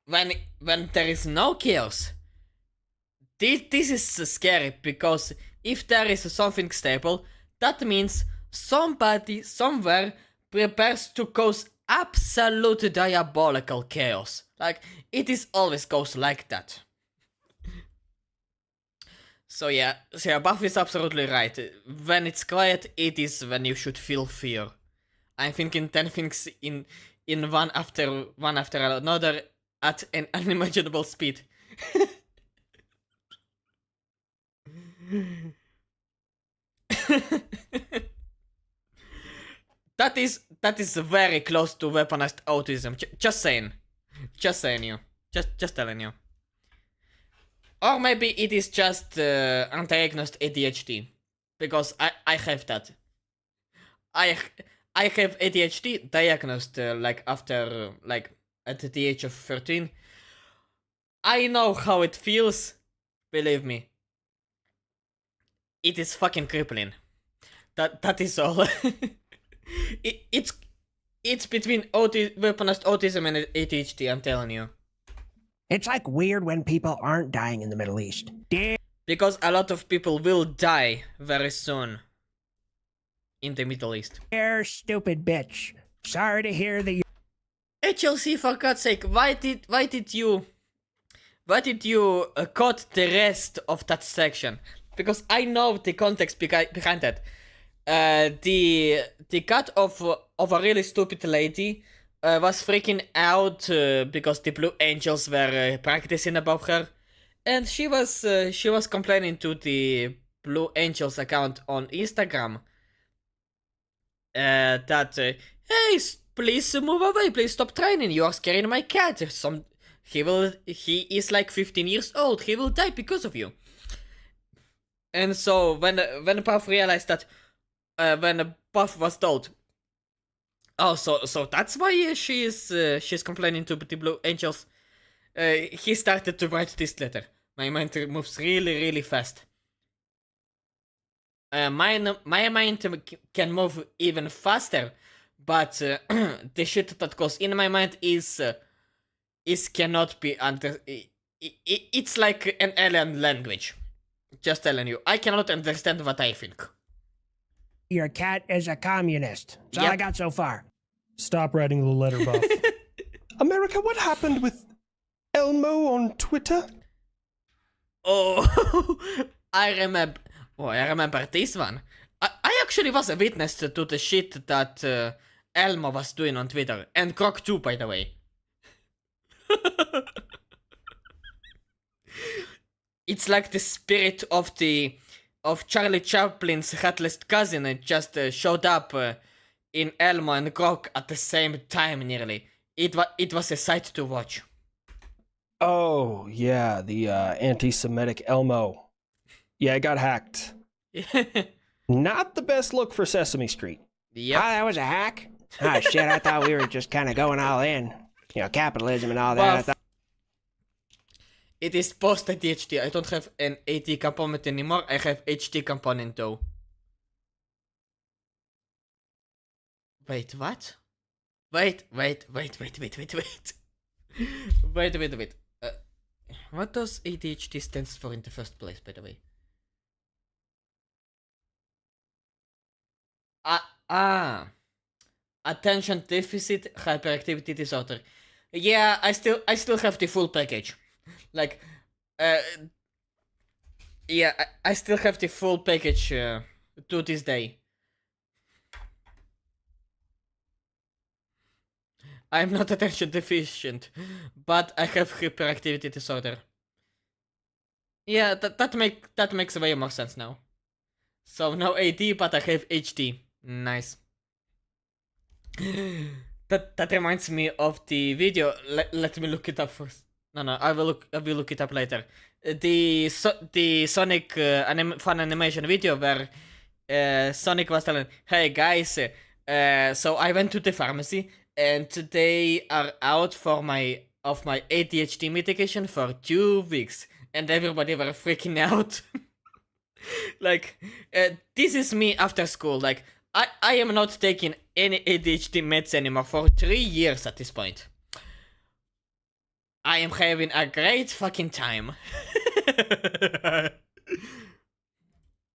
When there is no chaos, this is scary, because if there is something stable, that means somebody somewhere prepares to cause absolute diabolical chaos. Like, it is always goes like that. So yeah, Buff is absolutely right. When it's quiet, it is when you should feel fear. I'm thinking 10 things in one after another at an unimaginable speed. That is very close to weaponized autism. Just saying. Just telling you. Or maybe it is just undiagnosed ADHD, because I have that. I have ADHD diagnosed after at the age of 13. I know how it feels. Believe me. It is fucking crippling. That is all. It's between weaponized autism and ADHD, I'm telling you. It's like weird when people aren't dying in the Middle East. Because a lot of people will die very soon in the Middle East. Dear stupid bitch. Sorry to hear that you... HLC, for God's sake, why did you cut the rest of that section? Because I know the context behind that. The cut of a really stupid lady was freaking out because the Blue Angels were practicing above her, and she was complaining to the Blue Angels account on Instagram that hey, please move away, please stop training, you are scaring my cat. He is like 15 years old, he will die because of you. And so when Puff realized that, when Puff was told, oh, so that's why she's complaining to the Blue Angels, he started to write this letter. My mind moves really fast. My mind can move even faster, but the shit that goes in my mind is cannot be under. It's like an alien language. Just telling you, I cannot understand what I think. Your cat is a communist. That's all I got so far. Stop writing the letter, Buff. America, what happened with Elmo on Twitter? Oh, I remember this one. I actually was a witness to the shit that Elmo was doing on Twitter. And Croc too, by the way. It's like the spirit of Charlie Chaplin's Headless Cousin. It just showed up in Elmo and Croc at the same time nearly. It was a sight to watch. Oh, yeah, the anti-Semitic Elmo. Yeah, it got hacked. Not the best look for Sesame Street. Yep. Oh, that was a hack? Oh, shit, I thought we were just kind of going all in. You know, capitalism and all that. Well, I thought... It is post-ADHD. I don't have an AD component anymore. I have HD component though. Wait, what? Wait. Wait. What does ADHD stands for in the first place, by the way? Attention deficit hyperactivity disorder. Yeah, I still have the full package. Like, yeah, I still have the full package to this day. I'm not attention deficient, but I have hyperactivity disorder. Yeah, that makes way more sense now. So no AD, but I have HD. Nice. That reminds me of the video. Let me look it up first. No, I will look it up later. The Sonic fun animation video where Sonic was telling, "Hey guys, so I went to the pharmacy and they are out for my ADHD medication for 2 weeks," and everybody were freaking out. Like, this is me after school. Like, I am not taking any ADHD meds anymore for 3 years at this point. I am having a great fucking time.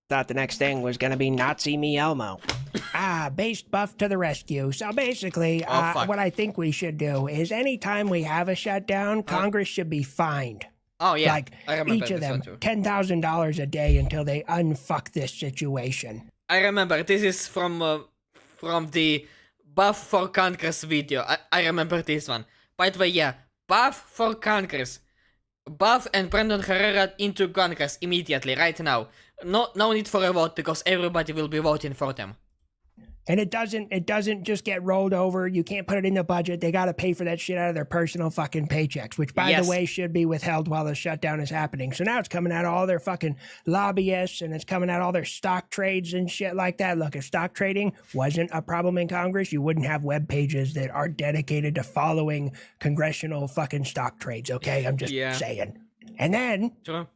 Thought the next thing was gonna be Nazi me Elmo. Based buff to the rescue. So basically, what I think we should do is anytime we have a shutdown, Congress should be fined. Oh yeah, like each of them $10,000 a day until they unfuck this situation. I remember this is from the Buff for Congress video. I remember this one. By the way, yeah, Buff for Congress. Buff and Brandon Herrera into Congress immediately, right now. No need for a vote because everybody will be voting for them. And it doesn't just get rolled over. You can't put it in the budget. They got to pay for that shit out of their personal fucking paychecks, which, by the way, should be withheld while the shutdown is happening. So now it's coming out of all their fucking lobbyists, and it's coming out of all their stock trades and shit like that. Look, if stock trading wasn't a problem in Congress, you wouldn't have web pages that are dedicated to following congressional fucking stock trades, okay? I'm just saying. And then... Sure.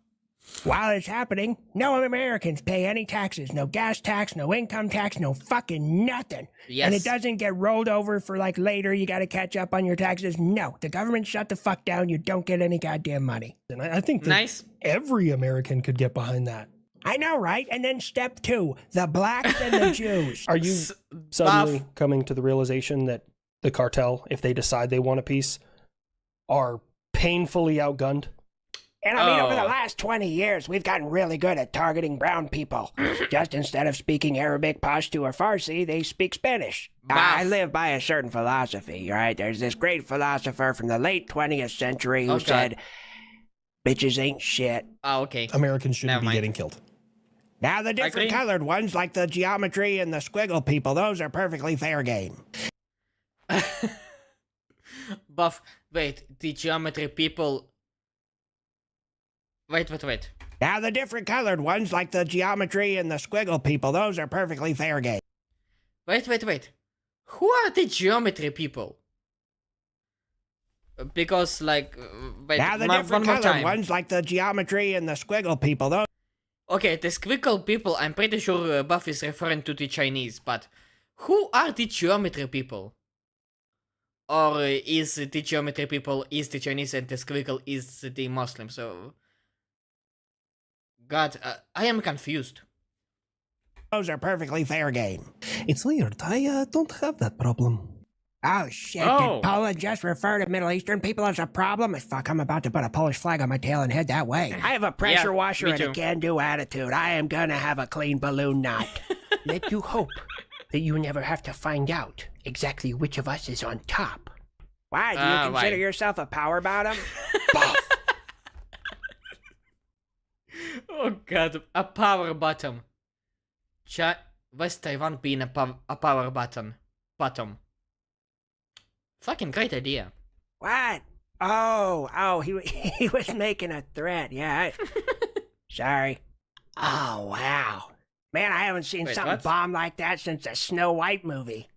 While it's happening, no Americans pay any taxes. No gas tax, no income tax, no fucking nothing. Yes. And it doesn't get rolled over for like later, you gotta catch up on your taxes. No, the government shut the fuck down. You don't get any goddamn money. And I think that every American could get behind that. I know, right? And then step 2, the blacks and the Jews. Are you suddenly coming to the realization that the cartel, if they decide they want a piece, are painfully outgunned? And I mean, over the last 20 years, we've gotten really good at targeting brown people. Just instead of speaking Arabic, Pashto, or Farsi, they speak Spanish. I live by a certain philosophy, right? There's this great philosopher from the late 20th century who said, bitches ain't shit. Oh, okay. Americans shouldn't be getting killed. Now, the different colored ones, like the geometry and the squiggle people, those are perfectly fair game. Buff, wait, the geometry people... Wait. Now, the different colored ones, like the geometry and the squiggle people, those are perfectly fair game. Wait. Who are the geometry people? Because, like, wait, now, the different colored ones, like the geometry and the squiggle people, those... Okay, the squiggle people, I'm pretty sure Buff is referring to the Chinese, but who are the geometry people? Or is the geometry people is the Chinese and the squiggle is the Muslim, so... God, I am confused. Those are perfectly fair game. It's weird. I don't have that problem. Oh, shit. Did Paula just refer to Middle Eastern people as a problem? Fuck, I'm about to put a Polish flag on my tail and head that way. I have a pressure washer and a can-do attitude. I am gonna have a clean balloon knot. Let you hope. that you never have to find out exactly which of us is on top. Why? Do you consider yourself a power bottom? Oh god, a power bottom. West Taiwan being a power bottom. Fucking great idea. What? Oh, he was making a threat. Yeah. Sorry. Oh, wow. Man, I haven't seen something bomb like that since the Snow White movie.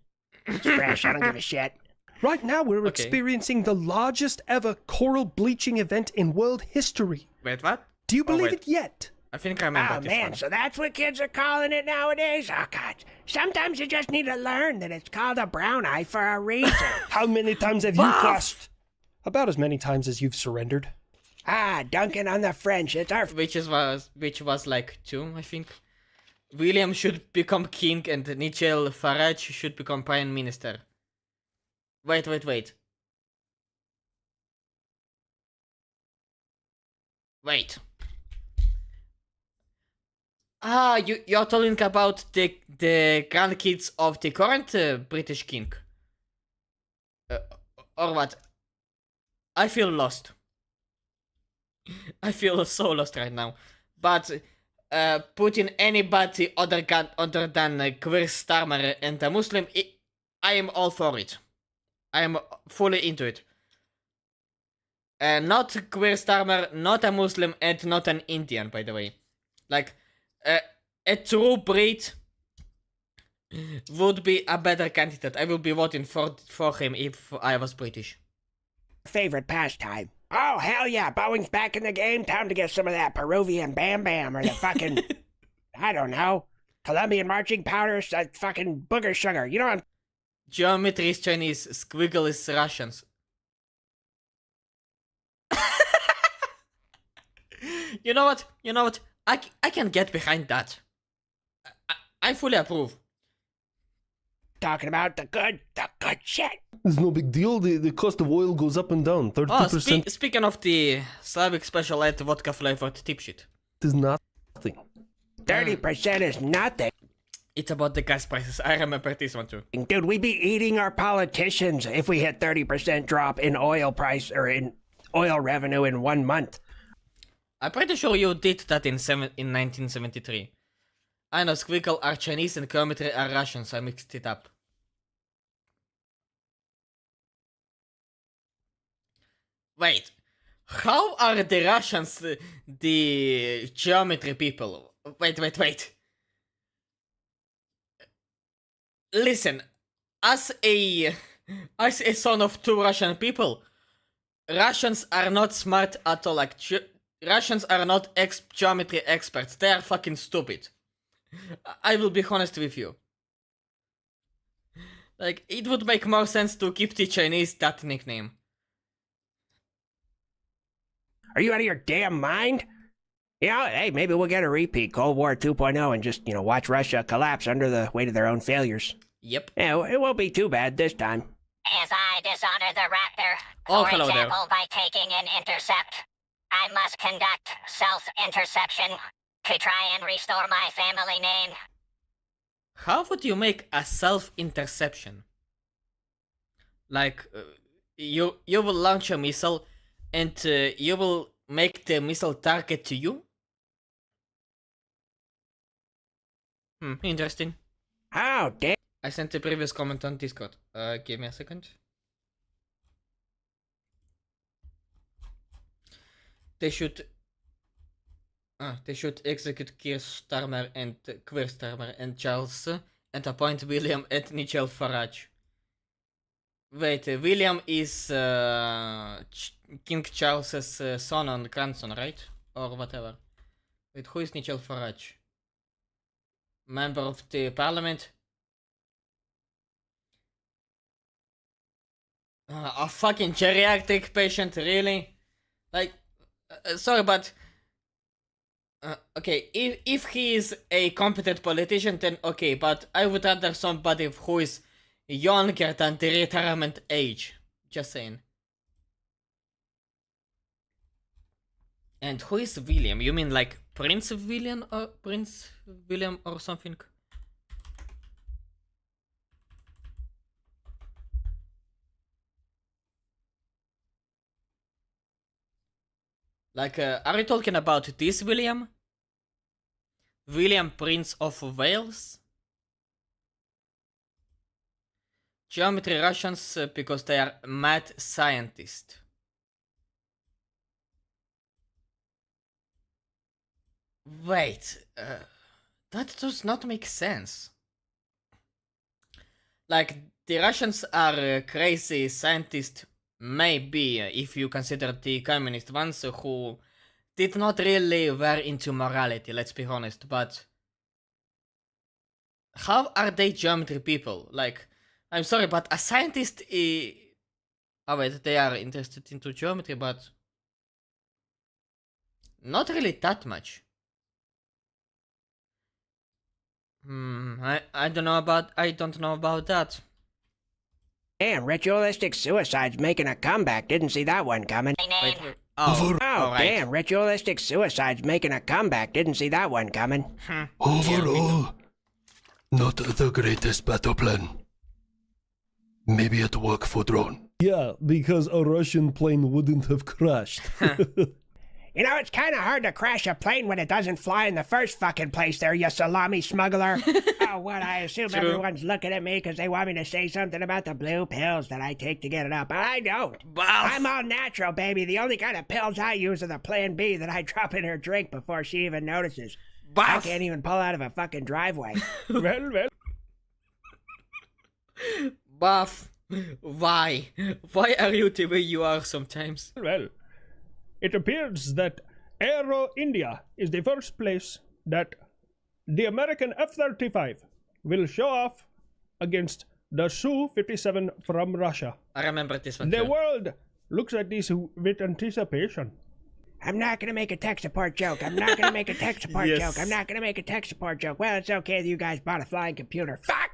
It's fresh, I don't give a shit. Right now, we're experiencing the largest ever coral bleaching event in world history. Wait, what? Do you believe it yet? I think I remember Oh, this man, one. so that's what kids are calling it nowadays? Oh, God. Sometimes you just need to learn that it's called a brown eye for a reason. How many times have you crossed? About as many times as you've surrendered. Duncan on the French. It's our... Which was like 2, I think. William should become king and Nigel Farage should become prime minister. Wait. Wait. You're talking about the grandkids of the current British king. Or what? I feel lost. I feel so lost right now. But putting anybody other than Queer Starmer and a Muslim, I am all for it. I am fully into it. Not Queer Starmer, not a Muslim, and not an Indian, by the way. Like, a true breed would be a better candidate. I will be voting for him if I was British. Favorite pastime. Oh, hell yeah, Boeing's back in the game. Time to get some of that Peruvian Bam Bam or the fucking, I don't know, Colombian marching powder, fucking booger sugar. You know what? Geometry is Chinese, squiggle is Russians. You know what? I can get behind that. I fully approve. Talking about the good shit. It's no big deal. The cost of oil goes up and down. 32%. Oh, speaking of the Slavic special ed vodka flavored tip shit. Is nothing. 30% is nothing. It's about the gas prices. I remember this one too. Dude, we'd be eating our politicians if we hit 30% drop in oil price or in oil revenue in 1 month. I'm pretty sure you did that in 1973. I know Squiggle are Chinese and Geometry are Russians. I mixed it up. Wait, how are the Russians the Geometry people? Wait. Listen, as a son of 2 Russian people, Russians are not smart at all. Like, Russians are not geometry experts. They are fucking stupid. I will be honest with you. Like, it would make more sense to give the Chinese that nickname. Are you out of your damn mind? You know, hey, maybe we'll get a repeat, Cold War 2.0, and just, watch Russia collapse under the weight of their own failures. Yep. Yeah, it won't be too bad this time. As I dishonor the Raptor, for hello there. example, by taking an intercept, I must conduct self-interception to try and restore my family name. How would you make a self-interception? Like, you will launch a missile, and you will make the missile target to you? Interesting. Oh, damn. I sent the previous comment on Discord. Give me a second. They should execute Keir Starmer and Queer Starmer and Charles and appoint William and Nigel Farage. Wait, William is King Charles's son and grandson, right? Or whatever. Wait, who is Nigel Farage? Member of the parliament? A fucking geriatric patient, really? Like, sorry, but okay, if he is a competent politician, then okay, but I would rather somebody who is younger than the retirement age. Just saying. And who is William? You mean like Prince William or something? Like, are you talking about this William? William, Prince of Wales? Geometry Russians because they are mad scientists. Wait, that does not make sense. Like, the Russians are crazy scientists, maybe, if you consider the communist ones who did not really were into morality, let's be honest, but how are they geometry people? Like, I'm sorry, but a scientist oh wait, they are interested into geometry, but not really that much. I don't know about that. Damn, ritualistic suicide's making a comeback. Didn't see that one coming. Wait, oh, alright. Damn, ritualistic suicide's making a comeback. Didn't see that one coming. Overall, not the greatest battle plan. Maybe it worked for drone. Yeah, because a Russian plane wouldn't have crashed. You know, it's kind of hard to crash a plane when it doesn't fly in the first fucking place there, you salami smuggler. Oh, what? I assume everyone's looking at me because they want me to say something about the blue pills that I take to get it up. But I don't. I'm all natural, baby. The only kind of pills I use are the Plan B that I drop in her drink before she even notices. I can't even pull out of a fucking driveway. well. Buff, why? Why are you the way you are sometimes? Well, it appears that Aero India is the first place that the American F-35 will show off against the Su-57 from Russia. I remember this one The too. world looks at this with anticipation. I'm not gonna make a tech support joke. I'm not gonna make a tech support joke. I'm not gonna make a tech support joke. Well, it's okay that you guys bought a flying computer. Fuck!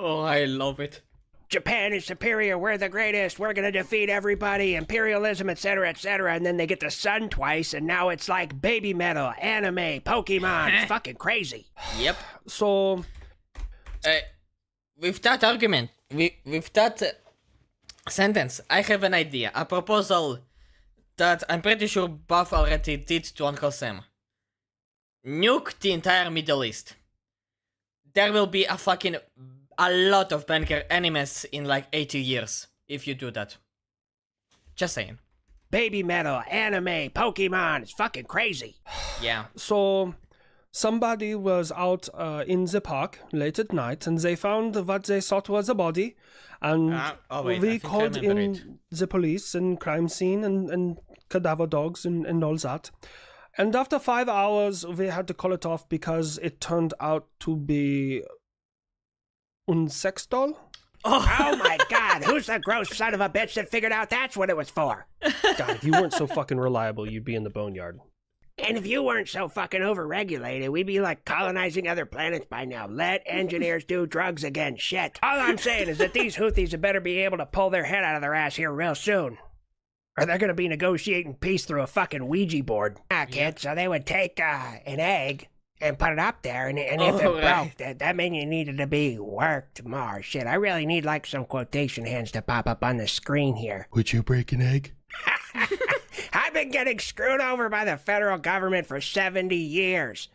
Oh, I love it. Japan is superior, we're the greatest, we're gonna defeat everybody, imperialism, etc., etc., and then they get the sun twice, and now it's like baby metal, anime, Pokemon, it's fucking crazy. Yep. So, with that argument, with that sentence, I have an idea, a proposal that I'm pretty sure Buff already did to Uncle Sam. Nuke the entire Middle East. There will be a lot of banker animes in like 80 years if you do that. Just saying. Baby metal, anime, Pokemon, it's fucking crazy. Yeah. So, somebody was out in the park late at night and they found what they thought was a body. And we called in the police and crime scene and cadaver dogs and all that. And after 5 hours, we had to call it off because it turned out to be un sex doll? Oh my god, who's the gross son of a bitch that figured out that's what it was for? God, if you weren't so fucking reliable, you'd be in the boneyard. And if you weren't so fucking overregulated, we'd be like colonizing other planets by now. Let engineers do drugs again, shit. All I'm saying is that these Houthis had better be able to pull their head out of their ass here real soon. Or they're gonna be negotiating peace through a fucking Ouija board. Kid, so they would take an egg and put it up there, and if it broke, that meant you needed to be worked more. Shit, I really need like some quotation hands to pop up on the screen here. Would you break an egg? I've been getting screwed over by the federal government for 70 years.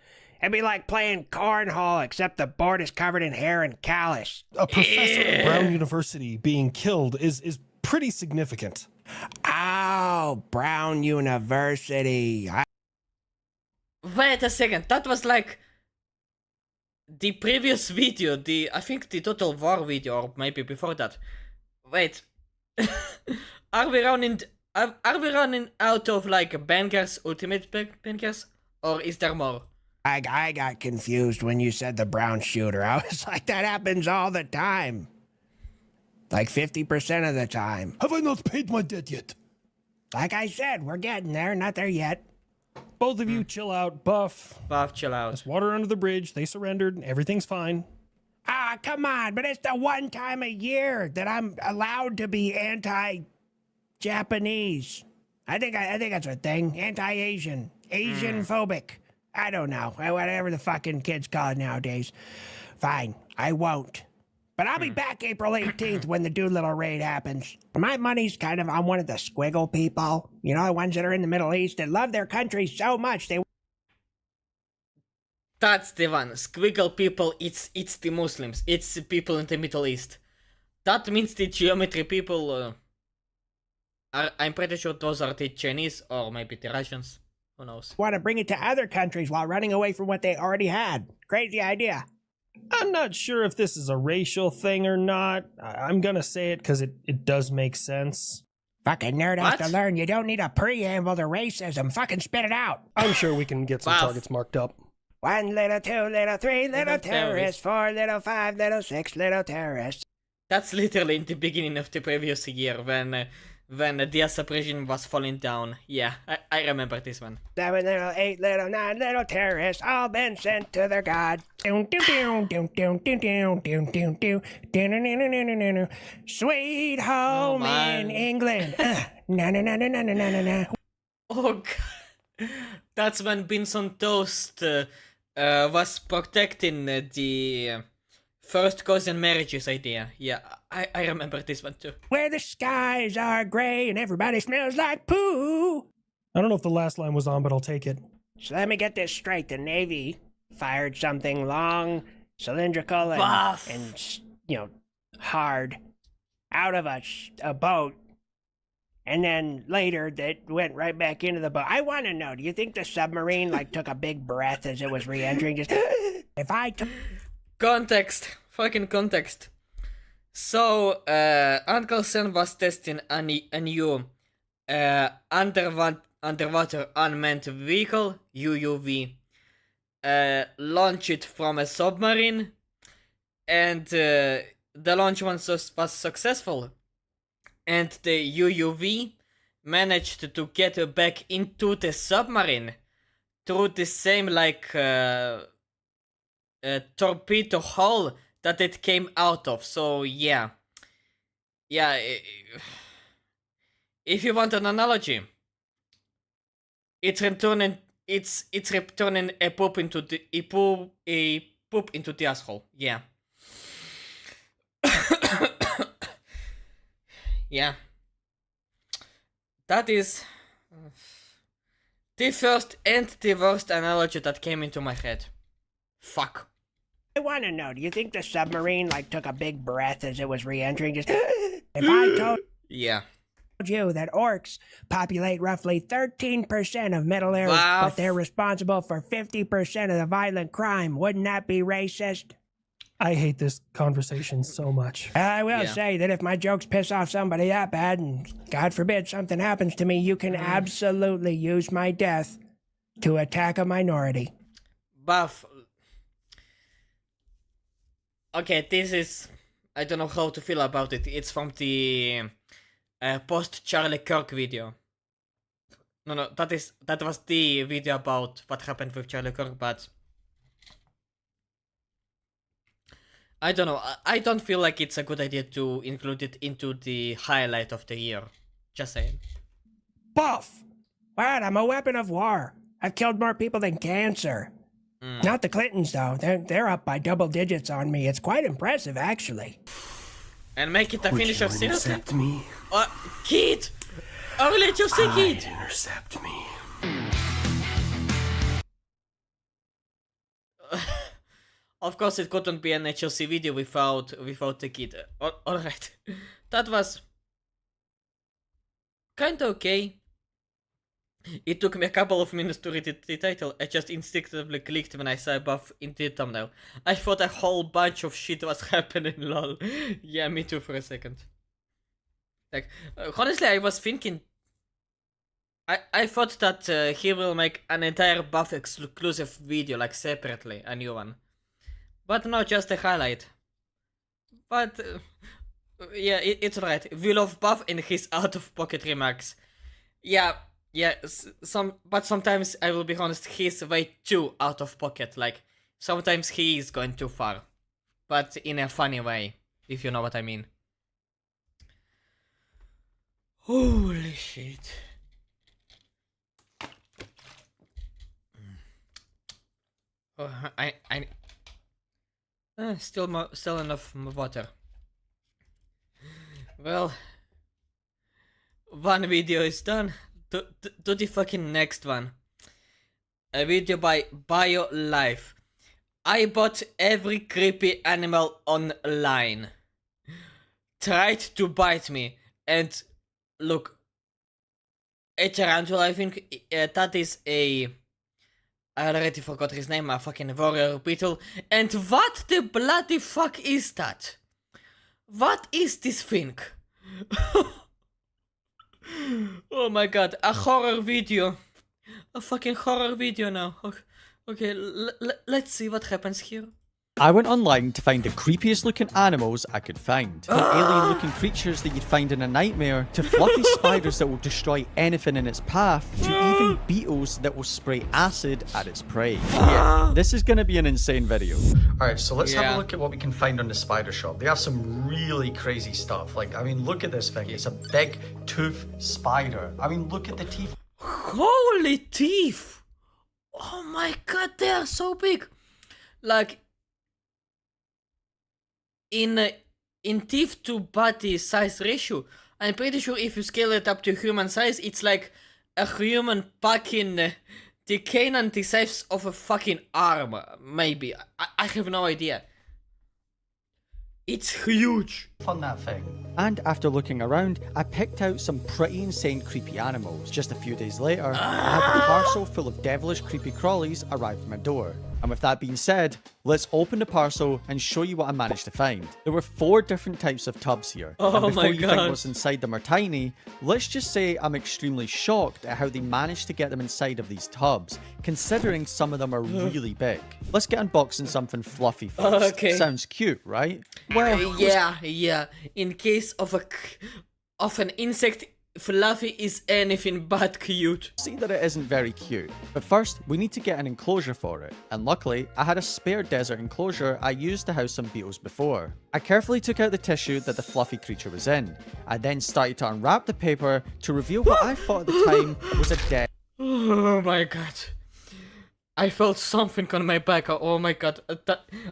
It'd be like playing cornhole, except the board is covered in hair and callus. A professor at Brown University being killed is pretty significant. Oh, Brown University. Wait a second, that was like the previous video, I think the Total War video, or maybe before that. Wait, are we running out of like bankers, ultimate bankers, or is there more? I got confused when you said the brown shooter. I was like, that happens all the time. Like 50% of the time. Have I not paid my debt yet? Like I said, we're getting there, not there yet. Both of you chill out. Buff, chill out. There's water under the bridge. They surrendered. Everything's fine. Ah, come on. But it's the one time a year that I'm allowed to be anti-Japanese. I think that's a thing. Anti-Asian. Asian-phobic. I don't know. Whatever the fucking kids call it nowadays. Fine. I won't. But I'll be back April 18th when the Doolittle raid happens. My money's kind of on one of the squiggle people. You know, the ones that are in the Middle East that love their country so much they... That's the one. Squiggle people, it's the Muslims. It's the people in the Middle East. That means the geometry people I'm pretty sure those are the Chinese or maybe the Russians. Who knows? Want to bring it to other countries while running away from what they already had. Crazy idea. I'm not sure if this is a racial thing or not. I'm gonna say it because it does make sense. Fucking nerd has to learn. You don't need a preamble to racism. Fucking spit it out. I'm sure we can get some targets marked up. 1 little, 2 little, 3 little terrorists, 4 little, 5 little, 6 little terrorists. That's literally in the beginning of the previous year when the Assad regime was falling down. Yeah, I remember this one. 7 little, 8 little, 9 little terrorists, all been sent to their god. Sweet home in England. Oh god. That's when Benson Toast was protecting the first cousin marriages idea. Yeah, I remember this one too. Where the skies are gray and everybody smells like poo. I don't know if the last line was on, but I'll take it. So let me get this straight. The Navy fired something long, cylindrical, and you know, hard out of a boat. And then later, that went right back into the boat. I want to know, do you think the submarine, like, took a big breath as it was re-entering? Just, if I took... Context. Fucking context. So, Uncle Sam was testing a new underwater unmanned vehicle, UUV. Launch it from a submarine. And the launch was successful. And the UUV managed to get back into the submarine through the same, like, torpedo hole that it came out of. So, yeah. Yeah, if you want an analogy, it's returning a poop into the asshole. Yeah. Yeah. That is the first and the worst analogy that came into my head. Fuck. I want to know, do you think the submarine, like, took a big breath as it was re-entering? Just, if I told you that orcs populate roughly 13% of Middle Earth, but they're responsible for 50% of the violent crime, wouldn't that be racist? I hate this conversation so much. I will say that if my jokes piss off somebody that bad, and God forbid something happens to me, you can absolutely use my death to attack a minority. Buff. Okay, this is... I don't know how to feel about it. It's from the post-Charlie Kirk video. No, that was the video about what happened with Charlie Kirk, but... I don't know, I don't feel like it's a good idea to include it into the highlight of the year. Just saying. Buff! What? I'm a weapon of war. I've killed more people than cancer. Not the Clintons, though. They're up by double digits on me. It's quite impressive, actually. And make it a finisher, seriously? Intercept me? Kid! I'll let you see Kid! Intercept me. Of course, it couldn't be an HLC video without the Kid. Alright. That was kinda okay. It took me a couple of minutes to read the title. I just instinctively clicked when I saw Buff in the thumbnail. I thought a whole bunch of shit was happening, lol. Yeah, me too for a second. Like, honestly, I was thinking... I thought that he will make an entire Buff exclusive video, like separately, a new one. But no, just a highlight. But, yeah, it's alright. We love Buff and his out-of-pocket remarks. Yeah, but sometimes, I will be honest, he's way too out-of-pocket. Like, sometimes he is going too far. But in a funny way, if you know what I mean. Holy shit. Oh, Still enough water. Well, one video is done. To the fucking next one. A video by BioLife. I bought every creepy animal online. Tried to bite me, and look, a tarantula. I think that is a. I already forgot his name. A fucking warrior beetle. And what the bloody fuck is that? What is this thing? Oh my god, a horror video. A fucking horror video now. Okay, let's see what happens here. I went online to find the creepiest looking animals I could find. From alien looking creatures that you'd find in a nightmare, to fluffy spiders that will destroy anything in its path, to even beetles that will spray acid at its prey. Yeah, this is gonna be an insane video. Alright, so let's have a look at what we can find on the spider shop. They have some really crazy stuff. Like, I mean, look at this thing. It's a big tooth spider. I mean, look at the teeth. Holy teeth! Oh my god, they are so big. Like, in teeth to body size ratio, I'm pretty sure if you scale it up to human size, it's like a human packing the canine the size of a fucking arm. Maybe. I have no idea. It's huge. On that thing. And after looking around, I picked out some pretty insane creepy animals. Just a few days later, I had a parcel full of devilish creepy crawlies arrive at my door. And with that being said, let's open the parcel and show you what I managed to find. There were 4 different types of tubs here. Oh and before my you God. think what's inside them are tiny, let's just say I'm extremely shocked at how they managed to get them inside of these tubs, considering some of them are really big. Let's get unboxing something fluffy first. Okay. Sounds cute, right? Well, yeah. In case of an insect, Fluffy is anything but cute. See that it isn't very cute. But first, we need to get an enclosure for it. And luckily, I had a spare desert enclosure I used to house some beetles before. I carefully took out the tissue that the fluffy creature was in. I then started to unwrap the paper to reveal what I thought at the time was a dead... Oh my god. I felt something on my back. Oh my god.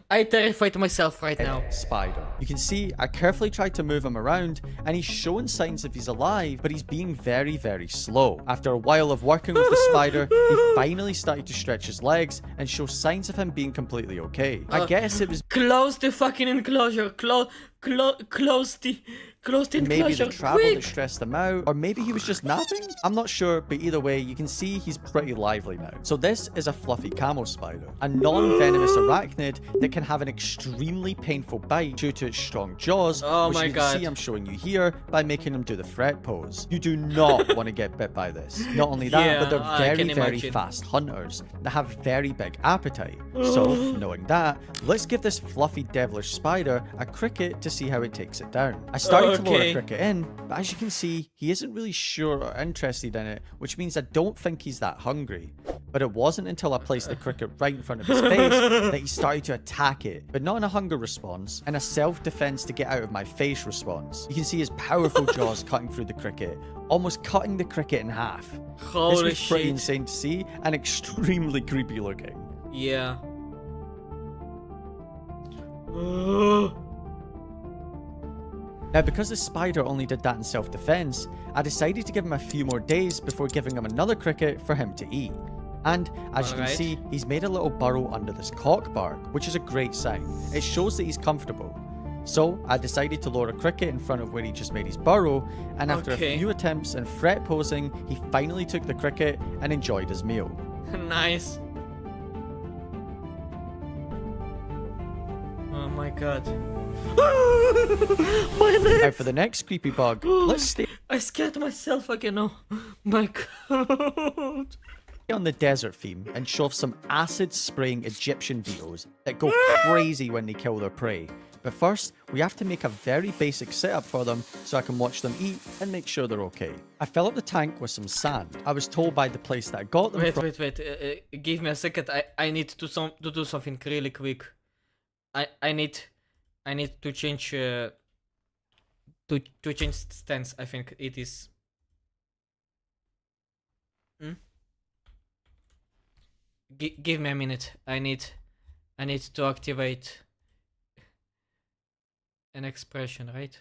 I terrified myself right now. Spider. You can see I carefully tried to move him around and he's showing signs of he's alive, but he's being very, very slow. After a while of working with the spider, he finally started to stretch his legs and show signs of him being completely okay. I guess it was... Close the fucking enclosure. Close the enclosure. Maybe the travel that stressed him out, or maybe he was just napping? I'm not sure, but either way, you can see he's pretty lively now. So this is a fluffy camel spider, a non-venomous arachnid that can have an extremely painful bite due to its strong jaws, which you can see I'm showing you here by making him do the threat pose. You do not want to get bit by this. Not only that, but they're very fast hunters that have very big appetite. So, knowing that, let's give this fluffy devilish spider a cricket to see how it takes it down. I started to lure a cricket in, but as you can see, he isn't really sure or interested in it, which means I don't think he's that hungry. But it wasn't until I placed the cricket right in front of his face that he started to attack it, but not in a hunger response, in a self-defense to get out of my face response. You can see his powerful jaws cutting through the cricket, almost cutting the cricket in half. This was pretty insane to see and extremely creepy looking. Yeah. Now, because the spider only did that in self-defense, I decided to give him a few more days before giving him another cricket for him to eat. And, as you can see, he's made a little burrow under this cork bark, which is a great sign. It shows that he's comfortable. So, I decided to lure a cricket in front of where he just made his burrow, and after a few attempts and threat posing, he finally took the cricket and enjoyed his meal. Nice. Oh my god. My leg. Now for the next creepy bug, let's stay... I scared myself again. Oh my god. On the desert theme and show off some acid spraying Egyptian beetles that go crazy when they kill their prey. But first, we have to make a very basic setup for them so I can watch them eat and make sure they're okay. I fill up the tank with some sand. I was told by the place that I got them from... Wait. Give me a second. I need to do something really quick. I need to change to change stance. I think it is. Give me a minute. I need to activate an expression, right?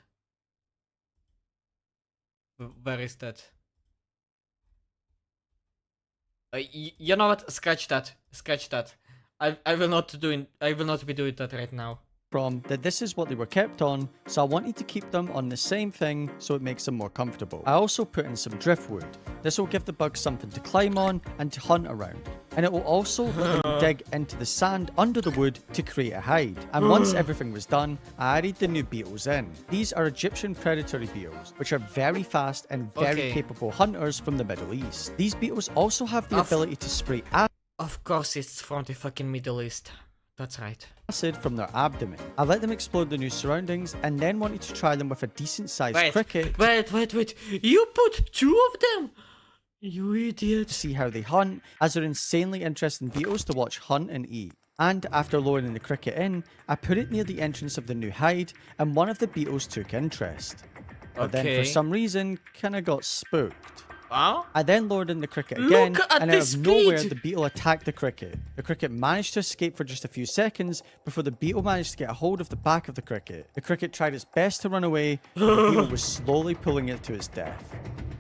Where is that? You know what? Scratch that. Scratch that. I will not be doing that right now. From that this is what they were kept on, so I wanted to keep them on the same thing so it makes them more comfortable. I also put in some driftwood. This will give the bugs something to climb on and to hunt around. And it will also let them dig into the sand under the wood to create a hide. And once everything was done, I added the new beetles in. These are Egyptian predatory beetles, which are very fast and very capable hunters from the Middle East. These beetles also have the ability to spray Of course it's from the fucking Middle East. That's right. Acid from their abdomen. I let them explore the new surroundings and then wanted to try them with a decent sized cricket. Wait. You put 2 of them? You idiot. To see how they hunt, as they're insanely interesting beetles to watch hunt and eat. And after lowering the cricket in, I put it near the entrance of the new hide and one of the beetles took interest. But then for some reason, kinda got spooked. Wow. I then lowered in the cricket again, and out of nowhere, the beetle attacked the cricket. The cricket managed to escape for just a few seconds before the beetle managed to get a hold of the back of the cricket. The cricket tried its best to run away, but the beetle was slowly pulling it to its death.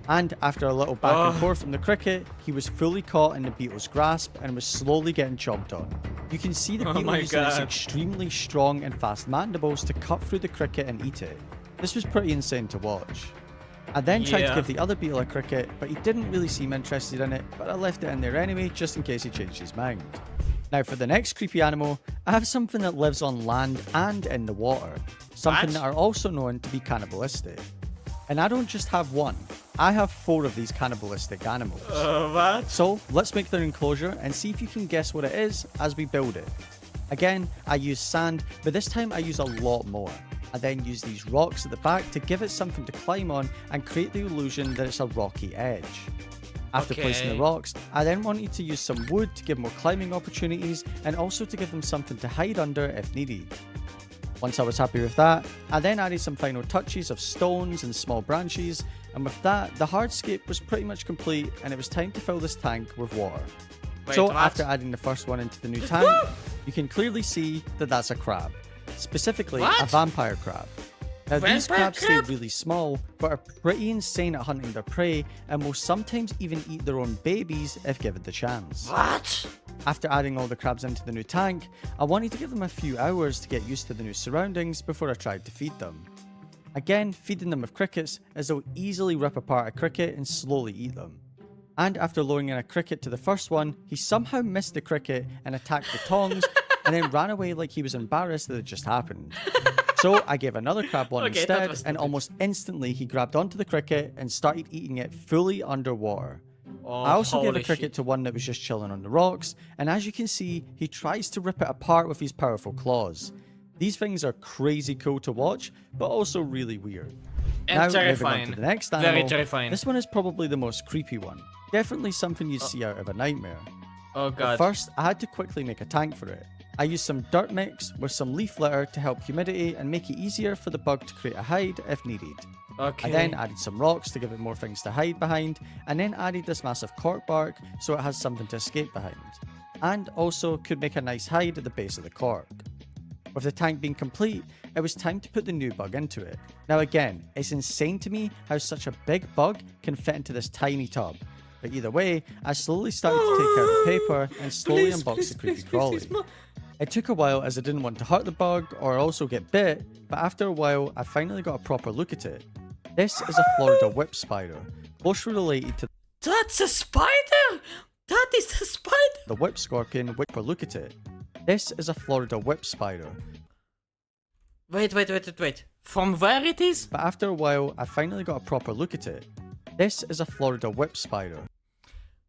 And after a little back and forth from the cricket, he was fully caught in the beetle's grasp and was slowly getting chomped on. You can see the beetle using its extremely strong and fast mandibles to cut through the cricket and eat it. This was pretty insane to watch. I then tried to give the other beetle a cricket, but he didn't really seem interested in it, but I left it in there anyway, just in case he changed his mind. Now for the next creepy animal, I have something that lives on land and in the water. Something that are also known to be cannibalistic. And I don't just have one, I have 4 of these cannibalistic animals. What? So let's make their enclosure and see if you can guess what it is as we build it. Again, I use sand, but this time I use a lot more. I then use these rocks at the back to give it something to climb on and create the illusion that it's a rocky edge. After placing the rocks, I then wanted to use some wood to give more climbing opportunities and also to give them something to hide under if needed. Once I was happy with that, I then added some final touches of stones and small branches, and with that, the hardscape was pretty much complete and it was time to fill this tank with water. After adding the first one into the new tank, you can clearly see that that's a crab. Specifically, a vampire crab. Now these crabs stay really small, but are pretty insane at hunting their prey, and will sometimes even eat their own babies if given the chance. What? After adding all the crabs into the new tank, I wanted to give them a few hours to get used to the new surroundings before I tried to feed them. Again, feeding them with crickets, as they'll easily rip apart a cricket and slowly eat them. And after lowering in a cricket to the first one, he somehow missed the cricket and attacked the tongs, and then ran away like he was embarrassed that it just happened. So I gave another crab one instead, and almost instantly he grabbed onto the cricket and started eating it fully underwater. I also gave a cricket to one that was just chilling on the rocks, and as you can see, he tries to rip it apart with his powerful claws. These things are crazy cool to watch, but also really weird. And now moving on to the next animal. Very terrifying. This one is probably the most creepy one. Definitely something you'd see out of a nightmare. Oh god. But first, I had to quickly make a tank for it. I used some dirt mix with some leaf litter to help humidity and make it easier for the bug to create a hide if needed. I then added some rocks to give it more things to hide behind, and then added this massive cork bark so it has something to escape behind. And also could make a nice hide at the base of the cork. With the tank being complete, it was time to put the new bug into it. Now again, it's insane to me how such a big bug can fit into this tiny tub. But either way, I slowly started to take out the paper and slowly unbox the creepy crawly. It took a while as I didn't want to hurt the bug or also get bit, but after a while I finally got a proper look at it. This is a Florida whip spider, closely related to That's a spider? That is a spider? The whip scorpion, which look at it. This is a Florida whip spider. Wait. From where it is? But after a while, I finally got a proper look at it. This is a Florida whip spider.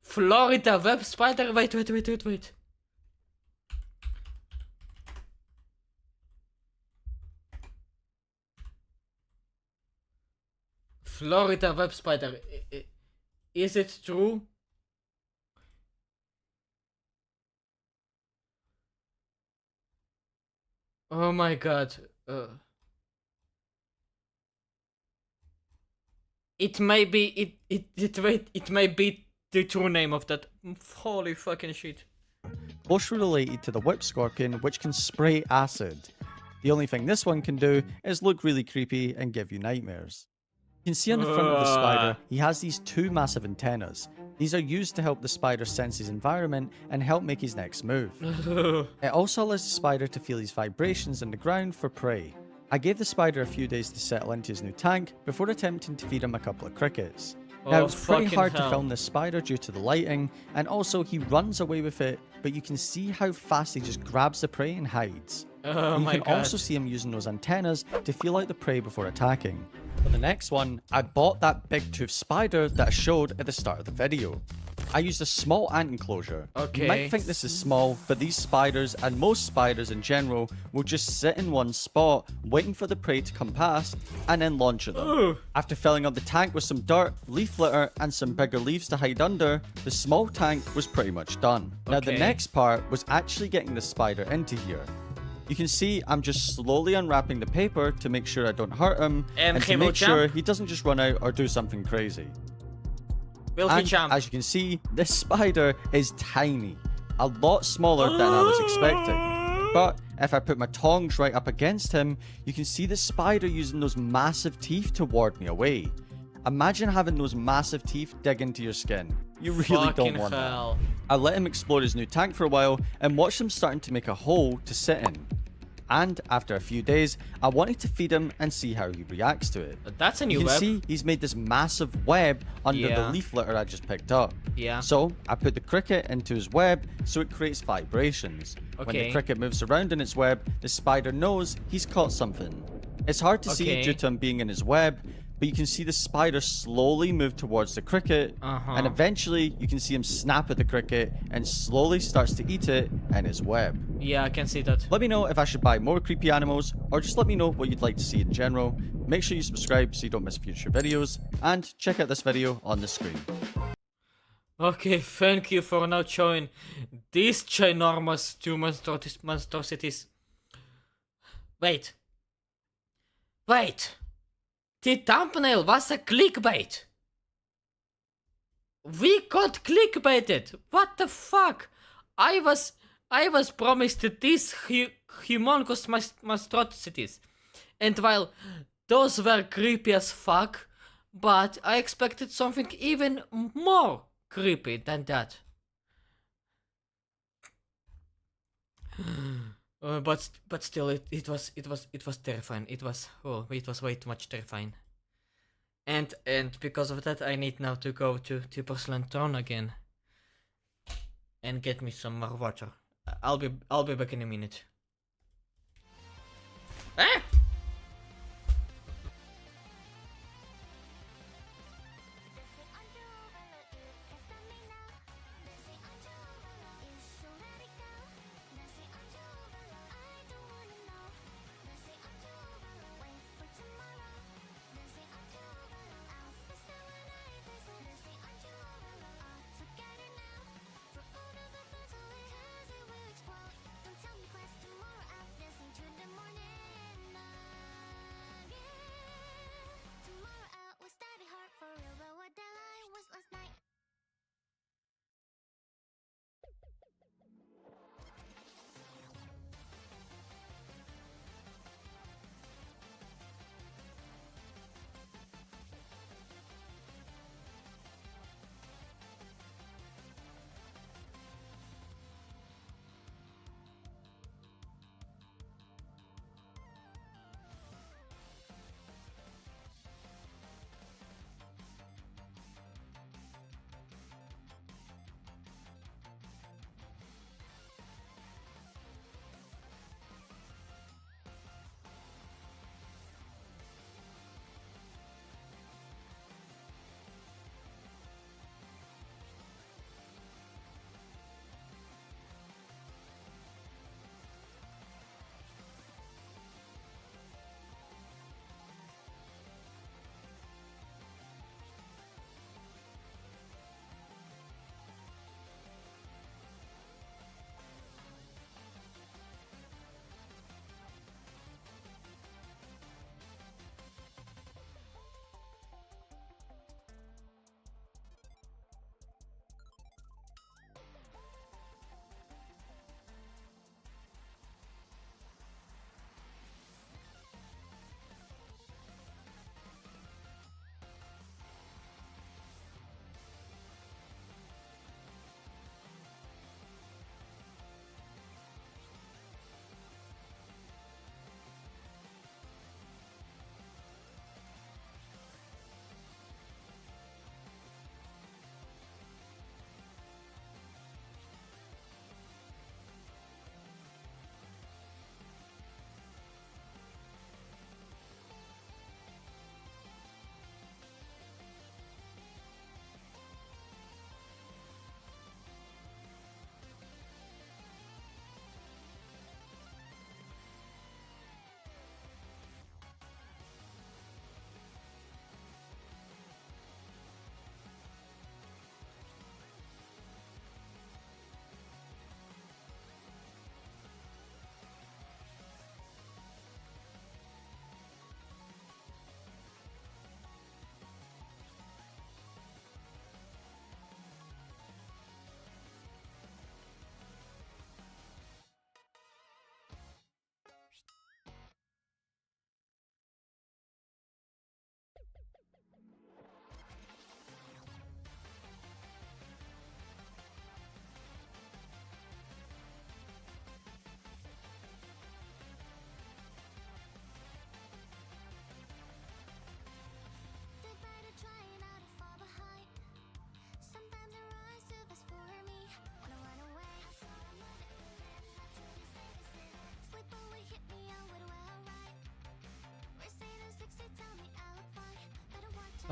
Florida whip spider? Wait. Florida web spider. Is it true? Oh my god. It may be it may be the true name of that. Holy fucking shit. Closely related to the whip scorpion, which can spray acid. The only thing this one can do is look really creepy and give you nightmares. You can see on the front of the spider, he has these two massive antennas. These are used to help the spider sense his environment and help make his next move. It also allows the spider to feel his vibrations in the ground for prey. I gave the spider a few days to settle into his new tank before attempting to feed him a couple of crickets. Now, it was pretty hard to film this spider due to the lighting, and also he runs away with it, but you can see how fast he just grabs the prey and hides. And you can also see him using those antennas to feel out the prey before attacking. For the next one, I bought that big tooth spider that I showed at the start of the video. I used a small ant enclosure. You might think this is small, but these spiders, and most spiders in general, will just sit in one spot, waiting for the prey to come past, and then launch at them. After filling up the tank with some dirt, leaf litter, and some bigger leaves to hide under, the small tank was pretty much done. Now the next part was actually getting the spider into here. You can see I'm just slowly unwrapping the paper to make sure I don't hurt him, and to make sure he doesn't just run out or do something crazy. And as you can see, this spider is tiny. A lot smaller than I was expecting. But if I put my tongs right up against him, you can see the spider using those massive teeth to ward me away. Imagine having those massive teeth dig into your skin. You really don't want that. I let him explore his new tank for a while and watched him starting to make a hole to sit in. And after a few days, I wanted to feed him and see how he reacts to it. That's a new web. You can see he's made this massive web under the leaf litter I just picked up. So I put the cricket into his web so it creates vibrations. When the cricket moves around in its web, the spider knows he's caught something. It's hard to see due to him being in his web, but you can see the spider slowly move towards the cricket, and eventually you can see him snap at the cricket and slowly starts to eat it in his web. Yeah, I can see that. Let me know if I should buy more creepy animals, or just let me know what you'd like to see in general. Make sure you subscribe so you don't miss future videos, and check out this video on the screen. Okay, thank you for not showing these ginormous two monstrosities. Wait. The thumbnail was a clickbait. We got clickbaited. What the fuck? I was promised these humongous monstrosities, and while those were creepy as fuck, but I expected something even more creepy than that. But still, it was terrifying. It was way too much terrifying. And because of that, I need now to go to Porcelain Throne again and get me some more water. I'll be back in a minute. Ah!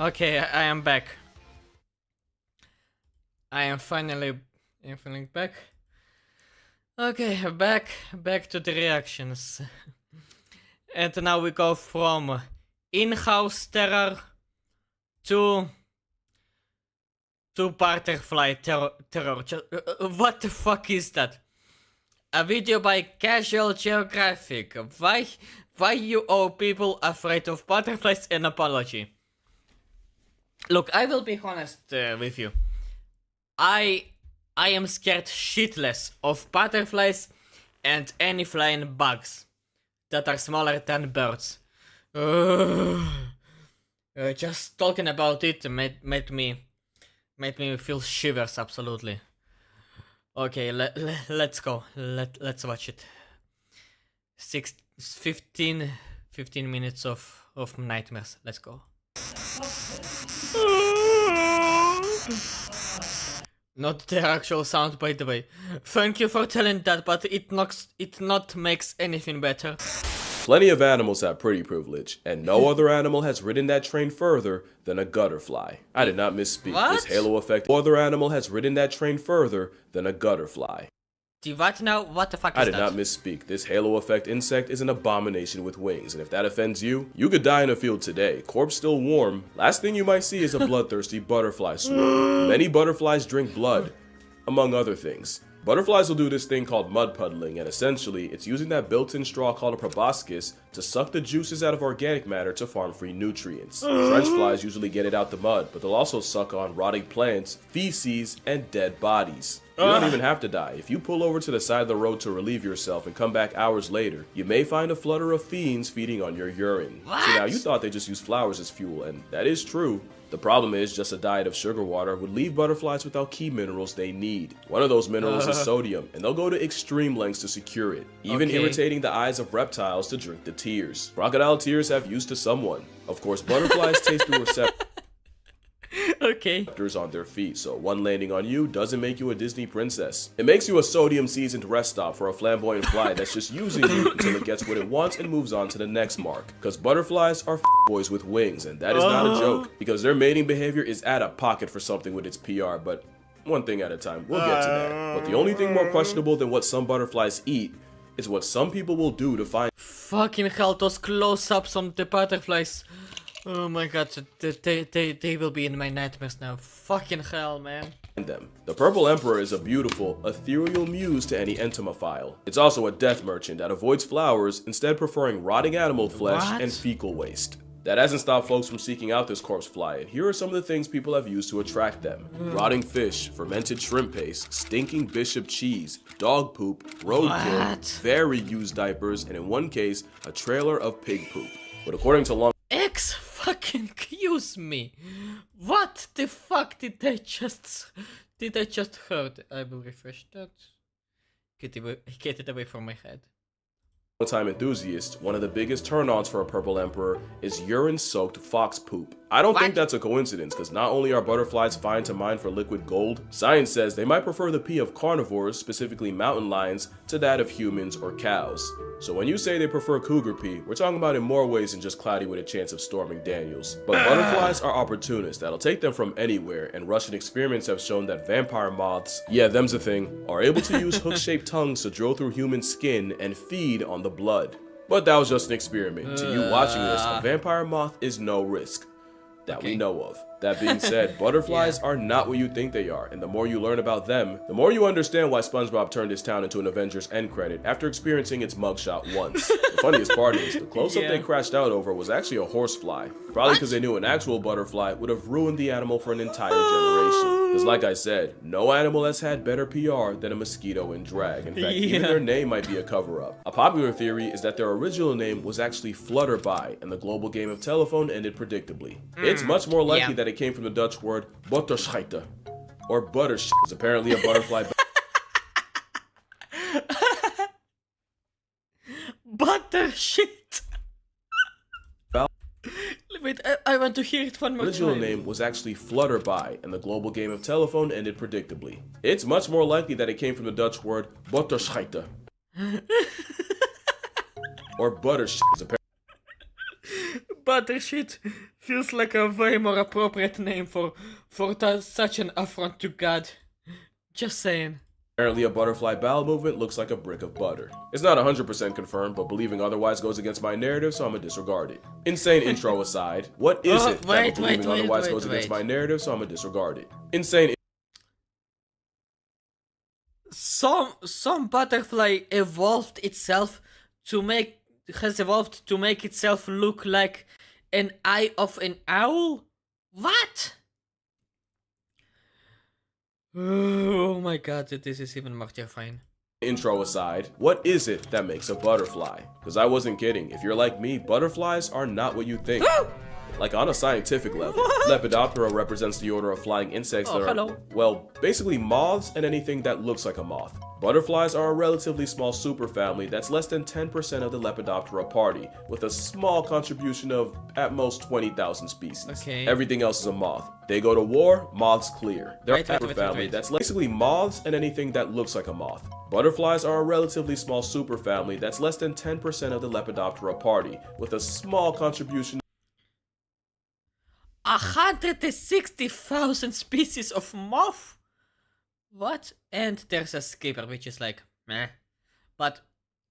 Okay, I am back. I am finally back. Okay, back to the reactions. And now we go from in-house terror to butterfly terror. What the fuck is that? A video by Casual Geographic. Why you owe people afraid of butterflies an apology? Look, I will be honest with you. I am scared shitless of butterflies and any flying bugs that are smaller than birds. Just talking about it made me feel shivers absolutely. Okay, let's go. Let's watch it. 15 minutes of nightmares. Let's go. Not the actual sound, by the way. Thank you for telling that, but it not makes anything better. Plenty of animals have pretty privilege, and no other animal has ridden that train further than a gutterfly. I did not misspeak. What? This halo effect. No other animal has ridden that train further than a gutterfly. What now? What the fuck is that? I did not misspeak. This halo effect insect is an abomination with wings, and if that offends you, you could die in a field today. Corpse still warm. Last thing you might see is a bloodthirsty butterfly swarm. Many butterflies drink blood, among other things. Butterflies will do this thing called mud puddling, and essentially, it's using that built-in straw called a proboscis to suck the juices out of organic matter to farm free nutrients. Trench flies usually get it out the mud, but they'll also suck on rotting plants, feces, and dead bodies. You don't even have to die. If you pull over to the side of the road to relieve yourself and come back hours later, you may find a flutter of fiends feeding on your urine. See, now you thought they just used flowers as fuel, and that is true. The problem is, just a diet of sugar water would leave butterflies without key minerals they need. One of those minerals is sodium, and they'll go to extreme lengths to secure it, even irritating the eyes of reptiles to drink the tears. Crocodile tears have use to someone. Of course, butterflies taste through receptors on their feet, so one landing on you doesn't make you a Disney princess. It makes you a sodium-seasoned rest stop for a flamboyant fly that's just using you until it gets what it wants and moves on to the next mark. Because butterflies are boys with wings, and that is not a joke, because their mating behavior is out of pocket for something with its PR, but one thing at a time, we'll get to that. But the only thing more questionable than what some butterflies eat is what some people will do to find— Fucking hell, those close-ups on the butterflies. Oh my god, they will be in my nightmares now. Fucking hell, man. them. The Purple Emperor is a beautiful, ethereal muse to any entomophile. It's also a death merchant that avoids flowers, instead preferring rotting animal flesh and fecal waste. That hasn't stopped folks from seeking out this corpse fly, and here are some of the things people have used to attract them. Rotting fish, fermented shrimp paste, stinking bishop cheese, dog poop, roadkill, very used diapers, and in one case, a trailer of pig poop. But according to long— Excuse me. What the fuck did I just heard? I will refresh that. Get it away from my head. Time enthusiasts, one of the biggest turn-ons for a Purple Emperor is urine-soaked fox poop. I don't think that's a coincidence, because not only are butterflies fine to mine for liquid gold, science says they might prefer the pee of carnivores, specifically mountain lions, to that of humans or cows. So when you say they prefer cougar pee, we're talking about in more ways than just Cloudy with a chance of storming Daniels. But butterflies are opportunists that'll take them from anywhere, and Russian experiments have shown that vampire moths, yeah, them's a thing, are able to use hook-shaped tongues to drill through human skin and feed on the blood. But that was just an experiment. To you watching this, a vampire moth is no risk that we know of. That being said, butterflies are not what you think they are, and the more you learn about them, the more you understand why SpongeBob turned his town into an Avengers end credit after experiencing its mugshot once. The funniest part is, the close-up they crashed out over was actually a horsefly, probably because they knew an actual butterfly would have ruined the animal for an entire generation. Because like I said, no animal has had better PR than a mosquito in drag. In fact, even their name might be a cover-up. A popular theory is that their original name was actually Flutterby, and the global game of telephone ended predictably. It's much more likely that it came from the Dutch word butterscheiter, or butter shit, is apparently a butterfly. Butter shit. Wait, I want to hear it one more time. The original name was actually Flutterby, and the global game of telephone ended predictably. It's much more likely that it came from the Dutch word butterscheiter, or butter shit, is apparently butter shit. Feels like a way more appropriate name for such an affront to God. Just saying. Apparently, a butterfly bowel movement looks like a brick of butter. It's not 100% confirmed, but believing otherwise goes against my narrative, so I'm gonna disregard it. Insane intro aside, what is it that believing otherwise goes against my narrative, so I'm gonna disregard it? Insane. Some butterfly has evolved to make itself look like an eye of an owl? What? Oh my god, this is even more terrifying. Intro aside, what is it that makes a butterfly? Because I wasn't kidding. If you're like me, butterflies are not what you think. Like on a scientific level, Lepidoptera represents the order of flying insects that are, well, basically moths and anything that looks like a moth. Butterflies are a relatively small superfamily that's less than 10% of the Lepidoptera party, with a small contribution of at most 20,000 species. Okay. Everything else is a moth. They go to war, moths clear. They're a superfamily that's basically moths and anything that looks like a moth. Butterflies are a relatively small superfamily that's less than 10% of the Lepidoptera party, with a small contribution 160,000 species of moth? What? And there's a skipper, which is like, meh. But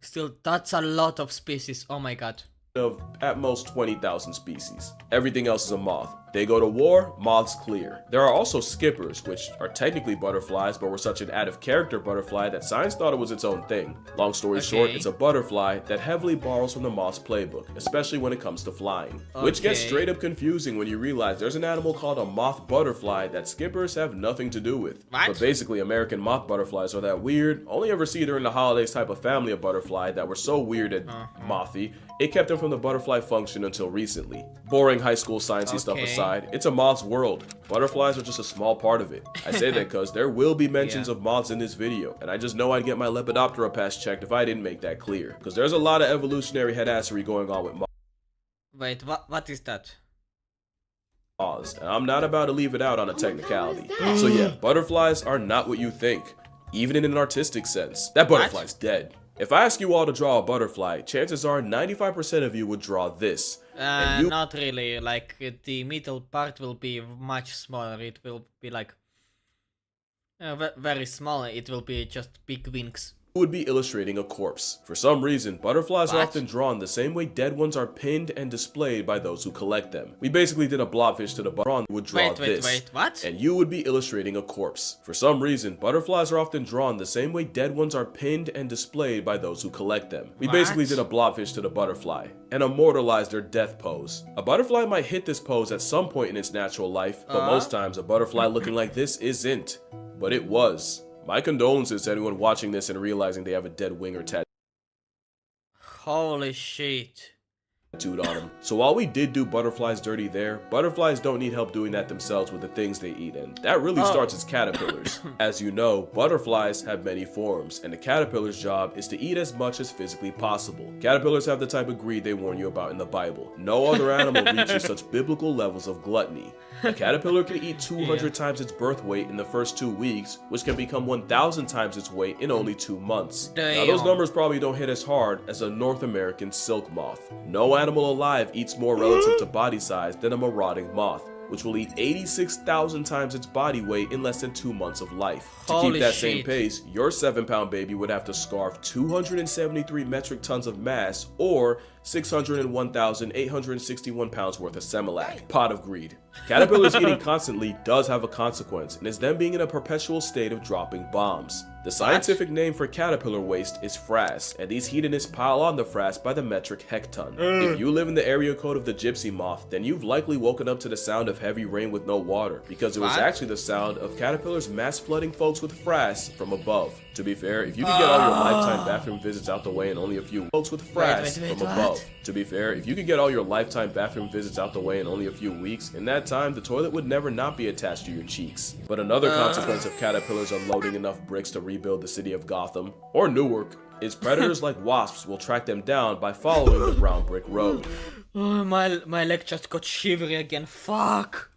still, that's a lot of species. Oh my god. Of at most 20,000 species. Everything else is a moth. They go to war, moths clear. There are also skippers, which are technically butterflies, but were such an out-of-character butterfly that science thought it was its own thing. Long story short, it's a butterfly that heavily borrows from the moth's playbook, especially when it comes to flying. Which gets straight up confusing when you realize there's an animal called a moth butterfly that skippers have nothing to do with. But basically, American moth butterflies are that weird, only ever see during the holidays type of family of butterfly that were so weird and mothy, it kept them from the butterfly function until recently. Boring high school sciencey stuff aside, it's a moth's world. Butterflies are just a small part of it. I say that because there will be mentions of moths in this video, and I just know I'd get my Lepidoptera pass checked if I didn't make that clear. Because there's a lot of evolutionary headassery going on with moths. Wait, what is that? And I'm not about to leave it out on a technicality. So yeah, butterflies are not what you think. Even in an artistic sense. That butterfly's dead. If I ask you all to draw a butterfly, chances are 95% of you would draw this. Not really. Like, the middle part will be much smaller. It will be like very small. It will be just big wings. Would be illustrating a corpse. For some reason, butterflies are often drawn the same way dead ones are pinned and displayed by those who collect them. We basically did a blobfish to the butterfly would draw this. What? And you would be illustrating a corpse. For some reason, butterflies are often drawn the same way dead ones are pinned and displayed by those who collect them. We basically did a blobfish to the butterfly and immortalized their death pose. A butterfly might hit this pose at some point in its natural life, but most times a butterfly looking like this isn't. But it was. My condolences to anyone watching this and realizing they have a dead wing or tattoo. Holy shit. On them. So while we did do butterflies dirty there, butterflies don't need help doing that themselves with the things they eat, and that really starts as caterpillars. As you know, butterflies have many forms, and the caterpillar's job is to eat as much as physically possible. Caterpillars have the type of greed they warn you about in the Bible. No other animal reaches such biblical levels of gluttony. A caterpillar can eat 200 times its birth weight in the first 2 weeks, which can become 1,000 times its weight in only 2 months. Now those numbers probably don't hit as hard as a North American silk moth. No animal alive eats more relative to body size than a marauding moth, which will eat 86,000 times its body weight in less than 2 months of life. To keep that same pace, your 7-pound baby would have to scarf 273 metric tons of mass or 601,861 pounds worth of Similac. Pot of greed. Caterpillars eating constantly does have a consequence, and is them being in a perpetual state of dropping bombs. The scientific name for caterpillar waste is frass, and these hedonists pile on the frass by the metric hecton. If you live in the area code of the gypsy moth, then you've likely woken up to the sound of heavy rain with no water, because it was actually the sound of caterpillars mass flooding folks with frass from above. To be fair, if you could get all your lifetime bathroom visits out the way in only a few folks with frass from above. To be fair, if you could get all your lifetime bathroom visits out the way in only a few weeks, in that time the toilet would never not be attached to your cheeks. But another consequence of caterpillars unloading enough bricks to rebuild the city of Gotham, or Newark, is predators like wasps will track them down by following the brown brick road. Oh, my leg just got shivery again. Fuck.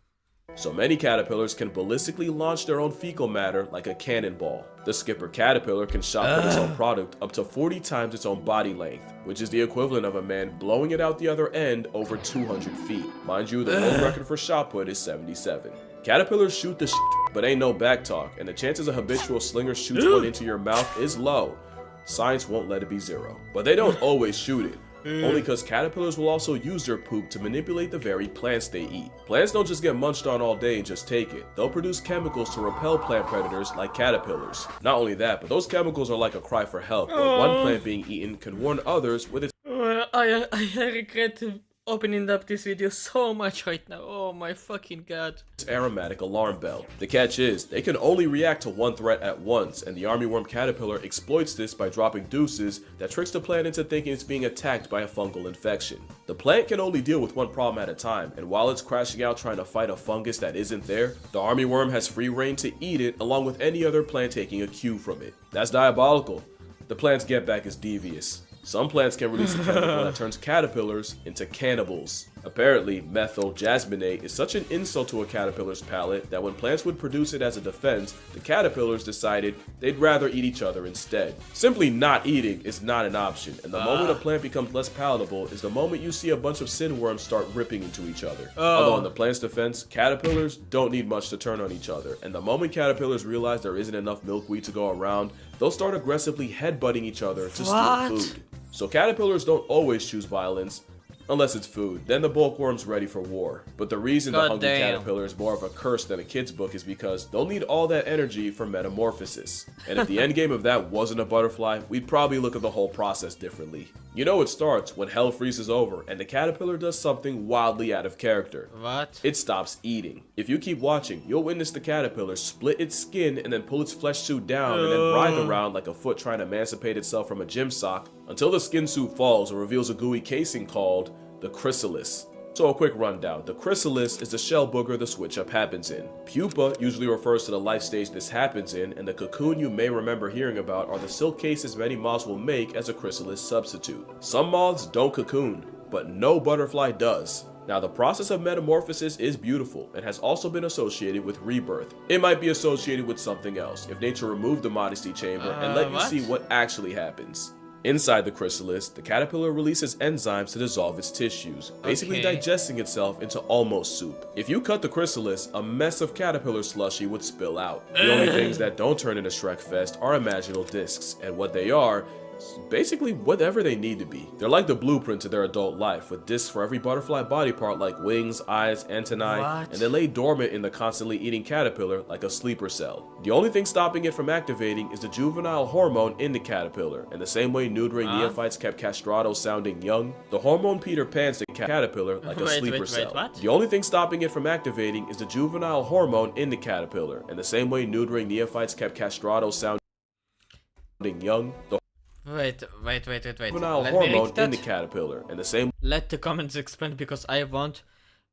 So many caterpillars can ballistically launch their own fecal matter like a cannonball. The skipper caterpillar can shotgun its own product up to 40 times its own body length, which is the equivalent of a man blowing it out the other end over 200 feet. Mind you, the world record for shot put is 77. Caterpillars shoot the shit, but ain't no back talk, and the chances a habitual slinger shoots one into your mouth is low. Science won't let it be zero. But they don't always shoot it. Only because caterpillars will also use their poop to manipulate the very plants they eat. Plants don't just get munched on all day and just take it. They'll produce chemicals to repel plant predators like caterpillars. Not only that, but those chemicals are like a cry for help, where one plant being eaten can warn others with its I regret opening up this video so much right now. Oh my fucking god. aromatic alarm bell. The catch is, they can only react to one threat at once, and the armyworm caterpillar exploits this by dropping deuces that tricks the plant into thinking it's being attacked by a fungal infection. The plant can only deal with one problem at a time, and while it's crashing out trying to fight a fungus that isn't there, the armyworm has free reign to eat it along with any other plant taking a cue from it. That's diabolical. The plant's get back is devious. Some plants can release a chemical that turns caterpillars into cannibals. Apparently, methyl jasmonate is such an insult to a caterpillar's palate that when plants would produce it as a defense, the caterpillars decided they'd rather eat each other instead. Simply not eating is not an option, and the moment a plant becomes less palatable is the moment you see a bunch of sandworms start ripping into each other. Although in the plant's defense, caterpillars don't need much to turn on each other, and the moment caterpillars realize there isn't enough milkweed to go around, they'll start aggressively headbutting each other to steal food. So caterpillars don't always choose violence, unless it's food. Then the bulkworm's ready for war. But the reason the hungry caterpillar is more of a curse than a kid's book is because they'll need all that energy for metamorphosis. And if the endgame of that wasn't a butterfly, we'd probably look at the whole process differently. You know it starts when hell freezes over and the caterpillar does something wildly out of character. What? It stops eating. If you keep watching, you'll witness the caterpillar split its skin and then pull its flesh suit down and then writhe around like a foot trying to emancipate itself from a gym sock until the skin suit falls and reveals a gooey casing called the chrysalis. So a quick rundown. The chrysalis is the shell booger the switch up happens in. Pupa usually refers to the life stage this happens in, and the cocoon you may remember hearing about are the silk cases many moths will make as a chrysalis substitute. Some moths don't cocoon, but no butterfly does. Now the process of metamorphosis is beautiful and has also been associated with rebirth. It might be associated with something else if nature removed the modesty chamber and let you see what actually happens. Inside the chrysalis, the caterpillar releases enzymes to dissolve its tissues, basically digesting itself into almost soup. If you cut the chrysalis, a mess of caterpillar slushy would spill out. The only things that don't turn into Shrekfest are imaginal discs, and what they are is basically whatever they need to be. They're like the blueprint to their adult life, with discs for every butterfly body part like wings, eyes, antennae, and they lay dormant in the constantly eating caterpillar like a sleeper cell. The only thing stopping it from activating is the juvenile hormone in the caterpillar, and the same way neutering neophytes kept castrato sounding young, the hormone Peter Pan's the caterpillar like a sleeper cell. The only thing stopping it from activating is the juvenile hormone in the caterpillar, and the same way neutering neophytes kept castrato sounding young, the Wait. juvenile hormone in the caterpillar, and the same. Let the comments explain because I want.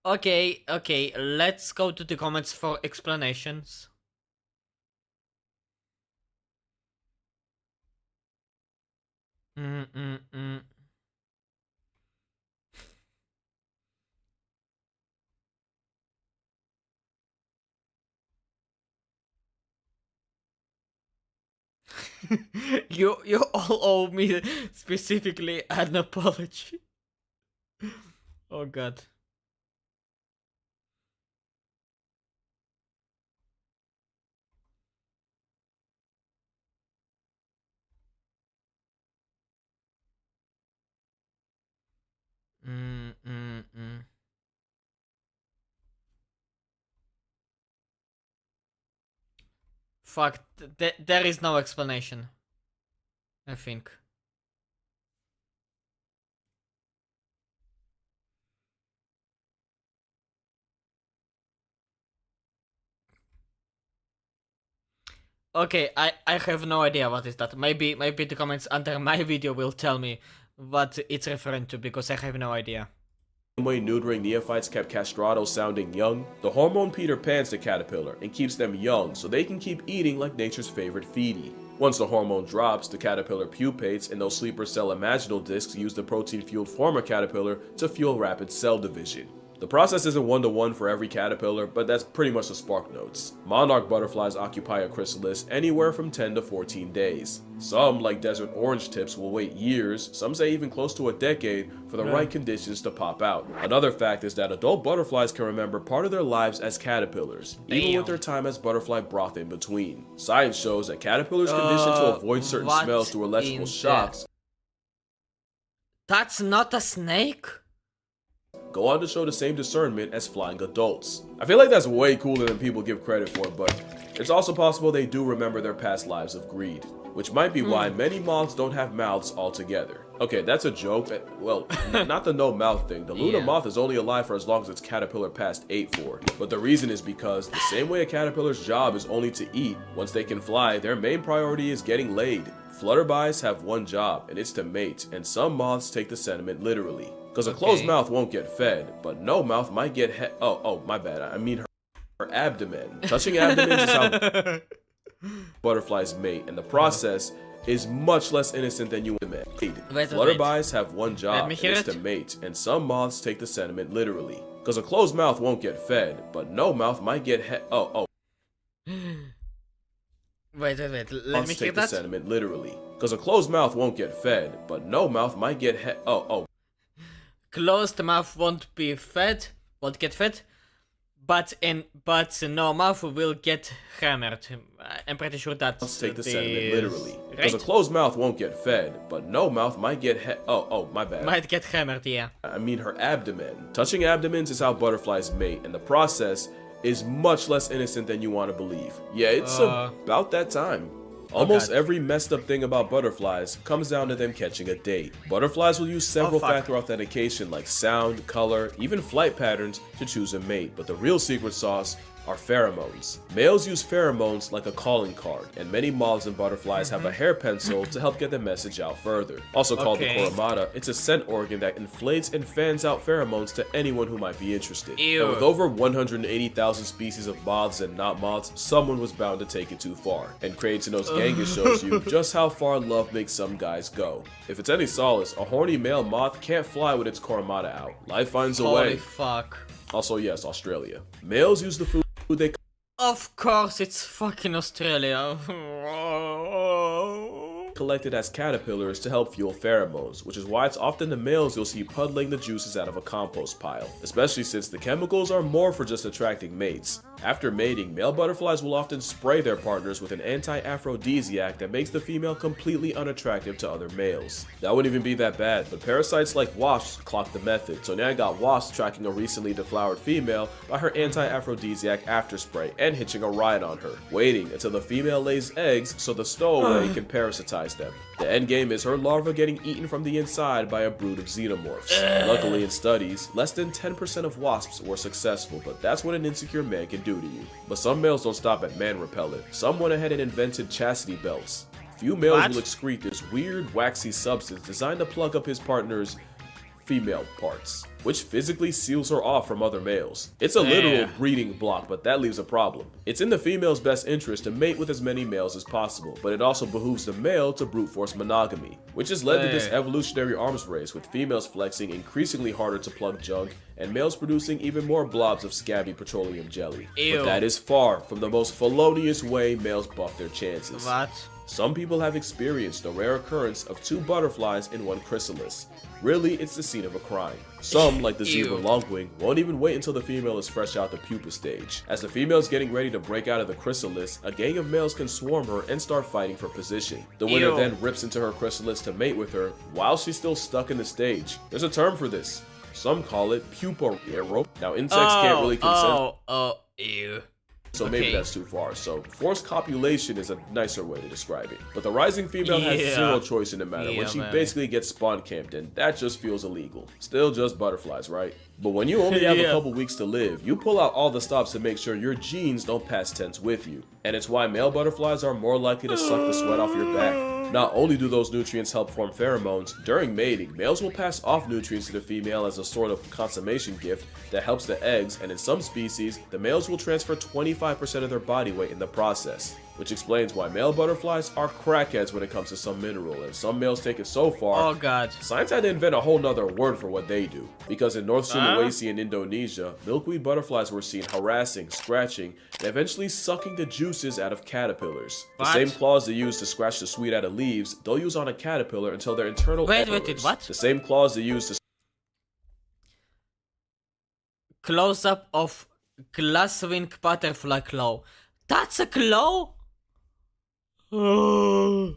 Okay, let's go to the comments for explanations. You all owe me specifically an apology. Oh god. Fuck, there is no explanation, I think. Okay, I have no idea what is that. Maybe the comments under my video will tell me what it's referring to because I have no idea. Way neutering neophytes kept castrato sounding young, the hormone Peter Pan's the caterpillar and keeps them young so they can keep eating like nature's favorite feedie. Once the hormone drops, the caterpillar pupates and those sleeper cell imaginal discs use the protein-fueled former caterpillar to fuel rapid cell division. The process isn't one-to-one for every caterpillar, but that's pretty much the spark notes. Monarch butterflies occupy a chrysalis anywhere from 10 to 14 days. Some, like desert orange tips, will wait years, some say even close to a decade, for the right conditions to pop out. Another fact is that adult butterflies can remember part of their lives as caterpillars, even with their time as butterfly broth in between. Science shows that caterpillars conditioned to avoid certain smells through electrical shocks That's not a snake? go on to show the same discernment as flying adults. I feel like that's way cooler than people give credit for, but it's also possible they do remember their past lives of greed, which might be why many moths don't have mouths altogether. Okay, that's a joke. Well, not the no mouth thing. The Luna moth is only alive for as long as its caterpillar past ate for. But the reason is because the same way a caterpillar's job is only to eat, once they can fly, their main priority is getting laid. Flutterbys have one job, and it's to mate, and some moths take the sentiment literally. Because a closed mouth won't get fed, but no mouth might get oh, my bad. I mean her abdomen. Touching abdomens is how butterflies mate, and the process is much less innocent than you imagine. Flutterbys have one job, and it's to mate, and some moths take the sentiment literally. Because a closed mouth won't get fed, but no mouth might get oh. Wait, let me take hear the that. sentiment literally. Because a closed mouth won't get fed, but no mouth might get oh. Closed mouth won't get fed, but no mouth will get hammered. I'm pretty sure that's Let's take the sentiment literally. Because a closed mouth won't get fed, but no mouth might get oh, my bad. Might get hammered, yeah. I mean her abdomen. Touching abdomens is how butterflies mate, and the process is much less innocent than you want to believe. Yeah, it's about that time. Almost every messed up thing about butterflies comes down to them catching a date. Butterflies will use several factor authentication like sound, color, even flight patterns to choose a mate, but the real secret sauce are pheromones. Males use pheromones like a calling card, and many moths and butterflies have a hair pencil to help get the message out further. Also called the coromata, it's a scent organ that inflates and fans out pheromones to anyone who might be interested. And with over 180,000 species of moths and not moths, someone was bound to take it too far. And Creatinos Genghis shows you just how far love makes some guys go. If it's any solace, a horny male moth can't fly with its coromata out. Life finds a way. Holy fuck. Also, yes, Australia. Males use the food they Of course, it's fucking Australia. collected as caterpillars to help fuel pheromones, which is why it's often the males you'll see puddling the juices out of a compost pile, especially since the chemicals are more for just attracting mates. After mating, male butterflies will often spray their partners with an anti-aphrodisiac that makes the female completely unattractive to other males. That wouldn't even be that bad, but parasites like wasps clock the method, so now I got wasps tracking a recently deflowered female by her anti-aphrodisiac after spray and hitching a ride on her, waiting until the female lays eggs so the stowaway can parasitize them. The endgame is her larva getting eaten from the inside by a brood of xenomorphs. Luckily in studies, less than 10% of wasps were successful, but that's what an insecure man can do to you. But some males don't stop at man repellent. Some went ahead and invented chastity belts. Few males will excrete this weird waxy substance designed to plug up his partner's female parts, which physically seals her off from other males. It's a literal breeding block, but that leaves a problem. It's in the female's best interest to mate with as many males as possible, but it also behooves the male to brute force monogamy, which has led to this evolutionary arms race, with females flexing increasingly harder to plug junk and males producing even more blobs of scabby petroleum jelly. But that is far from the most felonious way males buff their chances. Some people have experienced the rare occurrence of two butterflies in one chrysalis. Really, it's the scene of a crime. Some, like the zebra longwing, won't even wait until the female is fresh out the pupa stage. As the female is getting ready to break out of the chrysalis, a gang of males can swarm her and start fighting for position. The winner then rips into her chrysalis to mate with her while she's still stuck in the stage. There's a term for this. Some call it pupa arrow. Now, insects can't really consent. So maybe that's too far. So forced copulation is a nicer way to describe it. But the rising female has zero choice in the matter when she basically gets spawn camped, and that just feels illegal. Still just butterflies, right? But when you only have a couple weeks to live, you pull out all the stops to make sure your genes don't pass tense with you. And it's why male butterflies are more likely to suck the sweat off your back. Not only do those nutrients help form pheromones, during mating, males will pass off nutrients to the female as a sort of consummation gift that helps the eggs, and in some species, the males will transfer 25% of their body weight in the process. which explains why male butterflies are crackheads when it comes to some mineral, and some males take it so far. Oh god. Science had to invent a whole nother word for what they do, because in North Sulawesi in Indonesia, milkweed butterflies were seen harassing, scratching, and eventually sucking the juices out of caterpillars. What? The same claws they use to scratch the sweet out of leaves, they'll use on a caterpillar until their internal Wait, echoes. what? The same claws they use to Close-up of glasswing butterfly claw. That's a claw? Oh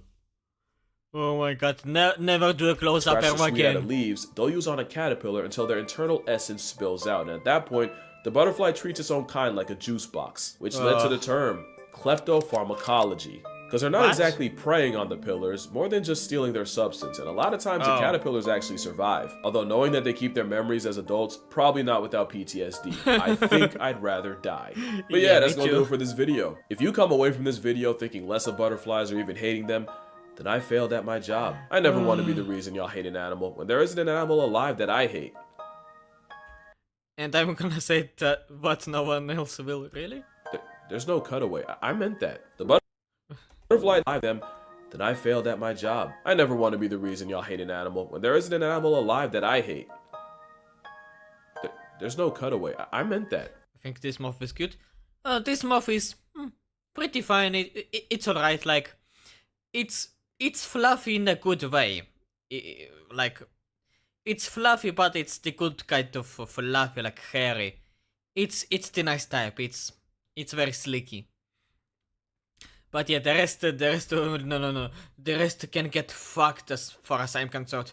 my god, never do a close-up scratch ever the sweet out of again. leaves, they'll use on a caterpillar until their internal essence spills out, and at that point, the butterfly treats its own kind like a juice box, which led to the term kleptopharmacology. Because they're not exactly preying on the pillars, more than just stealing their substance, and a lot of times the caterpillars actually survive. Although knowing that they keep their memories as adults, probably not without PTSD. I think I'd rather die. But yeah, that's gonna do it for this video. If you come away from this video thinking less of butterflies or even hating them, then I failed at my job. I never want to be the reason y'all hate an animal, when there isn't an animal alive that I hate. And I'm gonna say that, but no one else will, really? There's no cutaway. I meant that. The butterfly alive them, then I failed at my job. I never want to be the reason y'all hate an animal, when there isn't an animal alive that I hate. There's no cutaway. I meant that. I think this moth is good. This moth is pretty fine. It's alright. Like, it's fluffy in a good way. Like, it's fluffy, but it's the good kind of fluffy, like hairy. It's the nice type. It's very slicky. But yeah, the rest, no. The rest can get fucked as far as I'm concerned.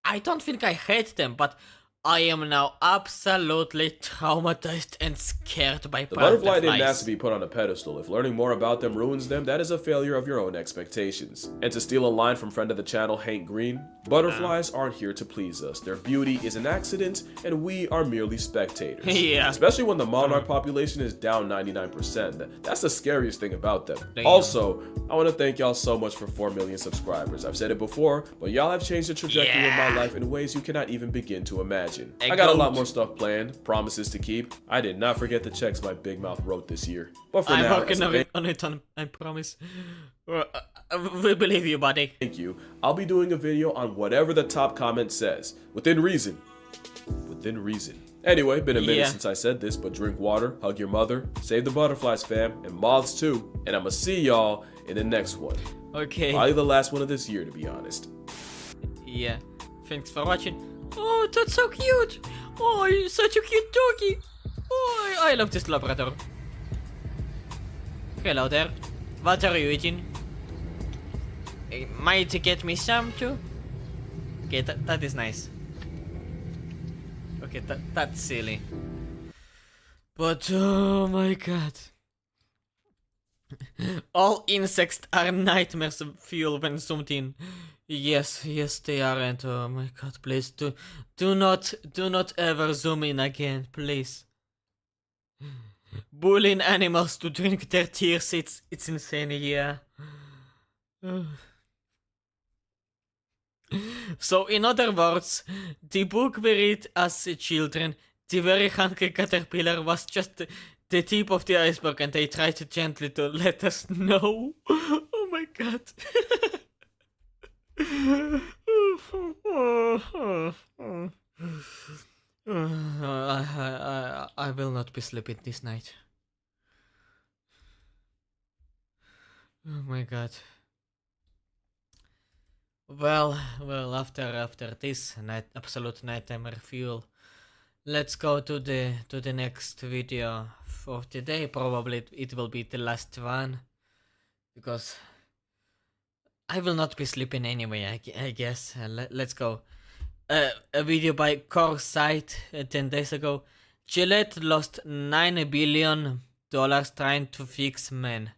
I don't think I hate them, but I am now absolutely traumatized and scared by The butterflies. butterfly didn't ask to be put on a pedestal. If learning more about them ruins them, that is a failure of your own expectations. And to steal a line from friend of the channel, Hank Green, butterflies aren't here to please us. Their beauty is an accident, and we are merely spectators. Yeah. Especially when the monarch population is down 99%. That's the scariest thing about them. Damn. Also, I want to thank y'all so much for 4 million subscribers. I've said it before, but y'all have changed the trajectory of my life in ways you cannot even begin to imagine. I got a lot more stuff planned, promises to keep. I did not forget the checks my big mouth wrote this year. But for I'm now, working on it, I promise. We believe you, buddy. Thank you. I'll be doing a video on whatever the top comment says. Within reason. Within reason. Anyway, been a minute since I said this, but drink water, hug your mother, save the butterflies, fam, and moths too. And I'ma see y'all in the next one. Okay. Probably the last one of this year, to be honest. Yeah. Thanks for watching. Oh, that's so cute. Oh, you're such a cute doggy. Oh, I love this Labrador. Hello there. What are you eating? Might you get me some too? Okay, that is nice. Okay, that's silly. But oh my god. All insects are nightmares fuel when zoomed in. Yes, they are, and oh my god, please do not ever zoom in again, please. Bullying animals to drink their tears, it's insane, yeah. So, in other words, the book we read as children, the very hungry caterpillar was just the tip of the iceberg, and they tried gently to let us know. Oh my god. I will not be sleeping this night. Oh my god. Well, after this absolute nighttime fuel, let's go to the next video for today. Probably it will be the last one, because I will not be sleeping anyway, I guess. Let's go. A video by Coresight 10 days ago. Gillette lost $9 billion trying to fix men.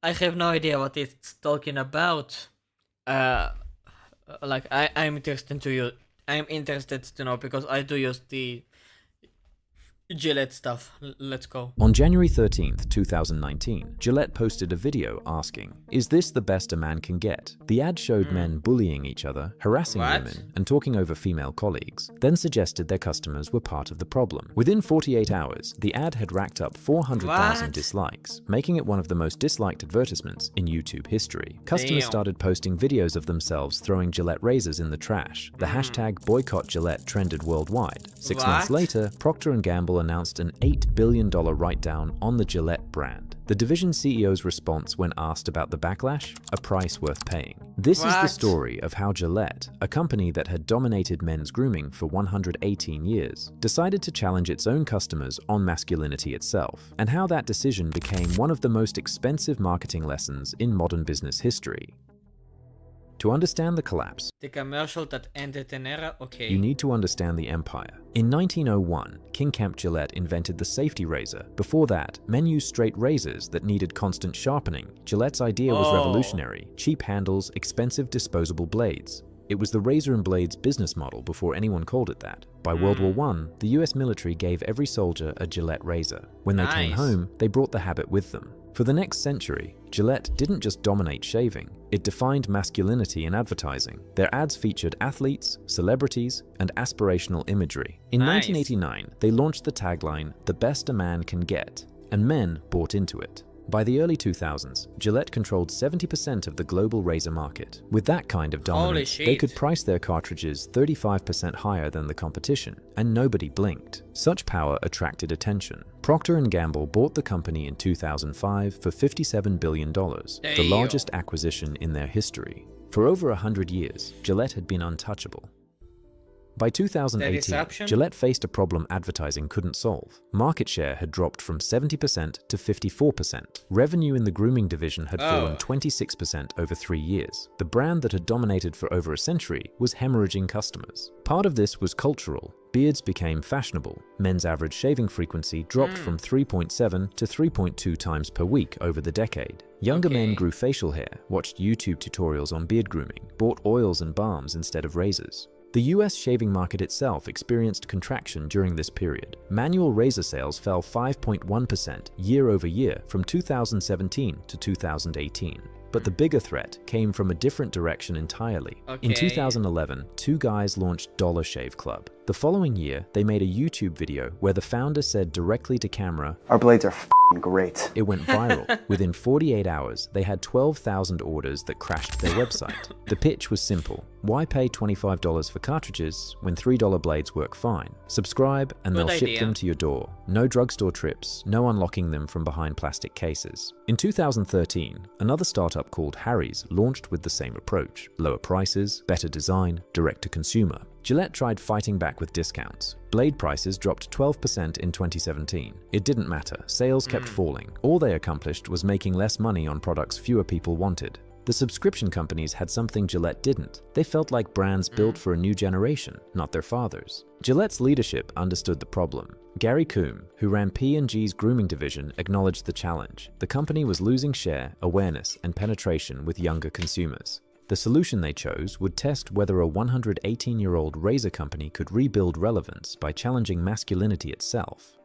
I have no idea what it's talking about. Like I'm interested to know, because I do use the Gillette stuff. Let's go. On January 13th, 2019, Gillette posted a video asking, "Is this the best a man can get?" The ad showed men bullying each other, harassing women, and talking over female colleagues, then suggested their customers were part of the problem. Within 48 hours, the ad had racked up 400,000 dislikes, making it one of the most disliked advertisements in YouTube history. Customers started posting videos of themselves throwing Gillette razors in the trash. The hashtag Boycott Gillette trended worldwide. 6 months later, Procter & Gamble announced an $8 billion write-down on the Gillette brand. The division CEO's response when asked about the backlash? A price worth paying. This is the story of how Gillette, a company that had dominated men's grooming for 118 years, decided to challenge its own customers on masculinity itself, and how that decision became one of the most expensive marketing lessons in modern business history. To understand the collapse, the commercial that ended an era, okay. You need to understand the empire. In 1901, King Kemp Gillette invented the safety razor. Before that, men used straight razors that needed constant sharpening. Gillette's idea was revolutionary. Cheap handles, expensive disposable blades. It was the razor and blades business model before anyone called it that. By World War I, the US military gave every soldier a Gillette razor. When they came home, they brought the habit with them. For the next century, Gillette didn't just dominate shaving, it defined masculinity in advertising. Their ads featured athletes, celebrities, and aspirational imagery. In 1989, they launched the tagline, "The best a man can get," and men bought into it. By the early 2000s, Gillette controlled 70% of the global razor market. With that kind of dominance, they could price their cartridges 35% higher than the competition, and nobody blinked. Such power attracted attention. Procter & Gamble bought the company in 2005 for $57 billion, the largest acquisition in their history. For over 100 years, Gillette had been untouchable. By 2018, Gillette faced a problem advertising couldn't solve. Market share had dropped from 70% to 54%. Revenue in the grooming division had fallen 26% over 3 years. The brand that had dominated for over a century was hemorrhaging customers. Part of this was cultural. Beards became fashionable. Men's average shaving frequency dropped from 3.7 to 3.2 times per week over the decade. Younger men grew facial hair, watched YouTube tutorials on beard grooming, bought oils and balms instead of razors. The US shaving market itself experienced contraction during this period. Manual razor sales fell 5.1% year over year from 2017 to 2018. But the bigger threat came from a different direction entirely. In 2011, two guys launched Dollar Shave Club. The following year, they made a YouTube video where the founder said directly to camera, "Our blades are f***ing great." It went viral. Within 48 hours, they had 12,000 orders that crashed their website. The pitch was simple. Why pay $25 for cartridges when $3 blades work fine? Subscribe and they'll ship them to your door. No drugstore trips, no unlocking them from behind plastic cases. In 2013, another startup called Harry's launched with the same approach. Lower prices, better design, direct to consumer. Gillette tried fighting back with discounts. Blade prices dropped 12% in 2017. It didn't matter. Sales kept falling. All they accomplished was making less money on products fewer people wanted. The subscription companies had something Gillette didn't. They felt like brands built for a new generation, not their fathers. Gillette's leadership understood the problem. Gary Coombe, who ran P&G's grooming division, acknowledged the challenge. The company was losing share, awareness, and penetration with younger consumers. The solution they chose would test whether a 118-year-old razor company could rebuild relevance by challenging masculinity itself.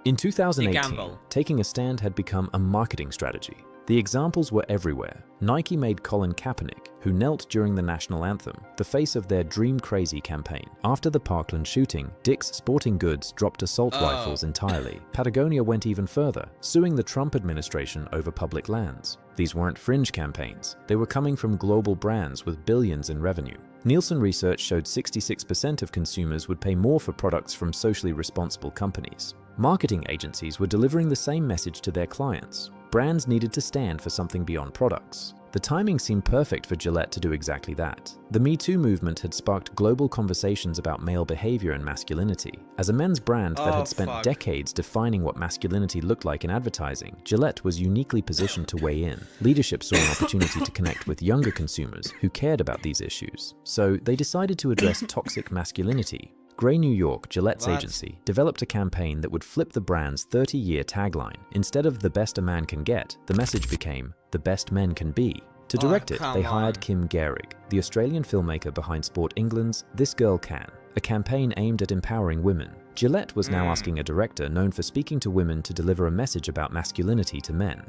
In 2018, taking a stand had become a marketing strategy. The examples were everywhere. Nike made Colin Kaepernick, who knelt during the national anthem, the face of their Dream Crazy campaign. After the Parkland shooting, Dick's Sporting Goods dropped assault rifles entirely. Patagonia went even further, suing the Trump administration over public lands. These weren't fringe campaigns. They were coming from global brands with billions in revenue. Nielsen research showed 66% of consumers would pay more for products from socially responsible companies. Marketing agencies were delivering the same message to their clients. Brands needed to stand for something beyond products. The timing seemed perfect for Gillette to do exactly that. The Me Too movement had sparked global conversations about male behavior and masculinity. As a men's brand that had spent decades defining what masculinity looked like in advertising, Gillette was uniquely positioned to weigh in. Leadership saw an opportunity to connect with younger consumers who cared about these issues. So they decided to address toxic masculinity. Grey New York, Gillette's agency, developed a campaign that would flip the brand's 30-year tagline. Instead of "the best a man can get," the message became "the best men can be." To direct it, they hired Kim Gehrig, the Australian filmmaker behind Sport England's This Girl Can, a campaign aimed at empowering women. Gillette was now asking a director known for speaking to women to deliver a message about masculinity to men.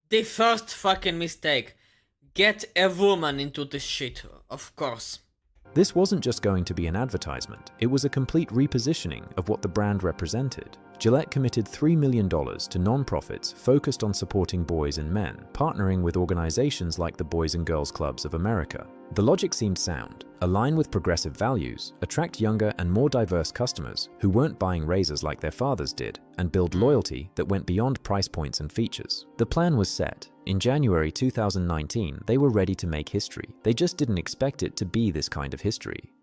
The first fucking mistake. Get a woman into this shit, of course. This wasn't just going to be an advertisement, it was a complete repositioning of what the brand represented. Gillette committed $3 million to non-profits focused on supporting boys and men, partnering with organizations like the Boys and Girls Clubs of America. The logic seemed sound: align with progressive values, attract younger and more diverse customers who weren't buying razors like their fathers did, and build loyalty that went beyond price points and features. The plan was set. In January 2019, they were ready to make history. They just didn't expect it to be this kind of history.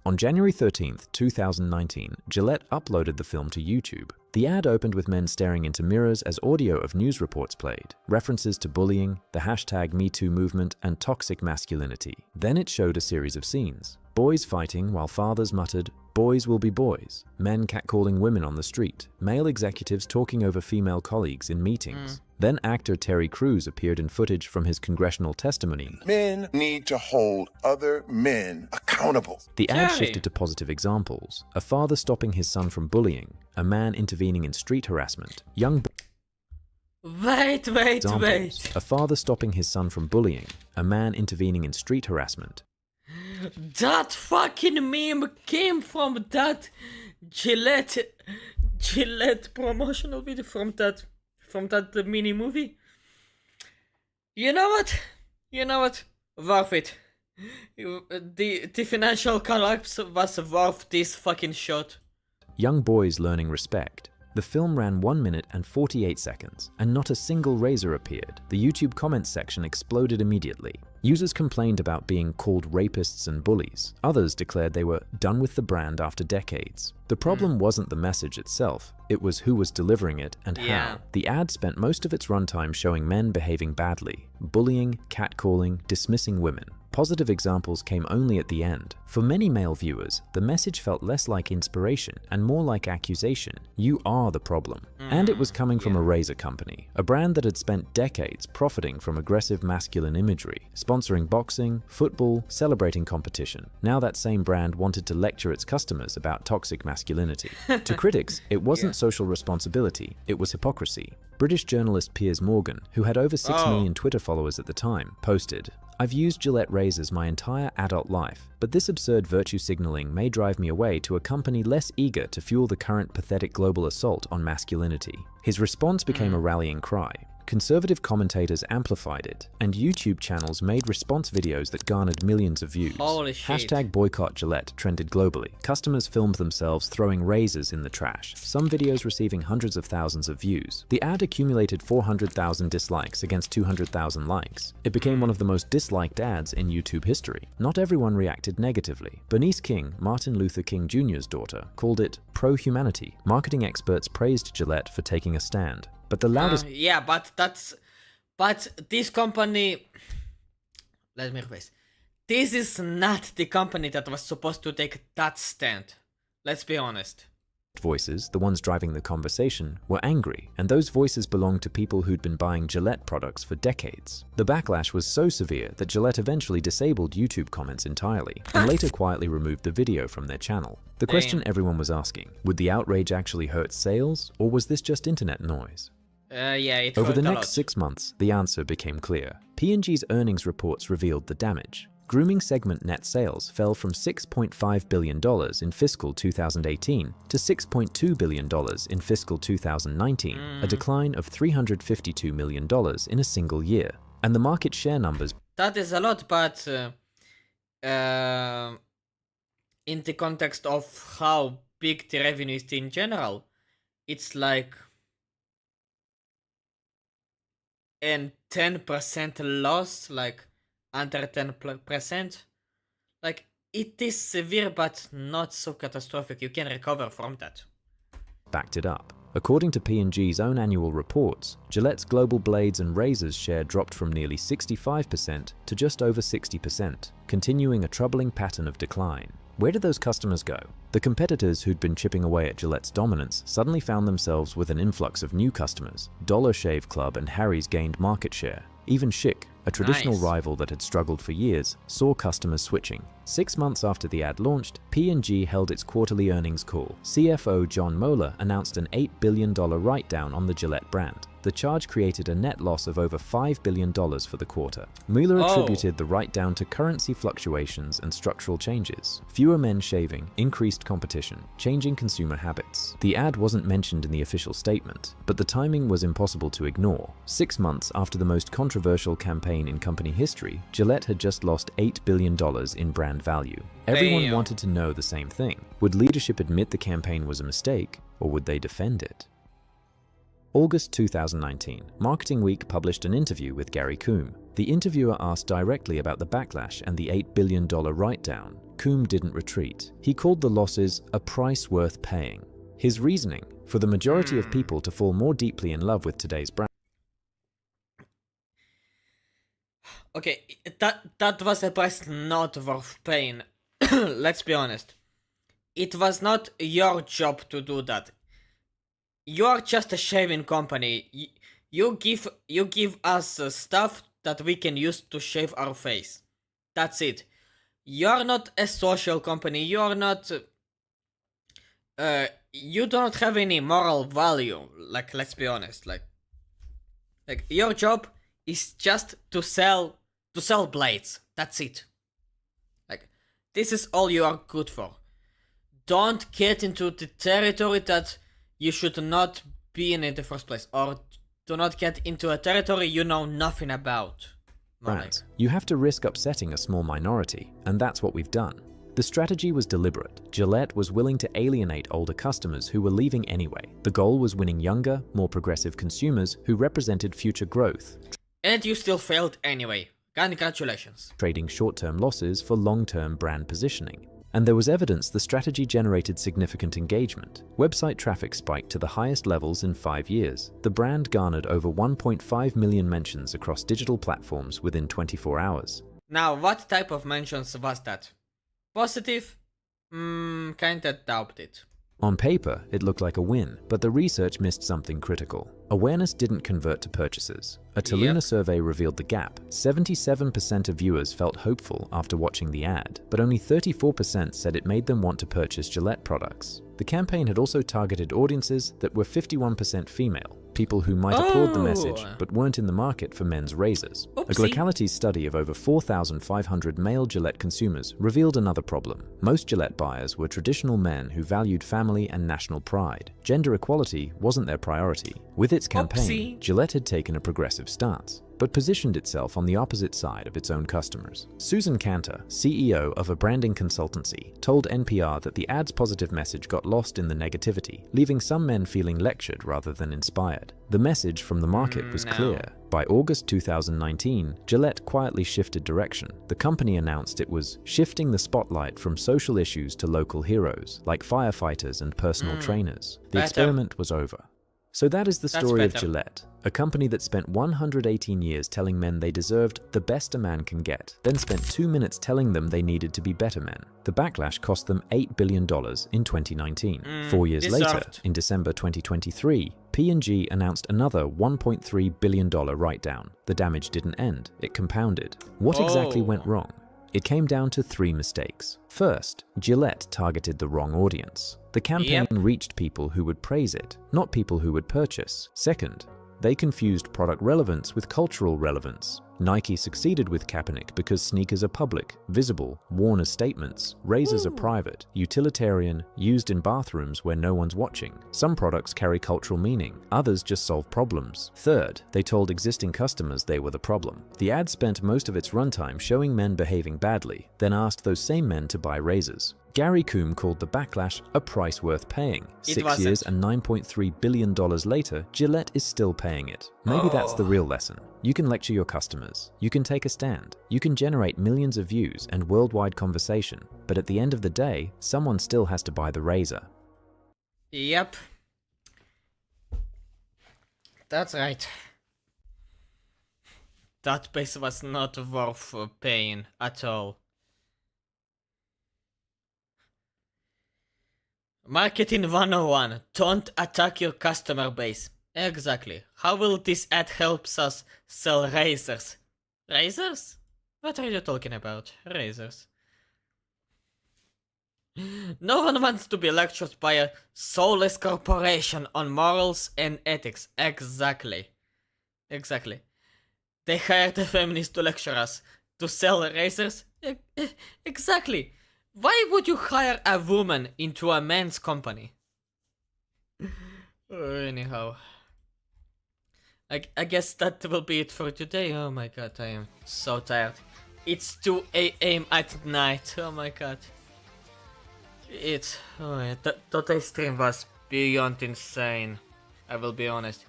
On January 13th, 2019, Gillette uploaded the film to YouTube. The ad opened with men staring into mirrors as audio of news reports played, references to bullying, the hashtag #MeToo movement, and toxic masculinity. Then it showed a series of scenes. Boys fighting while fathers muttered, "Boys will be boys," men catcalling women on the street, male executives talking over female colleagues in meetings. Then actor Terry Crews appeared in footage from his congressional testimony. Men need to hold other men accountable. The ad shifted to positive examples: a father stopping his son from bullying, a man intervening in street harassment, Wait. A father stopping his son from bullying, a man intervening in street harassment. That fucking meme came from that Gillette promotional video from that mini movie. You know what? Worth it. The financial collapse was worth this fucking shot. Young boys learning respect. The film ran 1 minute and 48 seconds, and not a single razor appeared. The YouTube comments section exploded immediately. Users complained about being called rapists and bullies. Others declared they were done with the brand after decades. The problem wasn't the message itself, it was who was delivering it and how. The ad spent most of its runtime showing men behaving badly, bullying, catcalling, dismissing women. Positive examples came only at the end. For many male viewers, the message felt less like inspiration and more like accusation. You are the problem. And it was coming from a razor company, a brand that had spent decades profiting from aggressive masculine imagery, sponsoring boxing, football, celebrating competition. Now that same brand wanted to lecture its customers about toxic masculinity. To critics, it wasn't social responsibility, it was hypocrisy. British journalist Piers Morgan, who had over 6 million Twitter followers at the time, posted, "I've used Gillette razors my entire adult life, but this absurd virtue signaling may drive me away to a company less eager to fuel the current pathetic global assault on masculinity." His response became a rallying cry. Conservative commentators amplified it, and YouTube channels made response videos that garnered millions of views. Holy shit. Hashtag boycott Gillette trended globally. Customers filmed themselves throwing razors in the trash, some videos receiving hundreds of thousands of views. The ad accumulated 400,000 dislikes against 200,000 likes. It became one of the most disliked ads in YouTube history. Not everyone reacted negatively. Bernice King, Martin Luther King Jr.'s daughter, called it pro-humanity. Marketing experts praised Gillette for taking a stand. But the loudest... But this company... Let me rephrase. This is not the company that was supposed to take that stand. Let's be honest. Voices, the ones driving the conversation, were angry, and those voices belonged to people who'd been buying Gillette products for decades. The backlash was so severe that Gillette eventually disabled YouTube comments entirely, and later quietly removed the video from their channel. The question everyone was asking, would the outrage actually hurt sales, or was this just internet noise? Over the next 6 months, the answer became clear. P&G's earnings reports revealed the damage. Grooming segment net sales fell from $6.5 billion in fiscal 2018 to $6.2 billion in fiscal 2019, a decline of $352 million in a single year. And the market share numbers... That is a lot, but in the context of how big the revenue is in general, it's like a 10% loss, like under 10%. Like, it is severe, but not so catastrophic. You can recover from that. Backed it up. According to P&G's own annual reports, Gillette's global blades and razors share dropped from nearly 65% to just over 60%, continuing a troubling pattern of decline. Where did those customers go? The competitors who'd been chipping away at Gillette's dominance suddenly found themselves with an influx of new customers. Dollar Shave Club and Harry's gained market share. Even Schick, A traditional Nice. rival that had struggled for years saw customers switching. 6 months after the ad launched, P&G held its quarterly earnings call. CFO John Moeller announced an $8 billion write-down on the Gillette brand. The charge created a net loss of over $5 billion for the quarter. Mueller attributed the write-down to currency fluctuations and structural changes. Fewer men shaving, increased competition, changing consumer habits. The ad wasn't mentioned in the official statement, but the timing was impossible to ignore. 6 months after the most controversial campaign in company history, Gillette had just lost $8 billion in brand value. Everyone Damn. wanted to know the same thing. Would leadership admit the campaign was a mistake, or would they defend it? August 2019, Marketing Week published an interview with Gary Coombe. The interviewer asked directly about the backlash and the $8 billion write-down. Coombe didn't retreat. He called the losses a price worth paying. His reasoning, for the majority of people to fall more deeply in love with today's brand. Okay, that was a price not worth paying. Let's be honest. It was not your job to do that. You are just a shaving company. You give us stuff that we can use to shave our face. That's it. You're not a social company. You're not. You don't have any moral value. Like, let's be honest. Like your job is just to sell blades. That's it. Like, this is all you are good for. Don't get into the territory that you should not be in the first place, or do not get into a territory you know nothing about. Brands. You have to risk upsetting a small minority, and that's what we've done. The strategy was deliberate. Gillette was willing to alienate older customers who were leaving anyway. The goal was winning younger, more progressive consumers who represented future growth. And you still failed anyway. Congratulations. Trading short-term losses for long-term brand positioning. And there was evidence the strategy generated significant engagement. Website traffic spiked to the highest levels in 5 years. The brand garnered over 1.5 million mentions across digital platforms within 24 hours. Now, what type of mentions was that? Positive? Kinda doubt it. On paper, it looked like a win, but the research missed something critical. Awareness didn't convert to purchases. A Toluna survey revealed the gap. 77% of viewers felt hopeful after watching the ad, but only 34% said it made them want to purchase Gillette products. The campaign had also targeted audiences that were 51% female, people who might applaud the message but weren't in the market for men's razors. A Glocalities study of over 4,500 male Gillette consumers revealed another problem. Most Gillette buyers were traditional men who valued family and national pride. Gender equality wasn't their priority. With its campaign, Gillette had taken a progressive stance, but positioned itself on the opposite side of its own customers. Susan Cantor, CEO of a branding consultancy, told NPR that the ad's positive message got lost in the negativity, leaving some men feeling lectured rather than inspired. The message from the market was clear. By August 2019, Gillette quietly shifted direction. The company announced it was shifting the spotlight from social issues to local heroes, like firefighters and personal trainers. The experiment was over. So that is the story of Gillette, a company that spent 118 years telling men they deserved the best a man can get, then spent 2 minutes telling them they needed to be better men. The backlash cost them $8 billion in 2019. 4 years later, in December 2023, P&G announced another $1.3 billion write-down. The damage didn't end, it compounded. What exactly went wrong? It came down to 3 mistakes. First, Gillette targeted the wrong audience. The campaign reached people who would praise it, not people who would purchase. Second, they confused product relevance with cultural relevance. Nike succeeded with Kaepernick because sneakers are public, visible, worn as statements. Razors are private, utilitarian, used in bathrooms where no one's watching. Some products carry cultural meaning, others just solve problems. Third, they told existing customers they were the problem. The ad spent most of its runtime showing men behaving badly, then asked those same men to buy razors. Gary Coombe called the backlash a price worth paying. 6 years and $9.3 billion later, Gillette is still paying it. Maybe that's the real lesson. You can lecture your customers. You can take a stand. You can generate millions of views and worldwide conversation. But at the end of the day, someone still has to buy the razor. Yep. That's right. That price was not worth paying at all. Marketing 101. Don't attack your customer base. Exactly. How will this ad help us sell razors? Razors? What are you talking about? Razors. No one wants to be lectured by a soulless corporation on morals and ethics. Exactly. Exactly. They hired a feminist to lecture us. To sell razors? Exactly. Why would you hire a woman into a man's company? Anyhow. I guess that will be it for today. Oh my god, I am so tired. It's 2 AM at night. Oh my god. Today's stream was beyond insane. I will be honest.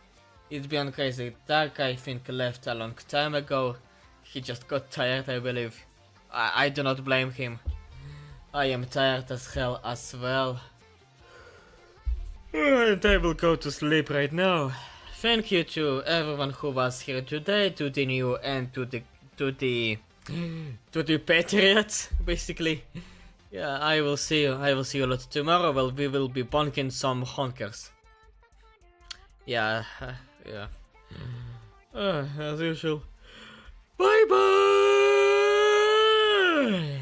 It's beyond crazy. Dark, I think, left a long time ago. He just got tired, I believe. I do not blame him. I am tired as hell as well. And I will go to sleep right now. Thank you to everyone who was here today, to the new and to the Patriots, basically. Yeah, I will see you a lot tomorrow. Well, we will be bonking some honkers. Yeah, yeah. As usual. Bye bye!